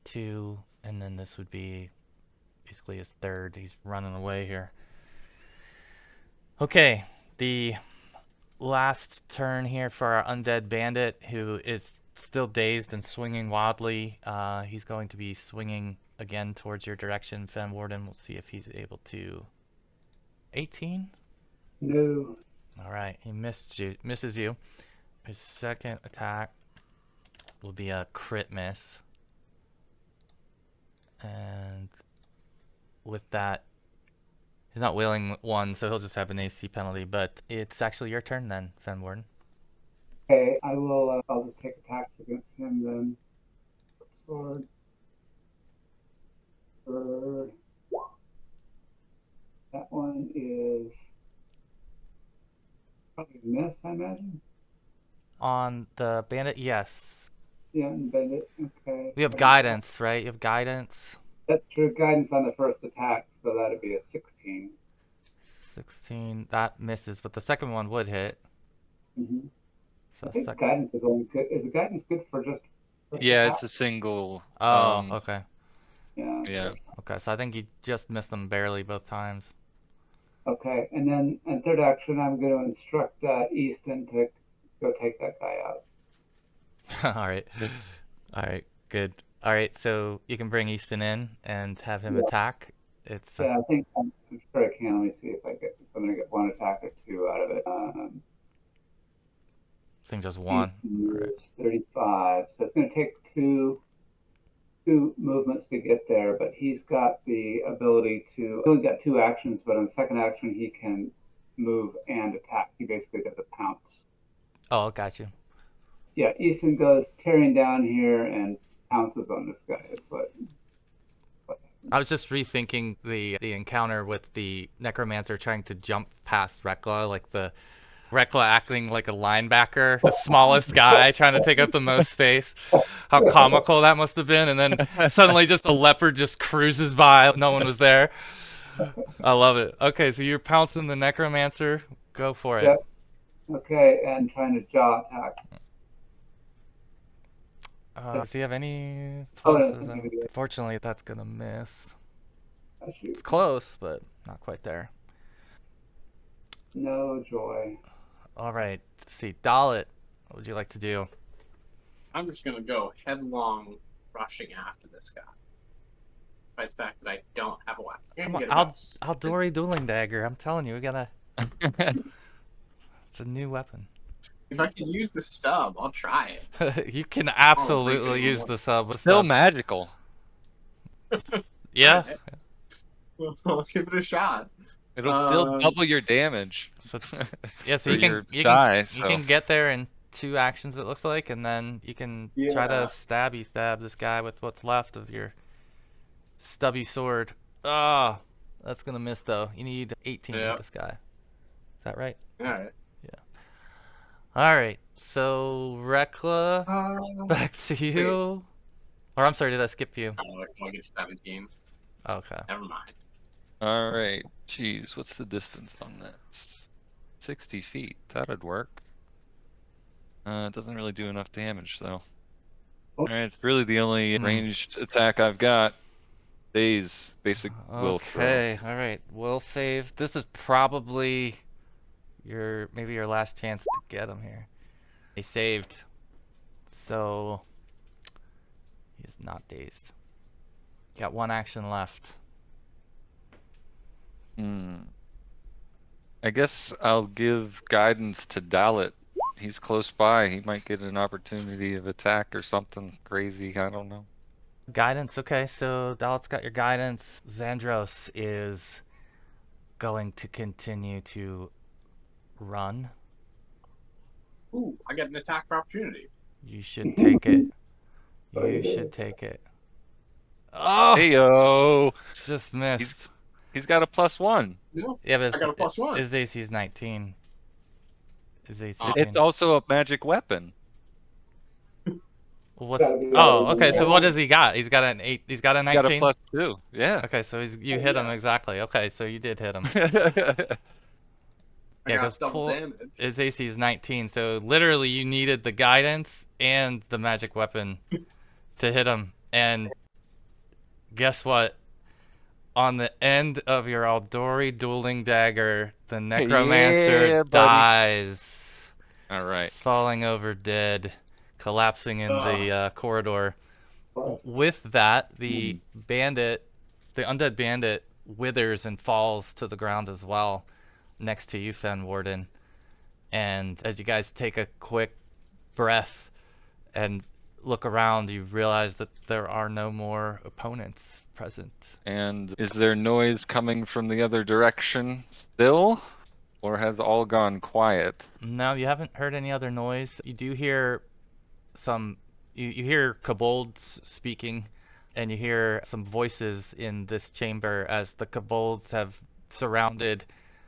A: 2, and then this would be basically his third. He's running away here. Okay, the last turn here for our undead bandit, who is still dazed and swinging wildly. He's going to be swinging again towards your direction, Fenwarden. We'll see if he's able to. 18?
C: No.
A: All right, he misses you. His second attack will be a crit miss. And with that, he's not willing 1, so he'll just have an AC penalty. But it's actually your turn then, Fenwarden.
C: Okay, I will. I'll just take attacks against him then. Sword. That one is probably a miss, I imagine.
A: On the bandit, yes.
C: Yeah, and bend it. Okay.
A: We have guidance, right? You have guidance.
C: That's true. Guidance on the first attack, so that'd be a 16.
A: 16. That misses, but the second one would hit.
C: Mm-hmm.
A: So
C: I think
A: second.
C: guidance is only good. Is the guidance good for just? First
D: Yeah,
C: attack?
D: it's a single.
A: Oh, okay.
C: Yeah.
D: Yeah.
A: Okay, so I think you just missed them barely both times.
C: Okay, and then in third action, I'm going to instruct Easton to go take that guy out.
A: All right. All right, good. All right, so you can bring Easton in and have him attack. It's
C: Yeah, I think I'm sure I can. Let me see if I'm going to get 1 attack or 2 out of it.
A: I think just 1. Right.
C: 35. So it's going to take two movements to get there, but he's got the ability to. He's only got 2 actions, but on the second action he can move and attack. He basically does a pounce.
A: Oh, got you.
C: Yeah, Easton goes tearing down here and pounces on this guy. But
A: I was just rethinking the encounter with the Necromancer trying to jump past Rekla, like the Reckla acting like a linebacker, the smallest guy trying to take up the most space. How comical that must have been. And then suddenly just a leopard just cruises by. No one was there. I love it. Okay, so you're pouncing the Necromancer. Go for it.
C: Yep. Okay, and trying to jaw attack.
A: Does he have any
C: Oh,
A: pluses?
C: that's good.
A: Unfortunately, that's going to miss.
C: That's you.
A: It's close, but not quite there.
C: No joy.
A: All right. Let's see. Dallett, what would you like to do?
E: I'm just gonna go headlong rushing after this guy. By the fact that I don't have a weapon.
A: Come on, I'll Dory Dueling Dagger. I'm telling you, we gotta. It's a new weapon.
E: If I can use the stub, I'll try it.
A: You can absolutely use the sub.
D: Still magical.
A: Yeah.
E: I'll give it a shot.
D: It'll still double your damage.
A: So, yeah, so
D: for
A: you
D: your
A: can
D: die,
A: you can get there in 2 actions, it looks like, and then you can try to stab this guy with what's left of your stubby sword. Ah, that's gonna miss though. You need 18 with this guy. Is that right?
E: All right.
A: All right. So Rekla, back to you. Or I'm sorry, did I skip you?
E: I'll get 17.
A: Okay.
E: Never mind.
D: All right. Jeez, what's the distance on this? 60 feet. That'd work. It doesn't really do enough damage though. All right, it's really the only ranged attack I've got. Daze, basic will throw.
A: Okay. All right. Will save. This is probably maybe your last chance to get him here. He saved, so he's not dazed. Got 1 action left.
D: I guess I'll give guidance to Dallett. He's close by. He might get an opportunity of attack or something crazy. I don't know.
A: Guidance. Okay, so Dallett's got your guidance. Xandros is going to continue to run.
E: Ooh, I get an attack for opportunity.
A: You should take it. You should take it. Oh!
D: Heyo!
A: Just missed.
D: He's got a +1.
E: No,
A: Yeah, but
E: I got a +1.
A: his AC's 19. His AC.
D: It's also a magic weapon.
A: What's... Oh, okay. So what does he got? He's got an 8. He's got a 19.
D: He got a +2. Yeah.
A: Okay, so you hit him exactly. Okay, so you did hit him. Yeah, because his AC is 19, so literally you needed the guidance and the magic weapon to hit him. And guess what? On the end of your Aldori Dueling Dagger, the Necromancer dies.
D: All right.
A: Falling over dead, collapsing in the corridor. With that, the undead bandit withers and falls to the ground as well, next to you, Fenwarden. And as you guys take a quick breath and look around, you realize that there are no more opponents present.
D: And is there noise coming from the other direction still? Or has all gone quiet?
A: No, you haven't heard any other noise. You do hear you hear kobolds speaking, and you hear some voices in this chamber as the kobolds have surrounded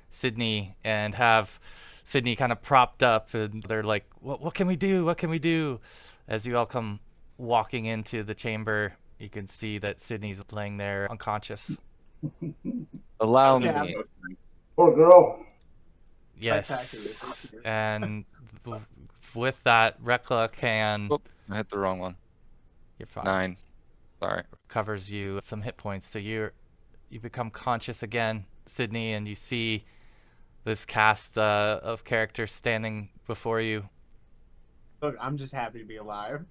A: Sydney and have Sydney kind of propped up, and they're like, what can we do? What can we do? As you all come walking into the chamber, you can see that Sydney's laying there unconscious.
D: Allow me.
C: Poor girl.
A: Yes. And with that, Rekla can...
D: Oop, I hit the wrong one.
A: You're fine.
D: 9. Sorry.
A: Covers you some hit points. So you become conscious again, Sydney, and you see this cast of characters standing before you.
B: Look, I'm just happy to be alive.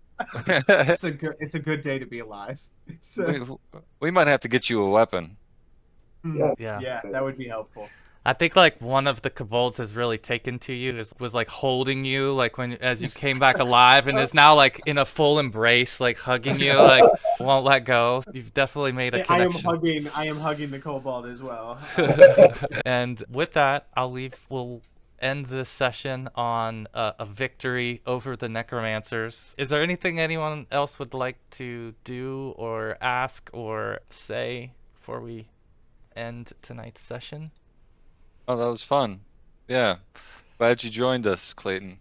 B: It's a good day to be alive.
D: We might have to get you a weapon.
A: Yeah,
B: that would be helpful.
A: I think like one of the kobolds has really taken to you, was like holding you like as you came back alive, and is now like in a full embrace, like hugging you, like won't let go. You've definitely made a connection.
B: I am hugging the kobold as well.
A: And with that, we'll end this session on a victory over the Necromancers. Is there anything anyone else would like to do or ask or say before we end tonight's session?
D: Oh, that was fun. Yeah. Glad you joined us, Clayton.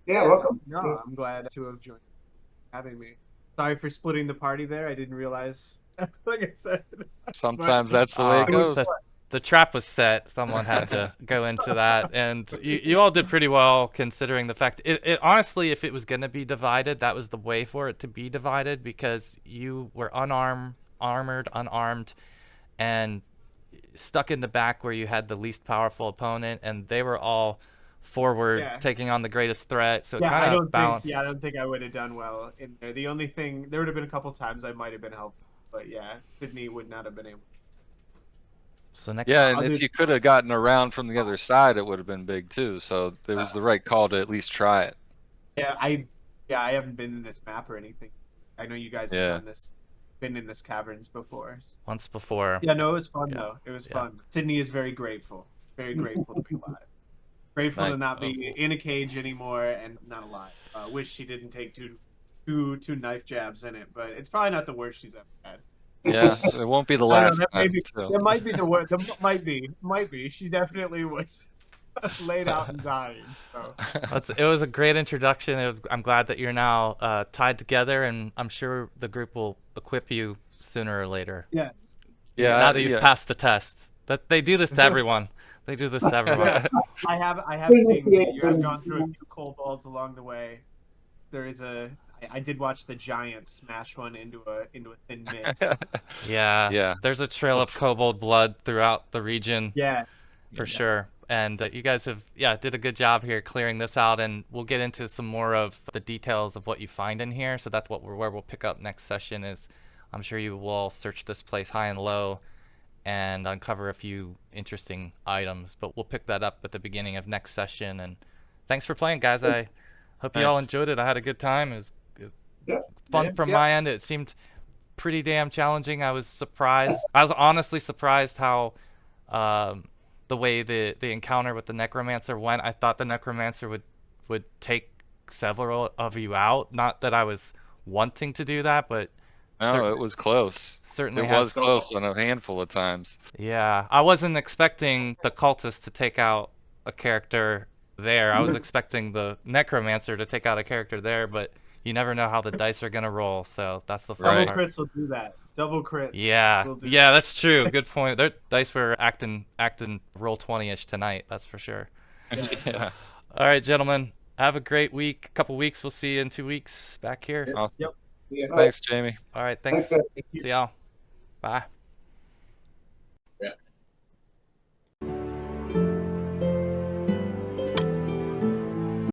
C: Yeah, welcome.
B: No, I'm glad to have joined having me. Sorry for splitting the party there. I didn't realize, like I said.
D: Sometimes that's the way it
B: it was
D: goes.
A: The trap was set. Someone had to go into that, and you all did pretty well considering the fact. It honestly, if it was gonna be divided, that was the way for it to be divided because you were armored, unarmed, and stuck in the back where you had the least powerful opponent, and they were all forward
B: Yeah.
A: taking on the greatest threat. So it
B: Yeah,
A: kind of balanced.
B: I don't think I would have done well in there. The only thing, there would have been a couple times I might have been helpful, but yeah, Sydney would not have been able.
A: So next.
D: Yeah, and
B: Other-
D: if you could have gotten around from the other side, it would have been big too. So it was the right call to at least try it.
B: Yeah, I haven't been in this map or anything. I know you guys have
D: Yeah.
B: done this, been in this caverns before.
A: Once before.
B: Yeah, no, it was fun
A: Yeah.
B: though. It was
A: Yeah.
B: fun. Sydney is very grateful to be alive. Grateful to
D: Nice.
B: not be in a cage anymore and not alive. Wish she didn't take two knife jabs in it, but it's probably not the worst she's ever had.
D: Yeah, it won't be the
B: I
D: last
B: don't know,
D: time.
B: that might be the worst. Might be. She definitely was laid out and dying. So.
A: It was a great introduction. I'm glad that you're now tied together, and I'm sure the group will equip you sooner or later.
B: Yes.
D: Yeah,
A: Now that you've
D: yeah.
A: passed the test. That they do this to everyone. They do this to everyone.
B: Yeah, I have seen that you have gone through a few kobolds along the way. There is I did watch the giant smash one into a thin mist.
A: Yeah.
D: Yeah.
A: There's a trail of kobold blood throughout the region.
B: Yeah.
A: For sure. And you guys have, did a good job here clearing this out, and we'll get into some more of the details of what you find in here. So that's where we'll pick up next session. Is I'm sure you will search this place high and low and uncover a few interesting items, but we'll pick that up at the beginning of next session. And thanks for playing, guys. I hope you all
D: Nice.
A: enjoyed it. I had a good time. It was
C: Yeah.
A: fun from my end. It seemed pretty damn challenging. I was surprised. I was honestly surprised how the way the encounter with the Necromancer went. I thought the Necromancer would take several of you out. Not that I was wanting to do that, but
D: No, it was close.
A: certainly
D: It
A: has-
D: was close on a handful of times.
A: Yeah, I wasn't expecting the Cultist to take out a character there. I was expecting the Necromancer to take out a character there, but you never know how the dice are gonna roll. So that's the fun
D: Right.
B: Double
A: part.
B: crits will do that. Double crits.
A: Yeah,
B: will do
A: yeah,
B: that.
A: that's true. Good point. Their dice were acting roll 20-ish tonight. That's for sure.
D: Yeah.
A: All right, gentlemen. Have a great week. Couple weeks. We'll see you in 2 weeks back here.
D: Awesome.
B: Yep.
C: Yeah.
D: Thanks, Jamie.
A: All right. Thanks.
C: Thanks,
B: Thank you.
A: See y'all. Bye.